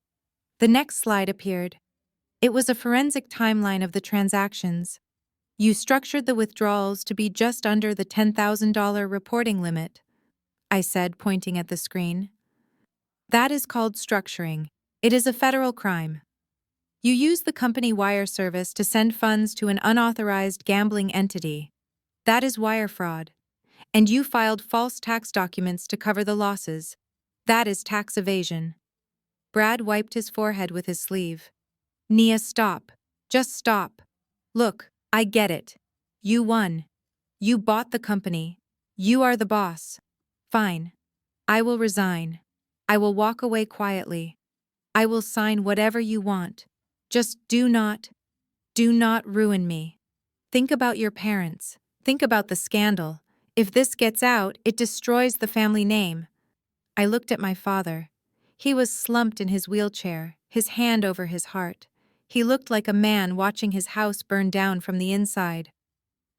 The next slide appeared. It was a forensic timeline of the transactions. You structured the withdrawals to be just under the $10,000 reporting limit, I said, pointing at the screen. That is called structuring. It is a federal crime. You used the company wire service to send funds to an unauthorized gambling entity. That is wire fraud. And you filed false tax documents to cover the losses. That is tax evasion. Brad wiped his forehead with his sleeve. Nia, stop. Just stop. Look, I get it. You won. You bought the company. You are the boss. Fine. I will resign. I will walk away quietly. I will sign whatever you want. Just do not ruin me. Think about your parents. Think about the scandal. If this gets out, it destroys the family name. I looked at my father. He was slumped in his wheelchair, his hand over his heart. He looked like a man watching his house burn down from the inside.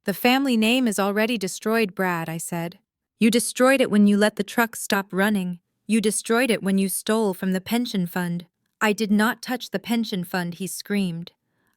The family name is already destroyed, Brad, I said. You destroyed it when you let the truck stop running. You destroyed it when you stole from the pension fund. I did not touch the pension fund, he screamed.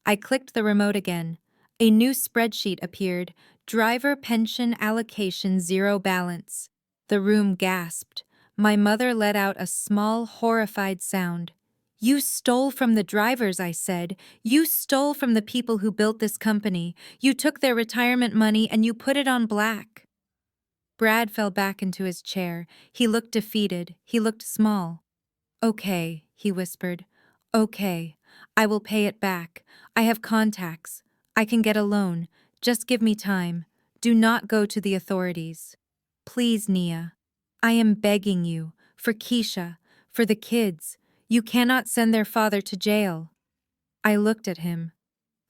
I clicked the remote again. A new spreadsheet appeared. Driver pension allocation 0 balance. The room gasped. My mother let out a small, horrified sound. You stole from the drivers, I said. You stole from the people who built this company. You took their retirement money and you put it on black. Brad fell back into his chair. He looked defeated. He looked small. Okay, he whispered. Okay, I will pay it back. I have contacts. I can get a loan. Just give me time. Do not go to the authorities. Please, Nia. I am begging you. For Keisha. For the kids. You cannot send their father to jail. I looked at him.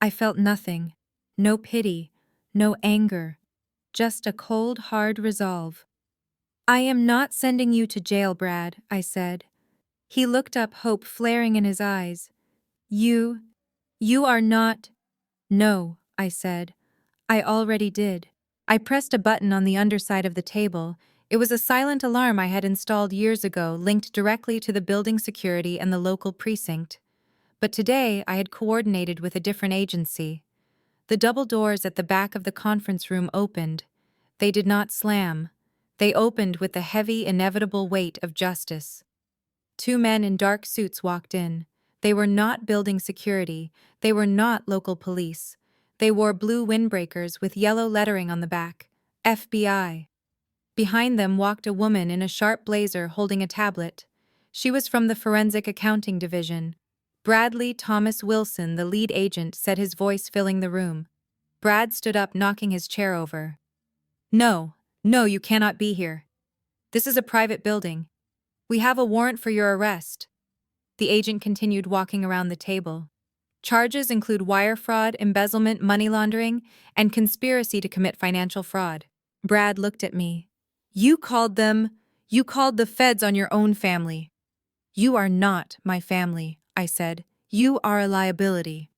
I felt nothing. No pity. No anger. Just a cold, hard resolve. I am not sending you to jail, Brad, I said. He looked up, hope flaring in his eyes. You are not. No, I said. I already did. I pressed a button on the underside of the table. It was a silent alarm I had installed years ago, linked directly to the building security and the local precinct. But today I had coordinated with a different agency. The double doors at the back of the conference room opened. They did not slam. They opened with the heavy, inevitable weight of justice. 2 men in dark suits walked in. They were not building security. They were not local police. They wore blue windbreakers with yellow lettering on the back. FBI. Behind them walked a woman in a sharp blazer holding a tablet. She was from the Forensic Accounting Division. Bradley Thomas Wilson, the lead agent, said, his voice filling the room. Brad stood up, knocking his chair over. No, you cannot be here. This is a private building. We have a warrant for your arrest. The agent continued walking around the table. Charges include wire fraud, embezzlement, money laundering, and conspiracy to commit financial fraud. Brad looked at me. You called the feds on your own family. You are not my family, I said. You are a liability.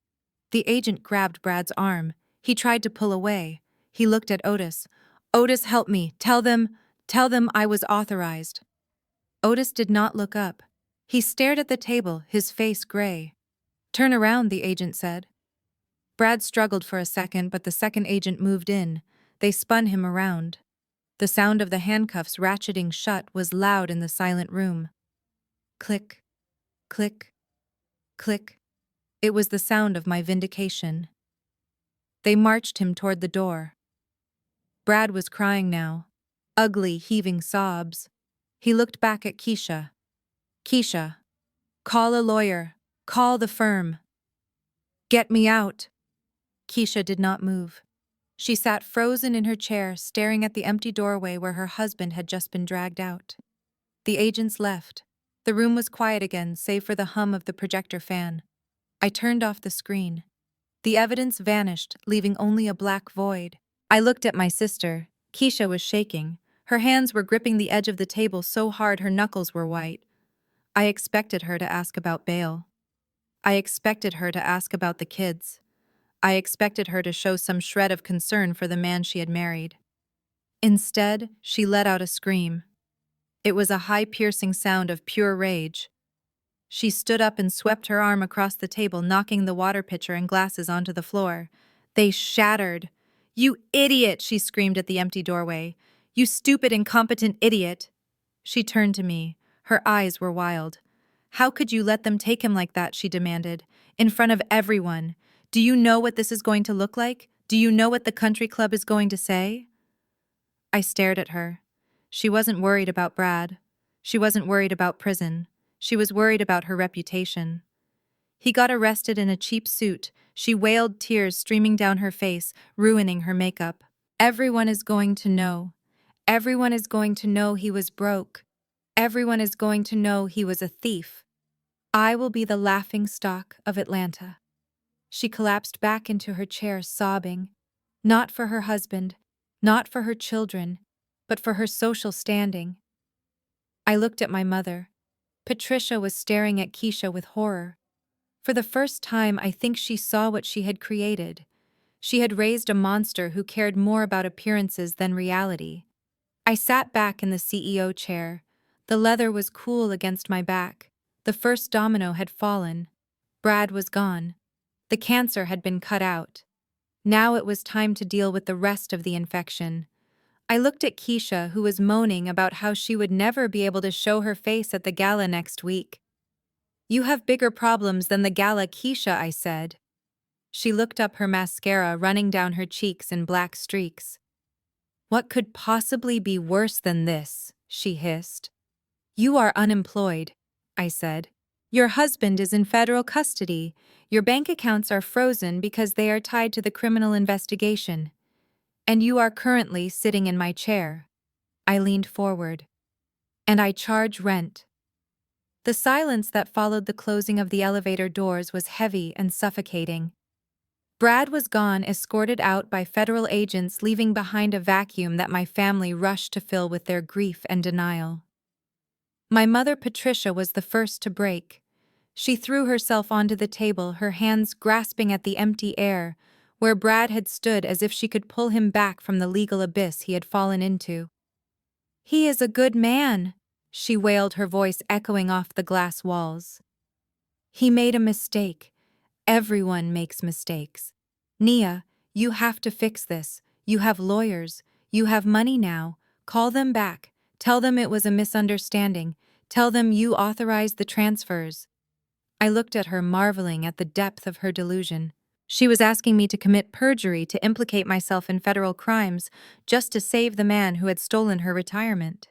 The agent grabbed Brad's arm. He tried to pull away. He looked at Otis. Otis, help me. Tell them I was authorized. Otis did not look up. He stared at the table, his face gray. Turn around, the agent said. Brad struggled for a second, but the second agent moved in. They spun him around. The sound of the handcuffs ratcheting shut was loud in the silent room. Click, click, click. It was the sound of my vindication. They marched him toward the door. Brad was crying now. Ugly, heaving sobs. He looked back at Keisha. Keisha, call a lawyer. Call the firm. Get me out. Keisha did not move. She sat frozen in her chair, staring at the empty doorway where her husband had just been dragged out. The agents left. The room was quiet again, save for the hum of the projector fan. I turned off the screen. The evidence vanished, leaving only a black void. I looked at my sister. Keisha was shaking. Her hands were gripping the edge of the table so hard her knuckles were white. I expected her to ask about bail. I expected her to ask about the kids. I expected her to show some shred of concern for the man she had married. Instead, she let out a scream. It was a high, piercing sound of pure rage. She stood up and swept her arm across the table, knocking the water pitcher and glasses onto the floor. They shattered. You idiot, she screamed at the empty doorway. You stupid, incompetent idiot. She turned to me. Her eyes were wild. How could you let them take him like that, she demanded, in front of everyone. Do you know what this is going to look like? Do you know what the country club is going to say? I stared at her. She wasn't worried about Brad. She wasn't worried about prison. She was worried about her reputation. He got arrested in a cheap suit. She wailed, tears streaming down her face, ruining her makeup. Everyone is going to know. Everyone is going to know he was broke. Everyone is going to know he was a thief. I will be the laughingstock of Atlanta. She collapsed back into her chair, sobbing. Not for her husband, not for her children, but for her social standing. I looked at my mother. Patricia was staring at Keisha with horror. For the first time, I think she saw what she had created. She had raised a monster who cared more about appearances than reality. I sat back in the CEO chair. The leather was cool against my back. The first domino had fallen. Brad was gone. The cancer had been cut out. Now it was time to deal with the rest of the infection. I looked at Keisha, who was moaning about how she would never be able to show her face at the gala next week. You have bigger problems than the gala, Keisha, I said. She looked up, her mascara running down her cheeks in black streaks. What could possibly be worse than this? She hissed. You are unemployed, I said. Your husband is in federal custody. Your bank accounts are frozen because they are tied to the criminal investigation. And you are currently sitting in my chair. I leaned forward. And I charge rent. The silence that followed the closing of the elevator doors was heavy and suffocating. Brad was gone, escorted out by federal agents, leaving behind a vacuum that my family rushed to fill with their grief and denial. My mother, Patricia, was the first to break. She threw herself onto the table, her hands grasping at the empty air, where Brad had stood, as if she could pull him back from the legal abyss he had fallen into. He is a good man, she wailed, her voice echoing off the glass walls. He made a mistake. Everyone makes mistakes. Nia, you have to fix this. You have lawyers. You have money now. Call them back. Tell them it was a misunderstanding. Tell them you authorized the transfers. I looked at her, marveling at the depth of her delusion. She was asking me to commit perjury, to implicate myself in federal crimes, just to save the man who had stolen her retirement.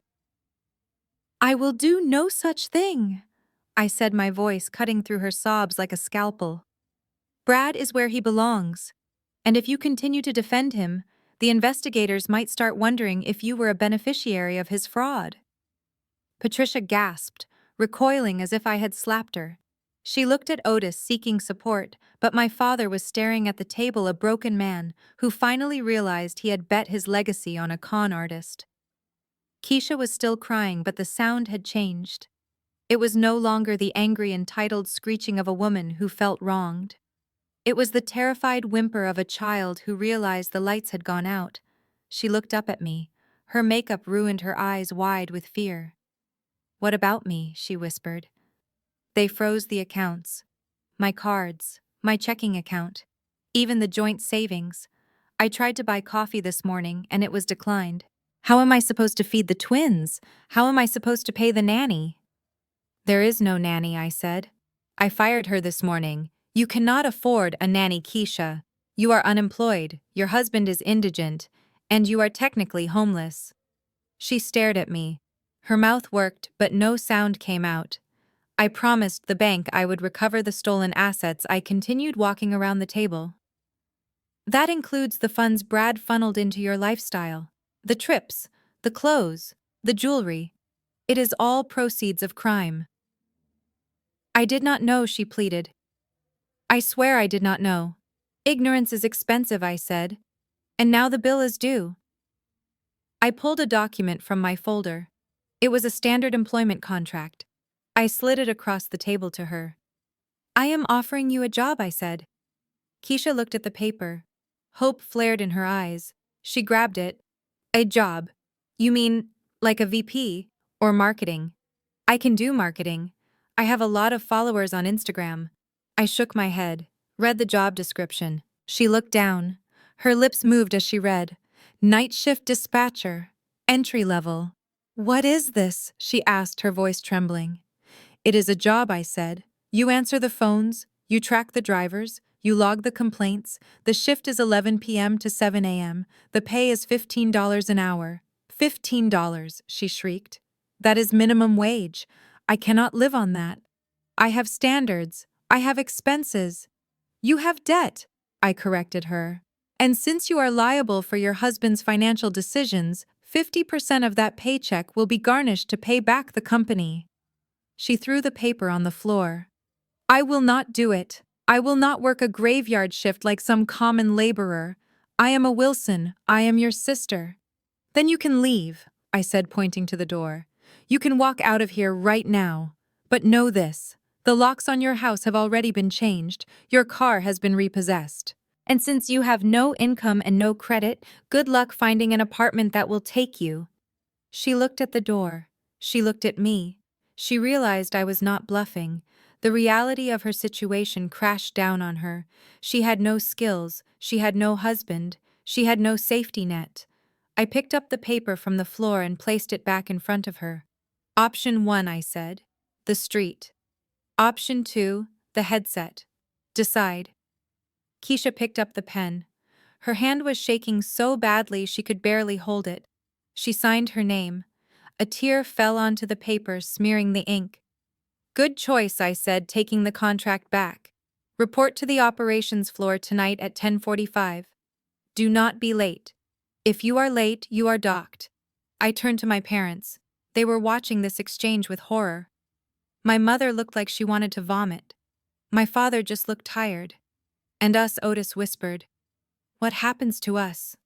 I will do no such thing, I said, my voice cutting through her sobs like a scalpel. Brad is where he belongs, and if you continue to defend him, the investigators might start wondering if you were a beneficiary of his fraud. Patricia gasped, recoiling as if I had slapped her. She looked at Otis seeking support, but my father was staring at the table, a broken man who finally realized he had bet his legacy on a con artist. Keisha was still crying, but the sound had changed. It was no longer the angry, entitled screeching of a woman who felt wronged. It was the terrified whimper of a child who realized the lights had gone out. She looked up at me. Her makeup ruined her eyes wide with fear. "What about me?" she whispered. "They froze the accounts. My cards, my checking account, even the joint savings. I tried to buy coffee this morning and it was declined. How am I supposed to feed the twins? How am I supposed to pay the nanny?" "There is no nanny," I said. "I fired her this morning. You cannot afford a nanny, Keisha. You are unemployed, your husband is indigent, and you are technically homeless." She stared at me. Her mouth worked, but no sound came out. I promised the bank I would recover the stolen assets. I continued walking around the table. "That includes the funds Brad funneled into your lifestyle. The trips, the clothes, the jewelry. It is all proceeds of crime." "I did not know," she pleaded. "I swear I did not know. Ignorance is expensive," I said. "And now the bill is due." I pulled a document from my folder. It was a standard employment contract. I slid it across the table to her. "I am offering you a job," I said. Keisha looked at the paper. Hope flared in her eyes. She grabbed it. "A job? You mean, like a VP? Or marketing?" "I can do marketing. I have a lot of followers on Instagram." I shook my head, read the job description. She looked down. Her lips moved as she read. "Night shift dispatcher. Entry level." "What is this?" she asked, her voice trembling. "It is a job," I said. "You answer the phones, you track the drivers, you log the complaints. The shift is 11 p.m. to 7 a.m. The pay is $15 an hour." "$15," she shrieked. "That is minimum wage. I cannot live on that. I have standards. I have expenses." "You have debt," I corrected her. "And since you are liable for your husband's financial decisions, 50% of that paycheck will be garnished to pay back the company." She threw the paper on the floor. "I will not do it. I will not work a graveyard shift like some common laborer. I am a Wilson. I am your sister." "Then you can leave," I said, pointing to the door. "You can walk out of here right now. But know this. The locks on your house have already been changed. Your car has been repossessed. And since you have no income and no credit, good luck finding an apartment that will take you." She looked at the door. She looked at me. She realized I was not bluffing. The reality of her situation crashed down on her. She had no skills. She had no husband. She had no safety net. I picked up the paper from the floor and placed it back in front of her. "Option 1, I said. The street. Option 2, the headset. Decide." Keisha picked up the pen. Her hand was shaking so badly she could barely hold it. She signed her name. A tear fell onto the paper, smearing the ink. "Good choice," I said, taking the contract back. "Report to the operations floor tonight at 10:45. Do not be late. If you are late, you are docked." I turned to my parents. They were watching this exchange with horror. My mother looked like she wanted to vomit. My father just looked tired. "And us," Otis whispered. "What happens to us?"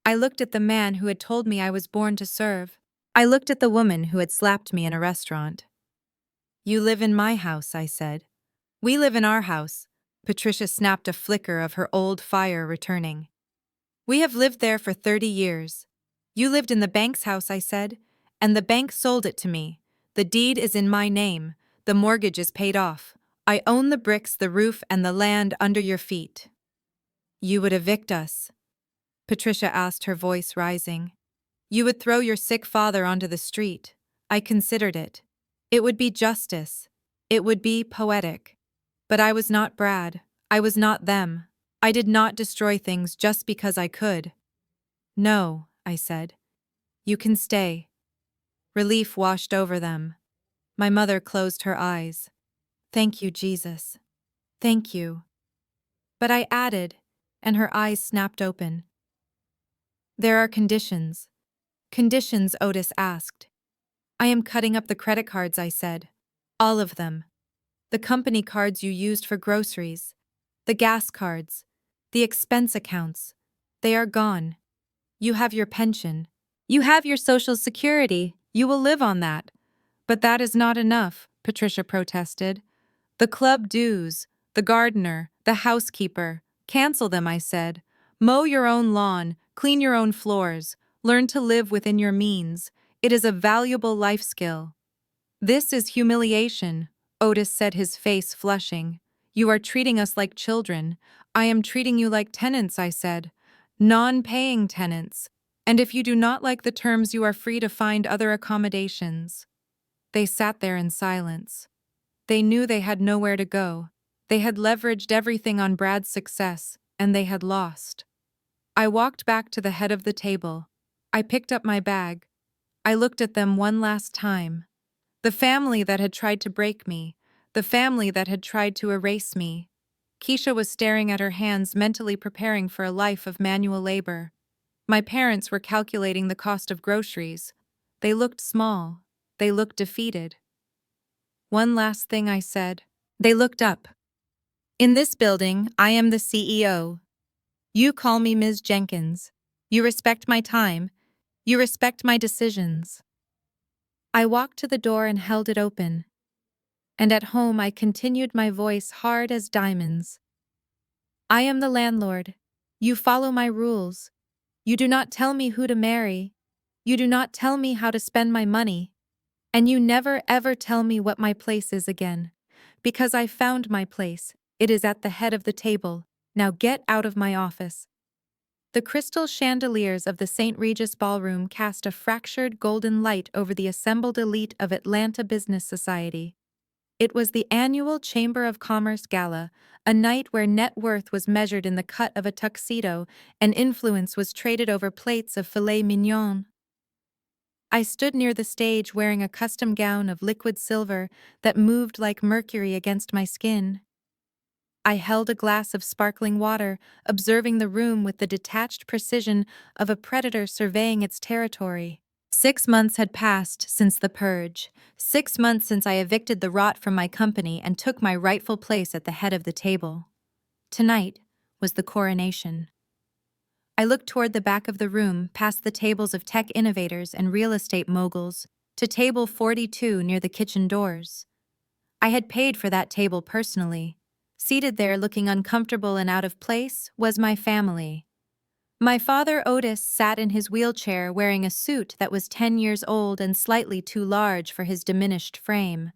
I looked at the man who had told me I was born to serve. I looked at the woman who had slapped me in a restaurant. "You live in my house," I said. "We live in our house." Patricia snapped, a flicker of her old fire returning. "We have lived there for 30 years. You lived in the bank's house," I said, "and the bank sold it to me. The deed is in my name. The mortgage is paid off. I own the bricks, the roof, and the land under your feet." "You would evict us?" Patricia asked, her voice rising. "You would throw your sick father onto the street." I considered it. It would be justice. It would be poetic. But I was not Brad. I was not them. I did not destroy things just because I could. "No," I said. "You can stay." Relief washed over them. My mother closed her eyes. "Thank you, Jesus. Thank you." But I added, and her eyes snapped open. "There are conditions." "Conditions?" Otis asked. "I am cutting up the credit cards," I said. "All of them." The company cards you used for groceries, the gas cards, the expense accounts. They are gone. You have your pension. You have your social security. You will live on that. But that is not enough, Patricia protested. The club dues, the gardener, the housekeeper. Cancel them, I said. Mow your own lawn, clean your own floors, learn to live within your means. It is a valuable life skill. This is humiliation, Otis said, his face flushing. You are treating us like children. I am treating you like tenants, I said. Non-paying tenants. And if you do not like the terms, you are free to find other accommodations. They sat there in silence. They knew they had nowhere to go. They had leveraged everything on Brad's success, and they had lost. I walked back to the head of the table. I picked up my bag. I looked at them one last time. The family that had tried to break me, the family that had tried to erase me. Keisha was staring at her hands, mentally preparing for a life of manual labor. My parents were calculating the cost of groceries. They looked small. They looked defeated. One last thing, I said. They looked up. In this building, I am the CEO. You call me Ms. Jenkins. You respect my time. You respect my decisions. I walked to the door and held it open. And at home I continued, my voice hard as diamonds. I am the landlord. You follow my rules. You do not tell me who to marry. You do not tell me how to spend my money. And you never ever tell me what my place is again. Because I found my place. It is at the head of the table. Now get out of my office. The crystal chandeliers of the St. Regis Ballroom cast a fractured golden light over the assembled elite of Atlanta Business Society. It was the annual Chamber of Commerce Gala, a night where net worth was measured in the cut of a tuxedo and influence was traded over plates of filet mignon. I stood near the stage wearing a custom gown of liquid silver that moved like mercury against my skin. I held a glass of sparkling water, observing the room with the detached precision of a predator surveying its territory. 6 months had passed since the purge. 6 months since I evicted the rot from my company and took my rightful place at the head of the table. Tonight was the coronation. I looked toward the back of the room, past the tables of tech innovators and real estate moguls, to table 42 near the kitchen doors. I had paid for that table personally. Seated there, looking uncomfortable and out of place, was my family. My father, Otis, sat in his wheelchair wearing a suit that was 10 years old and slightly too large for his diminished frame.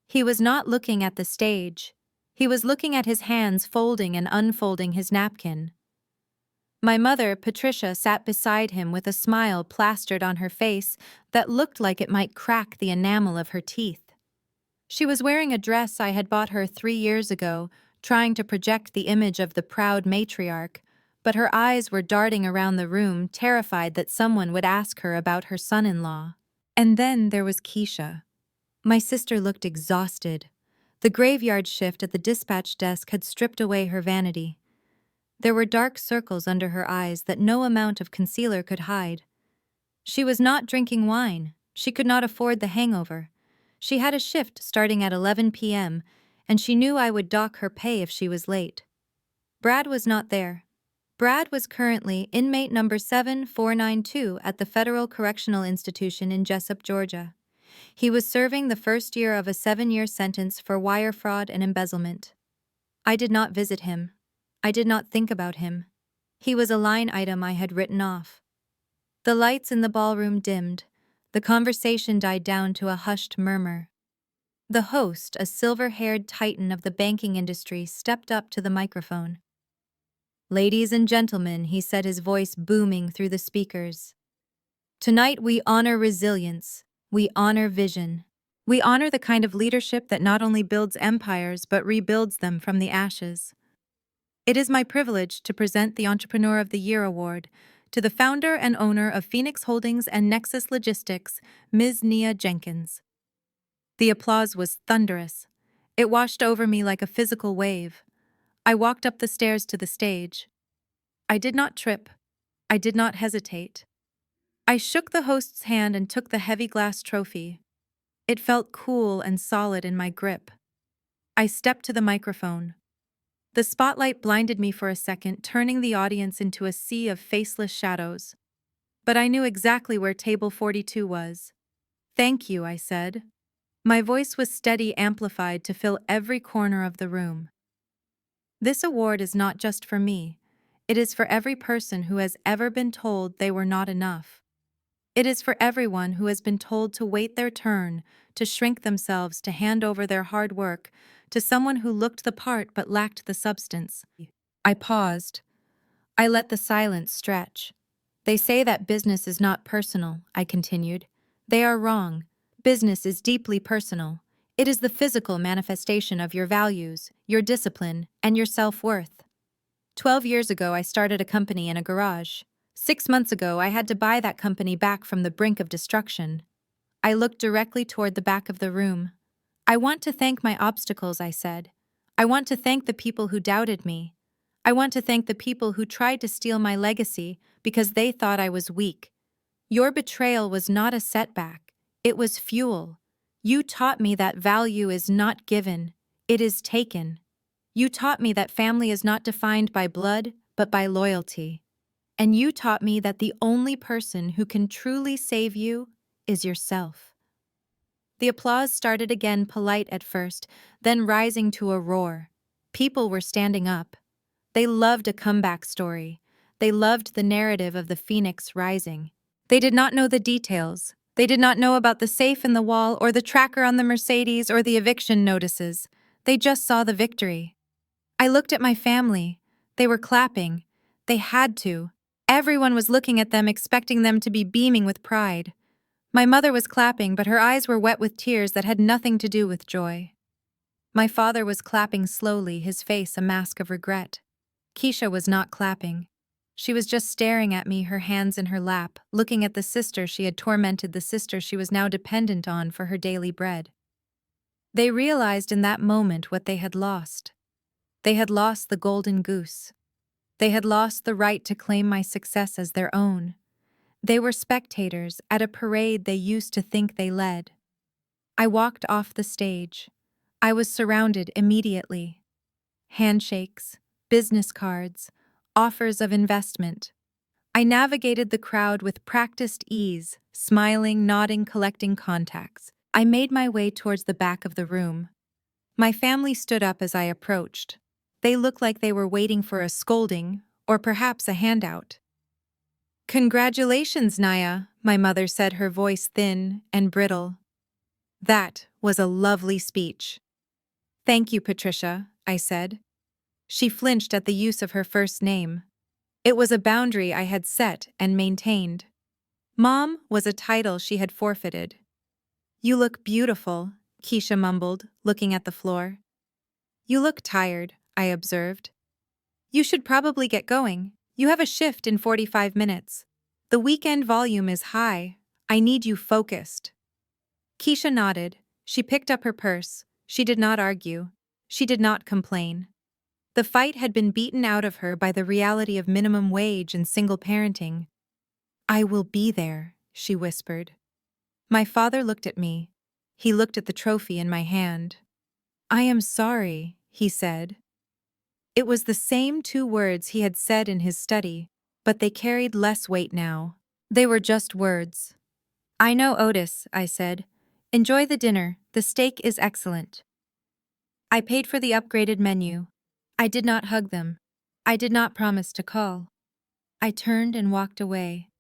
He was not looking at the stage. He was looking at his hands folding and unfolding his napkin. My mother, Patricia, sat beside him with a smile plastered on her face that looked like it might crack the enamel of her teeth. She was wearing a dress I had bought her 3 years ago, trying to project the image of the proud matriarch, but her eyes were darting around the room, terrified that someone would ask her about her son-in-law. And then there was Keisha. My sister looked exhausted. The graveyard shift at the dispatch desk had stripped away her vanity. There were dark circles under her eyes that no amount of concealer could hide. She was not drinking wine. She could not afford the hangover. She had a shift starting at 11 p.m., and she knew I would dock her pay if she was late. Brad was not there. Brad was currently inmate number 7492 at the Federal Correctional Institution in Jessup, Georgia. He was serving the first year of a 7-year sentence for wire fraud and embezzlement. I did not visit him. I did not think about him. He was a line item I had written off. The lights in the ballroom dimmed. The conversation died down to a hushed murmur. The host, a silver-haired titan of the banking industry, stepped up to the microphone. "Ladies and gentlemen," he said, his voice booming through the speakers. "Tonight we honor resilience. We honor vision. We honor the kind of leadership that not only builds empires but rebuilds them from the ashes. It is my privilege to present the Entrepreneur of the Year Award to the founder and owner of Phoenix Holdings and Nexus Logistics, Ms. Nia Jenkins." The applause was thunderous. It washed over me like a physical wave. I walked up the stairs to the stage. I did not trip. I did not hesitate. I shook the host's hand and took the heavy glass trophy. It felt cool and solid in my grip. I stepped to the microphone. The spotlight blinded me for a second, turning the audience into a sea of faceless shadows. But I knew exactly where table 42 was. "Thank you," I said. My voice was steady, amplified to fill every corner of the room. "This award is not just for me. It is for every person who has ever been told they were not enough. It is for everyone who has been told to wait their turn, to shrink themselves, to hand over their hard work to someone who looked the part but lacked the substance." I paused. I let the silence stretch. "They say that business is not personal," I continued. "They are wrong. Business is deeply personal. It is the physical manifestation of your values, your discipline, and your self-worth. 12 years ago, I started a company in a garage. 6 months ago, I had to buy that company back from the brink of destruction." I looked directly toward the back of the room. "I want to thank my obstacles," I said. "I want to thank the people who doubted me. I want to thank the people who tried to steal my legacy because they thought I was weak. Your betrayal was not a setback. It was fuel. You taught me that value is not given, it is taken. You taught me that family is not defined by blood, but by loyalty. And you taught me that the only person who can truly save you is yourself." The applause started again, polite at first, then rising to a roar. People were standing up. They loved a comeback story. They loved the narrative of the phoenix rising. They did not know the details. They did not know about the safe in the wall or the tracker on the Mercedes or the eviction notices. They just saw the victory. I looked at my family. They were clapping. They had to. Everyone was looking at them, expecting them to be beaming with pride. My mother was clapping, but her eyes were wet with tears that had nothing to do with joy. My father was clapping slowly, his face a mask of regret. Keisha was not clapping. She was just staring at me, her hands in her lap, looking at the sister she had tormented, the sister she was now dependent on for her daily bread. They realized in that moment what they had lost. They had lost the golden goose. They had lost the right to claim my success as their own. They were spectators at a parade they used to think they led. I walked off the stage. I was surrounded immediately. Handshakes, business cards, offers of investment. I navigated the crowd with practiced ease, smiling, nodding, collecting contacts. I made my way towards the back of the room. My family stood up as I approached. They looked like they were waiting for a scolding, or perhaps a handout. "Congratulations, Naya," my mother said, her voice thin and brittle. "That was a lovely speech." "Thank you, Patricia," I said. She flinched at the use of her first name. It was a boundary I had set and maintained. Mom was a title she had forfeited. "You look beautiful," Keisha mumbled, looking at the floor. "You look tired," I observed. "You should probably get going. You have a shift in 45 minutes. The weekend volume is high. I need you focused." Keisha nodded. She picked up her purse. She did not argue. She did not complain. The fight had been beaten out of her by the reality of minimum wage and single parenting. "I will be there," she whispered. My father looked at me. He looked at the trophy in my hand. "I am sorry," he said. It was the same 2 words he had said in his study, but they carried less weight now. They were just words. "I know, Otis," I said. "Enjoy the dinner. The steak is excellent." I paid for the upgraded menu. I did not hug them. I did not promise to call. I turned and walked away.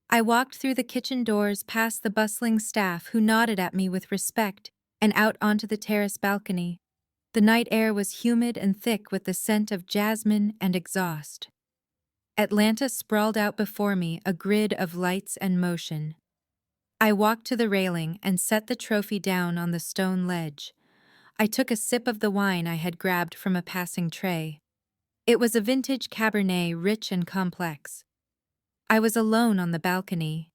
I walked through the kitchen doors, past the bustling staff who nodded at me with respect, and out onto the terrace balcony. The night air was humid and thick with the scent of jasmine and exhaust. Atlanta sprawled out before me, a grid of lights and motion. I walked to the railing and set the trophy down on the stone ledge. I took a sip of the wine I had grabbed from a passing tray. It was a vintage Cabernet, rich and complex. I was alone on the balcony.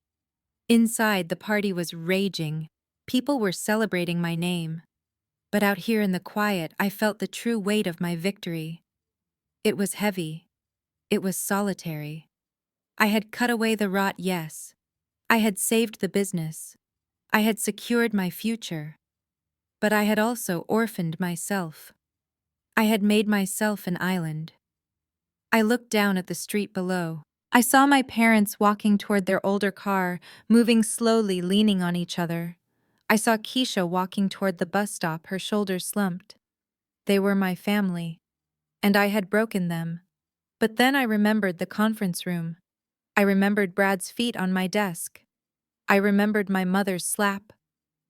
Inside, the party was raging. People were celebrating my name. But out here in the quiet, I felt the true weight of my victory. It was heavy. It was solitary. I had cut away the rot, yes. I had saved the business. I had secured my future. but I had also orphaned myself. I had made myself an island. I looked down at the street below. I saw my parents walking toward their older car, moving slowly, leaning on each other. I saw Keisha walking toward the bus stop, her shoulders slumped. They were my family, and I had broken them. But then I remembered the conference room. I remembered Brad's feet on my desk. I remembered my mother's slap.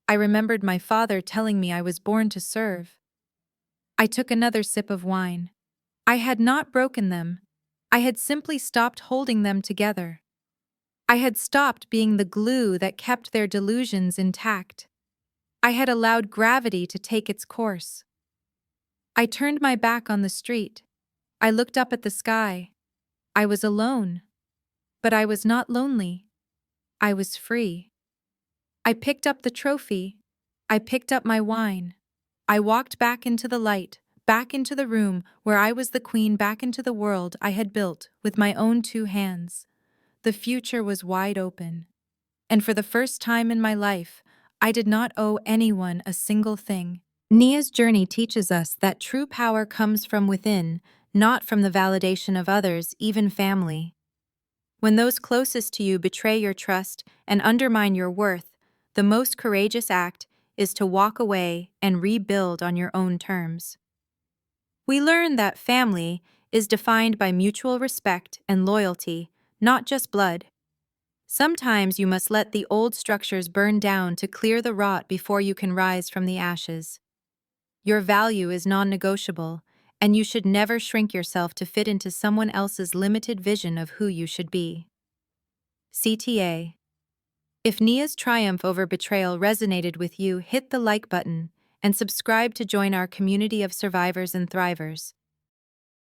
I remembered my father telling me I was born to serve. I took another sip of wine. I had not broken them. I had simply stopped holding them together. I had stopped being the glue that kept their delusions intact. I had allowed gravity to take its course. I turned my back on the street. I looked up at the sky. I was alone. But I was not lonely. I was free. I picked up the trophy. I picked up my wine. I walked back into the light, back into the room where I was the queen, back into the world I had built with my own 2 hands. The future was wide open. And for the first time in my life, I did not owe anyone a single thing. Nia's journey teaches us that true power comes from within, not from the validation of others, even family. When those closest to you betray your trust and undermine your worth, the most courageous act is to walk away and rebuild on your own terms. We learn that family is defined by mutual respect and loyalty, not just blood. Sometimes you must let the old structures burn down to clear the rot before you can rise from the ashes. Your value is non-negotiable, and you should never shrink yourself to fit into someone else's limited vision of who you should be. CTA. If Nia's triumph over betrayal resonated with you, hit the like button and subscribe to join our community of survivors and thrivers.